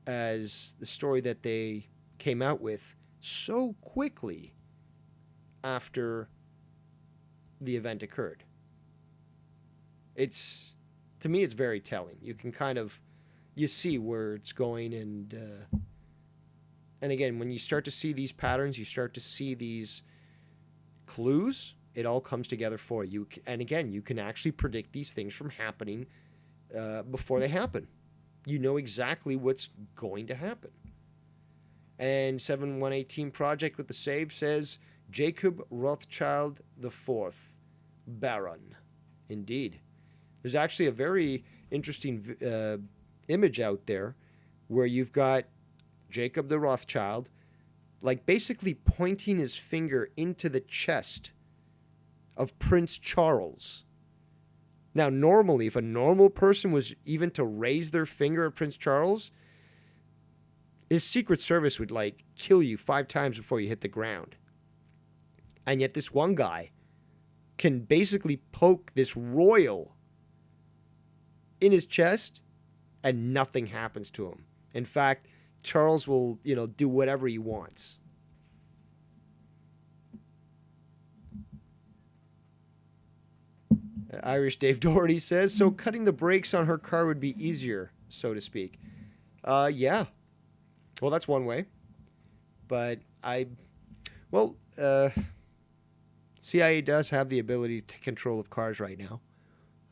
as the story that they came out with so quickly after the event occurred. It's, to me, it's very telling. You can kind of, you see where it's going, and again, when you start to see these patterns, you start to see these clues, it all comes together for you. And again, you can actually predict these things from happening before they happen. You know exactly what's going to happen. And 7118 Project with the save says, Jacob Rothschild IV, Baron. Indeed. There's actually a very interesting image out there where you've got Jacob the Rothschild, like basically pointing his finger into the chest of Prince Charles. Now, normally, if a normal person was even to raise their finger at Prince Charles, his Secret Service would, like, kill you 5 times before you hit the ground. And yet this one guy can basically poke this royal in his chest and nothing happens to him. In fact, Charles will, do whatever he wants. Irish Dave Doherty says, so cutting the brakes on her car would be easier, so to speak. Yeah. Well, that's one way. But CIA does have the ability to take control of cars right now.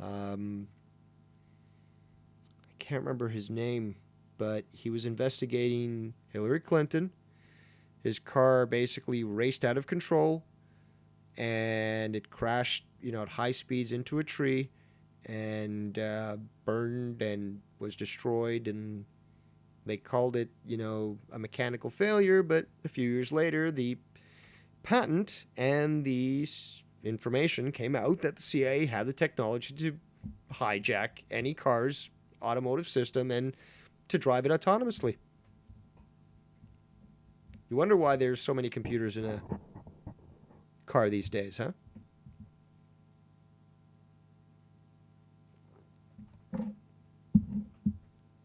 I can't remember his name but he was investigating Hillary Clinton. His car basically raced out of control, and it crashed, at high speeds into a tree, and burned and was destroyed. And they called it, a mechanical failure. But a few years later, the patent and the information came out that the CIA had the technology to hijack any car's automotive system and to drive it autonomously. You wonder why there's so many computers in a car these days, huh?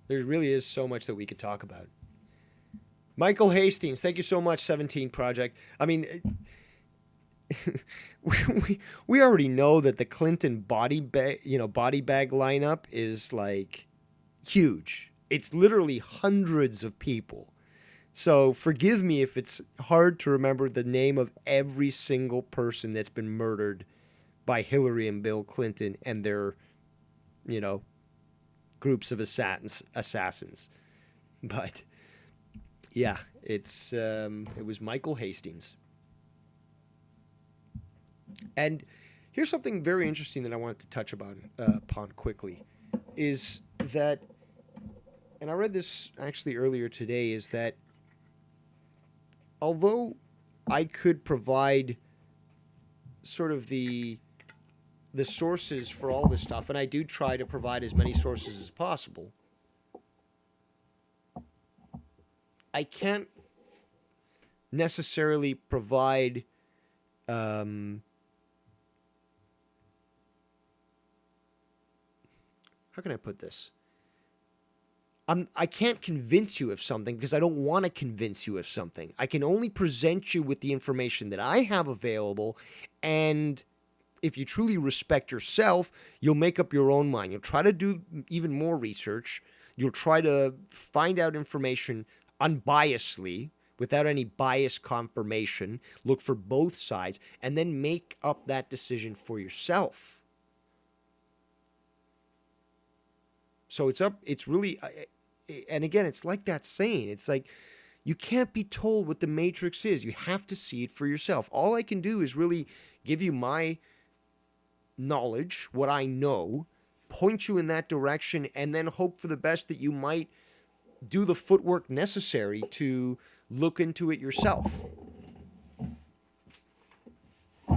There really is so much that we could talk about. Michael Hastings, thank you so much, 17 Project. I mean, we already know that the Clinton body bag lineup is like huge. It's literally hundreds of people. So forgive me if it's hard to remember the name of every single person that's been murdered by Hillary and Bill Clinton and their, groups of assassins. But yeah, it was Michael Hastings. And here's something very interesting that I wanted to touch upon quickly, is that, and I read this actually earlier today, is that although I could provide sort of the sources for all this stuff, and I do try to provide as many sources as possible, I can't necessarily provide how can I put this? I can't convince you of something because I don't want to convince you of something. I can only present you with the information that I have available, and if you truly respect yourself, you'll make up your own mind. You'll try to do even more research. You'll try to find out information unbiasedly, without any bias confirmation. Look for both sides, and then make up that decision for yourself. So it's really, and again, it's like that saying. It's like, you can't be told what the Matrix is. You have to see it for yourself. All I can do is really give you my knowledge, what I know, point you in that direction, and then hope for the best that you might do the footwork necessary to look into it yourself.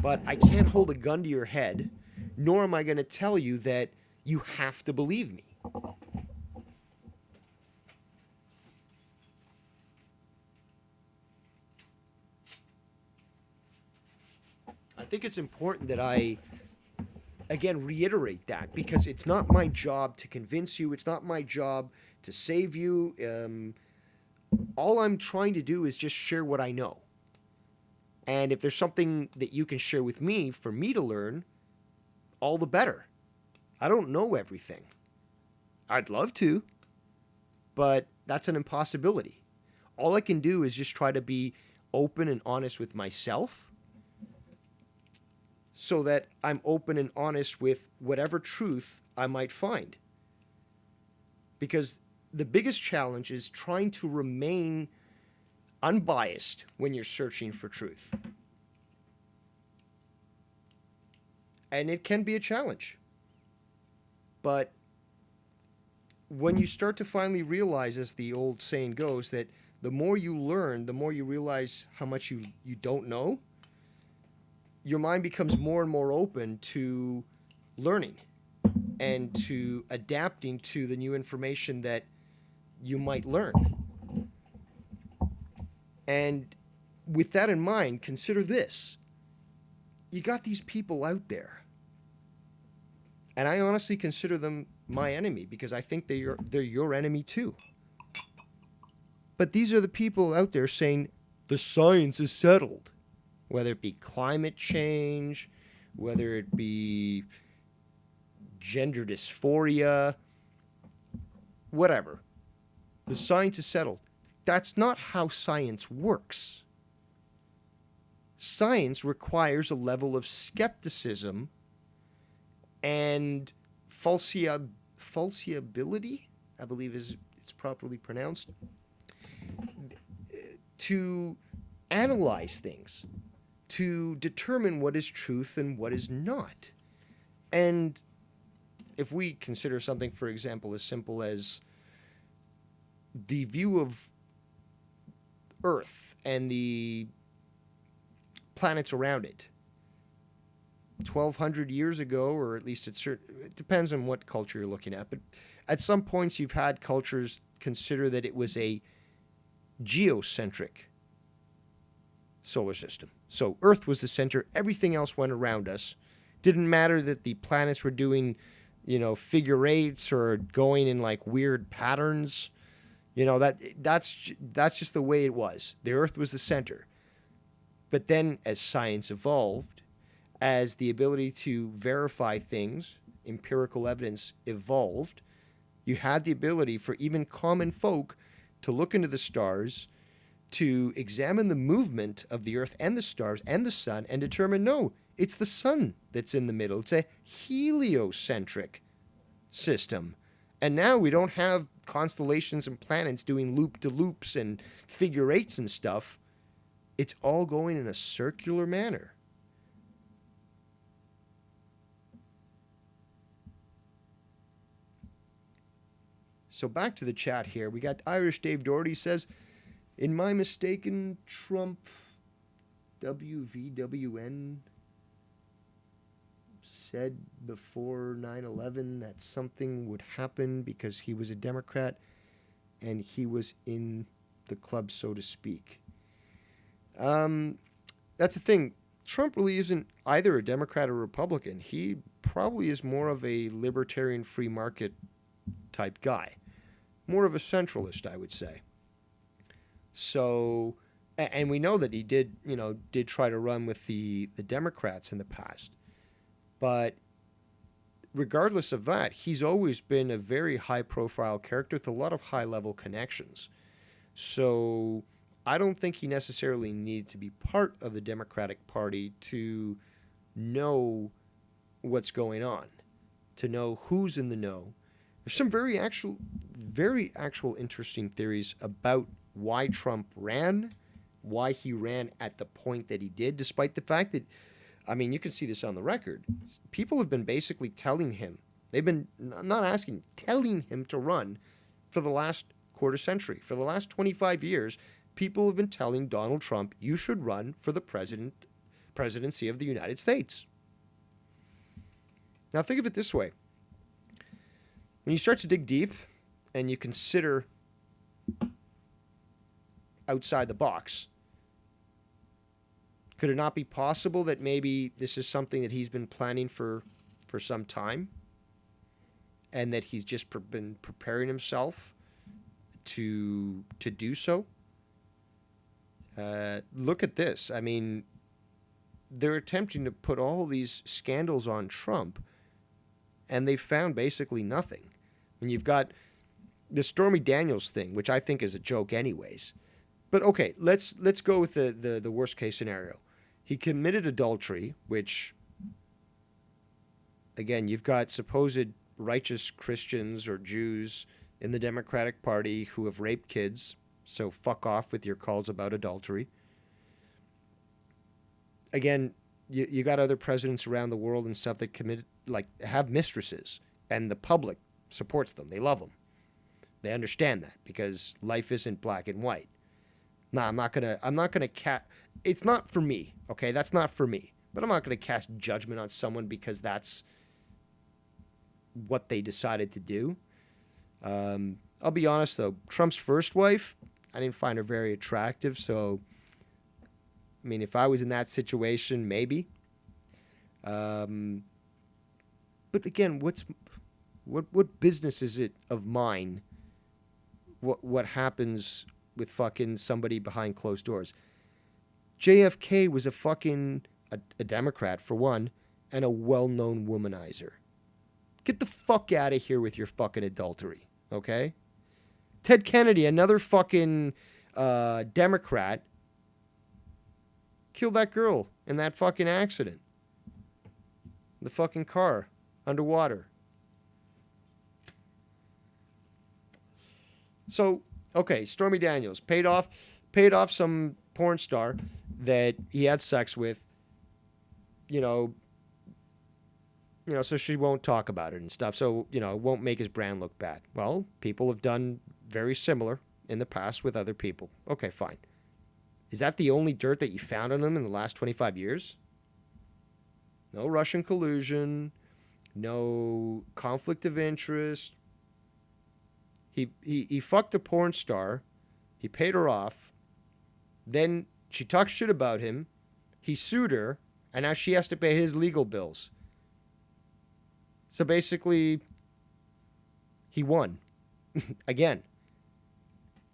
But I can't hold a gun to your head, nor am I going to tell you that you have to believe me. I think it's important that I, again, reiterate that, because it's not my job to convince you. It's not my job to save you. All I'm trying to do is just share what I know. And if there's something that you can share with me for me to learn, all the better. I don't know everything. I'd love to, but that's an impossibility. All I can do is just try to be open and honest with myself, so that I'm open and honest with whatever truth I might find. Because the biggest challenge is trying to remain unbiased when you're searching for truth. And it can be a challenge. But when you start to finally realize, as the old saying goes, that the more you learn, the more you realize how much you don't know, your mind becomes more and more open to learning and to adapting to the new information that you might learn. And with that in mind, consider this. You got these people out there, and I honestly consider them my enemy, because I think they're your enemy too. But these are the people out there saying the science is settled. Whether it be climate change, whether it be gender dysphoria, whatever. The science is settled. That's not how science works. Science requires a level of skepticism and falsiability, I believe it's it's properly pronounced, to analyze things, to determine what is truth and what is not. And if we consider something, for example, as simple as the view of Earth and the planets around it, 1,200 years ago, or at least it depends on what culture you're looking at, but at some points you've had cultures consider that it was a geocentric solar system. So Earth was the center, everything else went around us. Didn't matter that the planets were doing, figure eights or going in like weird patterns. That's just the way it was. The Earth was the center. But then as science evolved, as the ability to verify things, empirical evidence evolved, you had the ability for even common folk to look into the stars, to examine the movement of the Earth and the stars and the sun and determine, no, it's the sun that's in the middle. It's a heliocentric system. And now we don't have constellations and planets doing loop-de-loops and figure eights and stuff. It's all going in a circular manner. So back to the chat here. We got Irish Dave Doherty says, in my mistaken, Trump WVWN said before 9/11 that something would happen because he was a Democrat and he was in the club, so to speak. That's the thing. Trump really isn't either a Democrat or Republican. He probably is more of a libertarian free market type guy. More of a centralist, I would say. So, and we know that he did try to run with the Democrats in the past. But regardless of that, he's always been a very high-profile character with a lot of high-level connections. So I don't think he necessarily needed to be part of the Democratic Party to know what's going on, to know who's in the know. There's some very actual interesting theories about why Trump ran, why he ran at the point that he did, despite the fact that, you can see this on the record. People have been basically telling him, they've been not asking, telling him to run for the last quarter century. For the last 25 years, people have been telling Donald Trump, you should run for the presidency of the United States. Now think of it this way. When you start to dig deep and you consider outside the box, could it not be possible that maybe this is something that he's been planning for some time and that he's just been preparing himself to do so? Look at this. They're attempting to put all these scandals on Trump, and they found basically nothing. And you've got the Stormy Daniels thing, which I think is a joke anyways. But okay, let's go with the worst case scenario. He committed adultery, which, again, you've got supposed righteous Christians or Jews in the Democratic Party who have raped kids, so fuck off with your calls about adultery. Again, you got other presidents around the world and stuff that have mistresses, and the public supports them. They love them. They understand that because life isn't black and white. No, I'm not gonna it's not for me, okay? That's not for me. But I'm not gonna cast judgment on someone because that's what they decided to do. I'll be honest though, Trump's first wife, I didn't find her very attractive, so if I was in that situation, maybe. But again, what business is it of mine what happens with fucking somebody behind closed doors? JFK was a Democrat, for one, and a well-known womanizer. Get the fuck out of here with your fucking adultery, okay? Ted Kennedy, another fucking Democrat, killed that girl in that fucking accident. The fucking car, underwater. So, okay, Stormy Daniels paid off some porn star that he had sex with, you know, so she won't talk about it and stuff. So, it won't make his brand look bad. Well, people have done very similar in the past with other people. Okay, fine. Is that the only dirt that you found on him in the last 25 years? No Russian collusion, no conflict of interest. He fucked a porn star. He paid her off. Then she talked shit about him. He sued her, and now she has to pay his legal bills. So basically, he won again.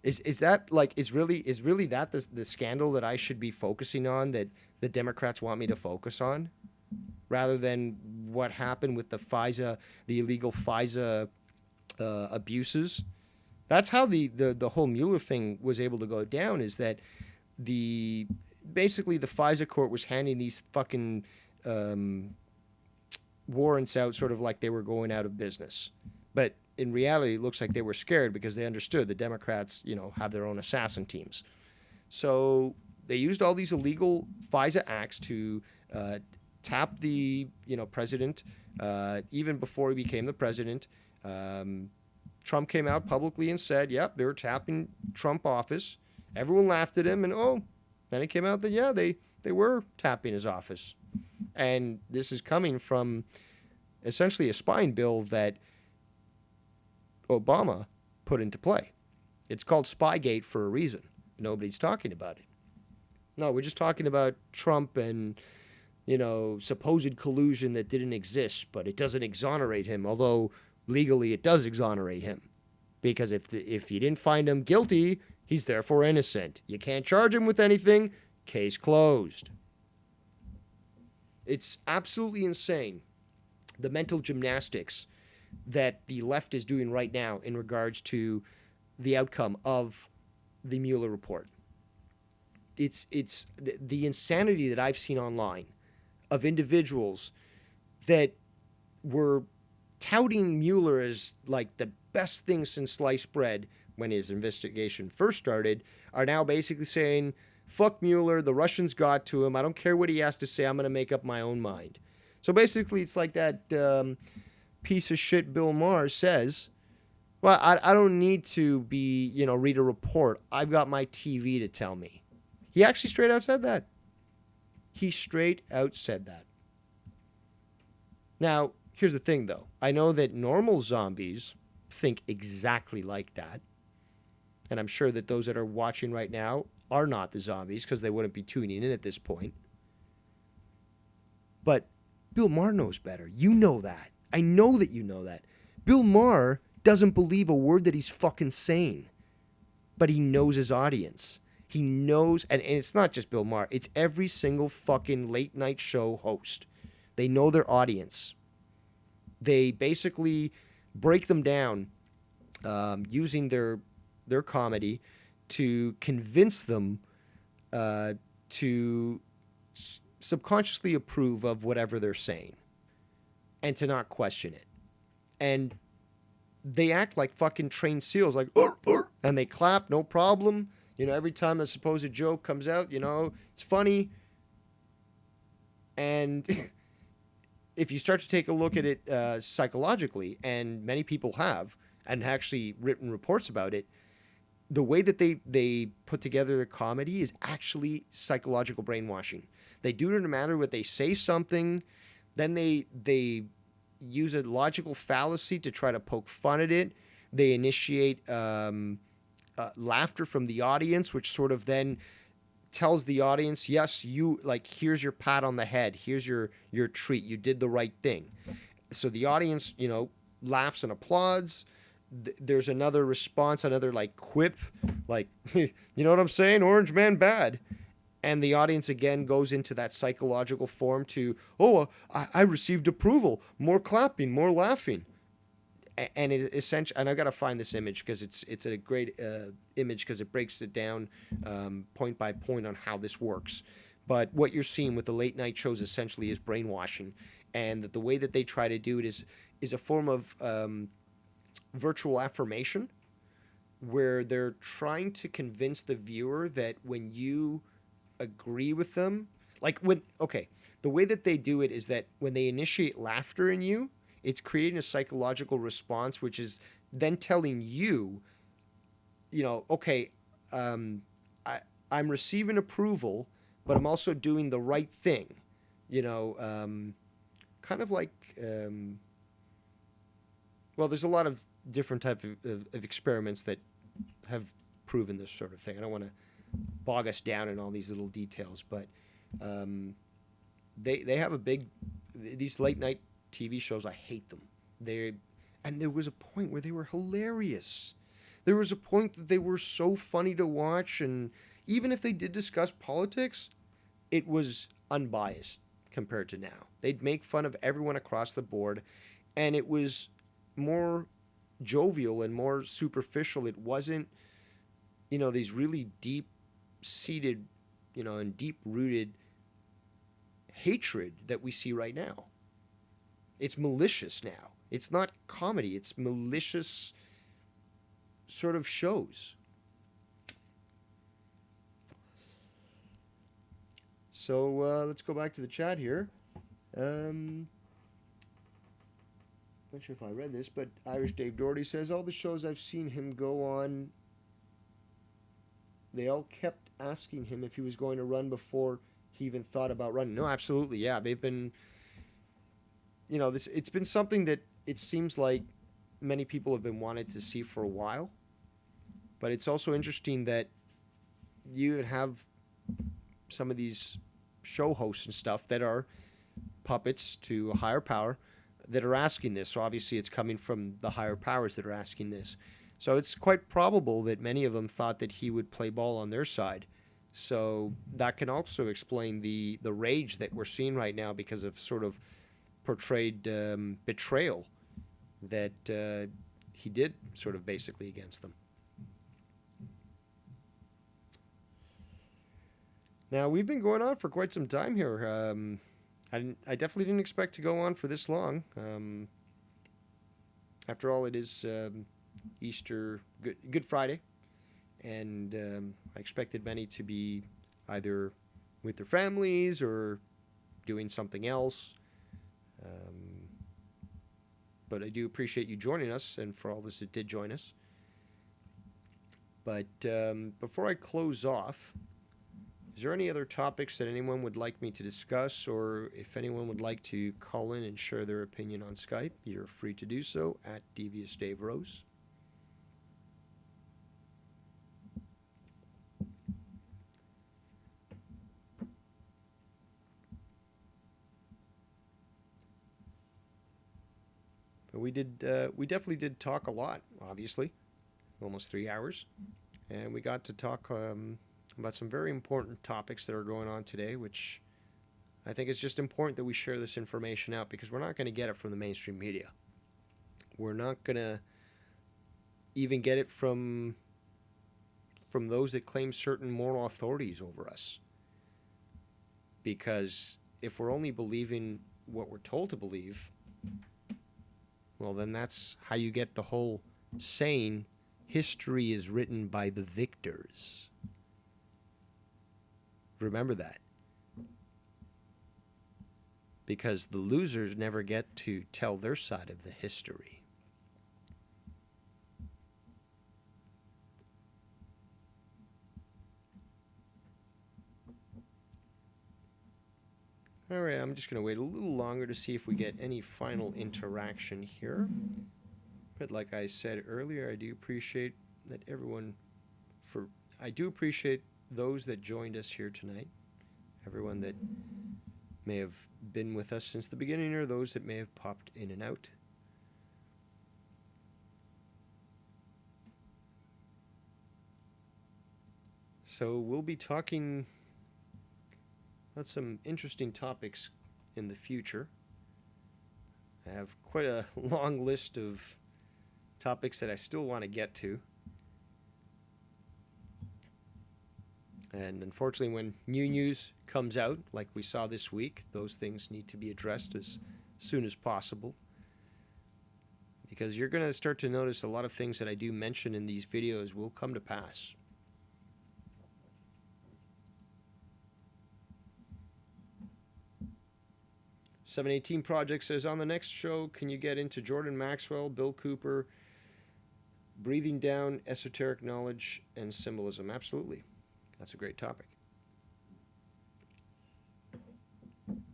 Is that like is really that the scandal that I should be focusing on, that the Democrats want me to focus on, rather than what happened with the illegal FISA abuses? That's how the whole Mueller thing was able to go down, is that basically the FISA court was handing these fucking warrants out sort of like they were going out of business. But in reality, it looks like they were scared because they understood the Democrats, have their own assassin teams. So they used all these illegal FISA acts to tap the president, even before he became the president. Trump came out publicly and said, yep, they were tapping Trump office. Everyone laughed at him, and then it came out that, yeah, they were tapping his office. And this is coming from essentially a spying bill that Obama put into play. It's called Spygate for a reason. Nobody's talking about it. No, we're just talking about Trump and, supposed collusion that didn't exist, but it doesn't exonerate him, although legally it does exonerate him. Because if you didn't find him guilty, he's therefore innocent. You can't charge him with anything. Case closed. It's absolutely insane, the mental gymnastics that the left is doing right now in regards to the outcome of the Mueller report. It's the insanity that I've seen online of individuals that were touting Mueller as like the best thing since sliced bread when his investigation first started, are now basically saying, fuck Mueller, the Russians got to him, I don't care what he has to say, I'm going to make up my own mind. So basically it's like that piece of shit Bill Maher says, well, I don't need to read a report. I've got my TV to tell me. He actually straight out said that. He straight out said that. Now, here's the thing, though. I know that normal zombies think exactly like that. And I'm sure that those that are watching right now are not the zombies, because they wouldn't be tuning in at this point. But Bill Maher knows better. You know that. I know that you know that. Bill Maher doesn't believe a word that he's fucking saying. But he knows his audience. He knows, and it's not just Bill Maher. It's every single fucking late night show host. They know their audience. They basically break them down using their comedy to convince them to subconsciously approve of whatever they're saying and to not question it. And they act like fucking trained seals, like, and they clap, no problem. Every time a supposed joke comes out, it's funny. And if you start to take a look at it psychologically, and many people have, and actually written reports about it, the way that they put together their comedy is actually psychological brainwashing. They do it no matter what. They say something, then they use a logical fallacy to try to poke fun at it. They initiate laughter from the audience, which sort of then tells the audience, yes, here's your pat on the head, here's your treat, you did the right thing. So the audience, laughs and applauds. There's another response, another quip, you know what I'm saying? Orange man bad. And the audience again goes into that psychological form to, I received approval, more clapping, more laughing. And it essentially, and I've got to find this image because it's a great image because it breaks it down point by point on how this works. But what you're seeing with the late night shows essentially is brainwashing, and that the way that they try to do it is a form of virtual affirmation, where they're trying to convince the viewer that when you agree with them, like when, okay, the way that they do it is that when they initiate laughter in you, it's creating a psychological response, which is then telling you, okay, um, I, I'm receiving approval, but I'm also doing the right thing. You know, kind of like, well, there's a lot of different type of experiments that have proven this sort of thing. I don't want to bog us down in all these little details, but they have a big, these late night TV shows. I hate them. And there was a point where they were hilarious. There was a point that they were so funny to watch, and even if they did discuss politics, it was unbiased compared to now. They'd make fun of everyone across the board, and it was more jovial and more superficial. It wasn't, these really deep seated, and deep rooted hatred that we see right now. It's malicious now. It's not comedy, it's malicious sort of shows. So let's go back to the chat here. Not sure if I read this, but Irish Dave Doherty says, all the shows I've seen him go on, they all kept asking him if he was going to run before he even thought about running. No, absolutely, yeah. They've been, it's been something that it seems like many people have been wanting to see for a while. But it's also interesting that you have some of these show hosts and stuff that are puppets to a higher power that are asking this. So obviously it's coming from the higher powers that are asking this. So it's quite probable that many of them thought that he would play ball on their side. So that can also explain the rage that we're seeing right now because of sort of portrayed betrayal that he did sort of basically against them. Now, we've been going on for quite some time here. I definitely didn't expect to go on for this long. After all, it is Easter, Good Friday, and I expected many to be either with their families or doing something else. But I do appreciate you joining us, and for all those that did join us. But before I close off, is there any other topics that anyone would like me to discuss, or if anyone would like to call in and share their opinion on Skype, you're free to do so at Devious Dave Rose. But we definitely did talk a lot, obviously, almost 3 hours, and we got to talk about some very important topics that are going on today, which I think is just important that we share this information out because we're not going to get it from the mainstream media. We're not going to even get it from those that claim certain moral authorities over us. Because if we're only believing what we're told to believe, well, then that's how you get the whole saying, history is written by the victors. Remember that. Because the losers never get to tell their side of the history. All right, I'm just going to wait a little longer to see if we get any final interaction here. But like I said earlier, I do appreciate that I do appreciate those that joined us here tonight, everyone that may have been with us since the beginning or those that may have popped in and out. So we'll be talking about some interesting topics in the future. I have quite a long list of topics that I still want to get to. And unfortunately, when new news comes out, like we saw this week, those things need to be addressed as soon as possible. because you're going to start to notice a lot of things that I do mention in these videos will come to pass. "718 Project says, on the next show, can you get into Jordan Maxwell, Bill Cooper, breathing down esoteric knowledge and symbolism?" Absolutely. That's a great topic.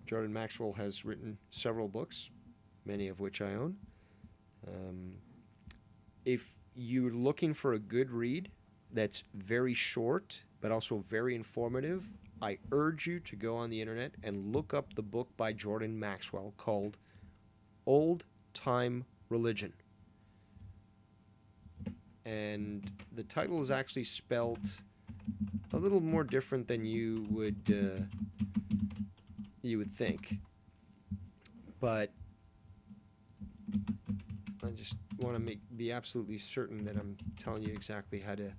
Jordan Maxwell has written several books, many of which I own. If you're looking for a good read that's very short but also very informative, I urge you to go on the internet and look up the book by Jordan Maxwell called Old Time Religion. And the title is actually spelled a little more different than you would think. But I just want to be absolutely certain that I'm telling you exactly how to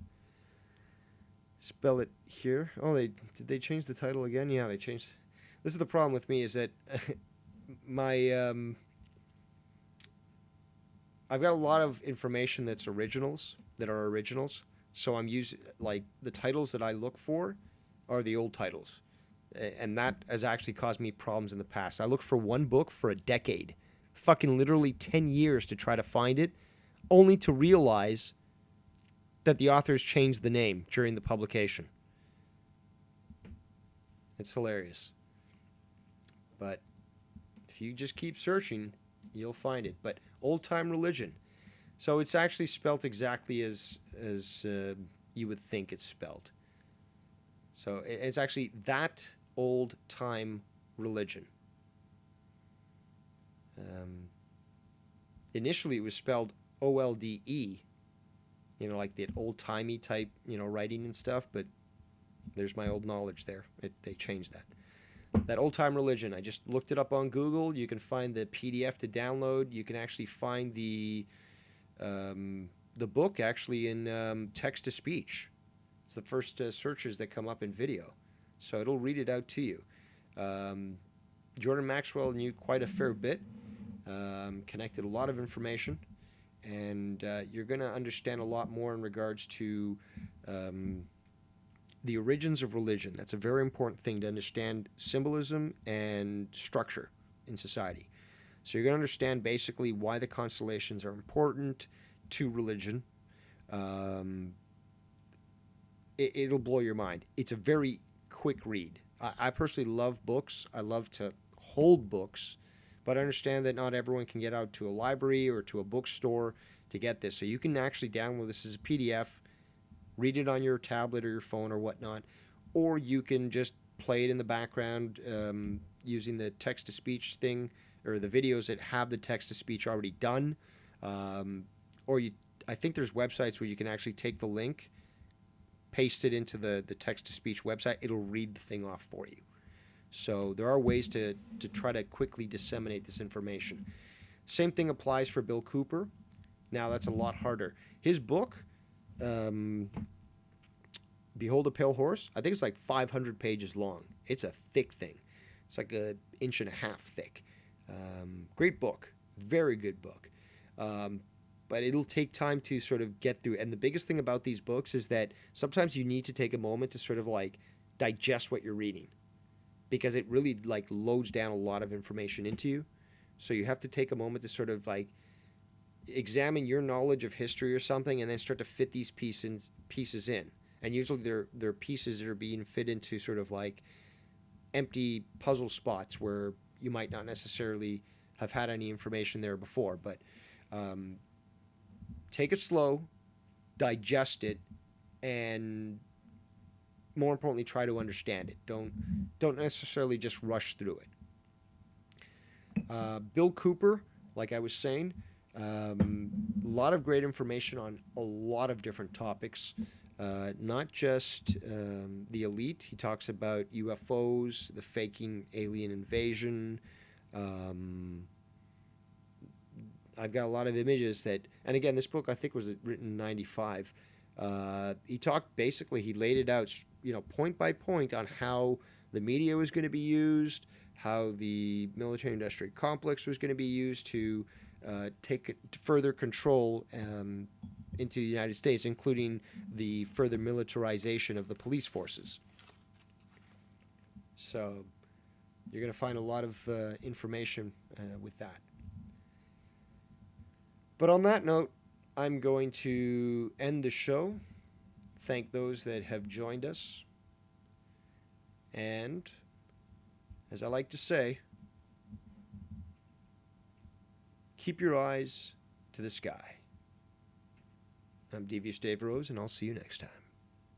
spell it here. Oh, did they change the title again? Yeah, they changed. This is the problem with me, is that my I've got a lot of information that are originals. So I'm using, like, the titles that I look for are the old titles. And that has actually caused me problems in the past. I looked for one book for a decade, fucking literally 10 years to try to find it, only to realize that the authors changed the name during the publication. It's hilarious. But if you just keep searching, you'll find it. But Old Time Religion. So it's actually spelt exactly as you would think it's spelled. So it's actually That Old Time Religion. Initially, it was spelled OLDE, like the old-timey type, writing and stuff, but there's my old knowledge there. They changed that. That Old Time Religion, I just looked it up on Google. You can find the PDF to download. You can actually find the book actually in text-to-speech. It's the first searches that come up in video. So it'll read it out to you. Jordan Maxwell knew quite a fair bit, connected a lot of information, and you're going to understand a lot more in regards to the origins of religion. That's a very important thing to understand, symbolism and structure in society. So you're going to understand basically why the constellations are important to religion. It'll blow your mind. It's a very quick read. I personally love books. I love to hold books, but I understand that not everyone can get out to a library or to a bookstore to get this. So you can actually download this as a PDF, read it on your tablet or your phone or whatnot, or you can just play it in the background using the text-to-speech thing, or the videos that have the text-to-speech already done. I think there's websites where you can actually take the link, paste it into the text-to-speech website. It'll read the thing off for you. So there are ways to try to quickly disseminate this information. Same thing applies for Bill Cooper. Now that's a lot harder. His book, Behold a Pale Horse, I think it's like 500 pages long. It's a thick thing. It's like 1.5 inches thick. Great book. Very good book. But it'll take time to sort of get through. And the biggest thing about these books is that sometimes you need to take a moment to sort of like digest what you're reading, because it really like loads down a lot of information into you. So you have to take a moment to sort of like examine your knowledge of history or something, and then start to fit these pieces in. And usually they're pieces that are being fit into sort of like empty puzzle spots where you might not necessarily have had any information there before. But take it slow, digest it, and more importantly, try to understand it. Don't necessarily just rush through it. Bill Cooper, like I was saying, a lot of great information on a lot of different topics, not just the elite. He talks about UFOs, the faking alien invasion. I've got a lot of images that, and again, this book I think was written in 95. He laid it out, point by point on how the media was going to be used, how the military-industrial complex was going to be used to take further control into the United States, including the further militarization of the police forces. So you're going to find a lot of information with that. But on that note, I'm going to end the show. Thank those that have joined us. And, as I like to say, keep your eyes to the sky. I'm Devious Dave Rose, and I'll see you next time.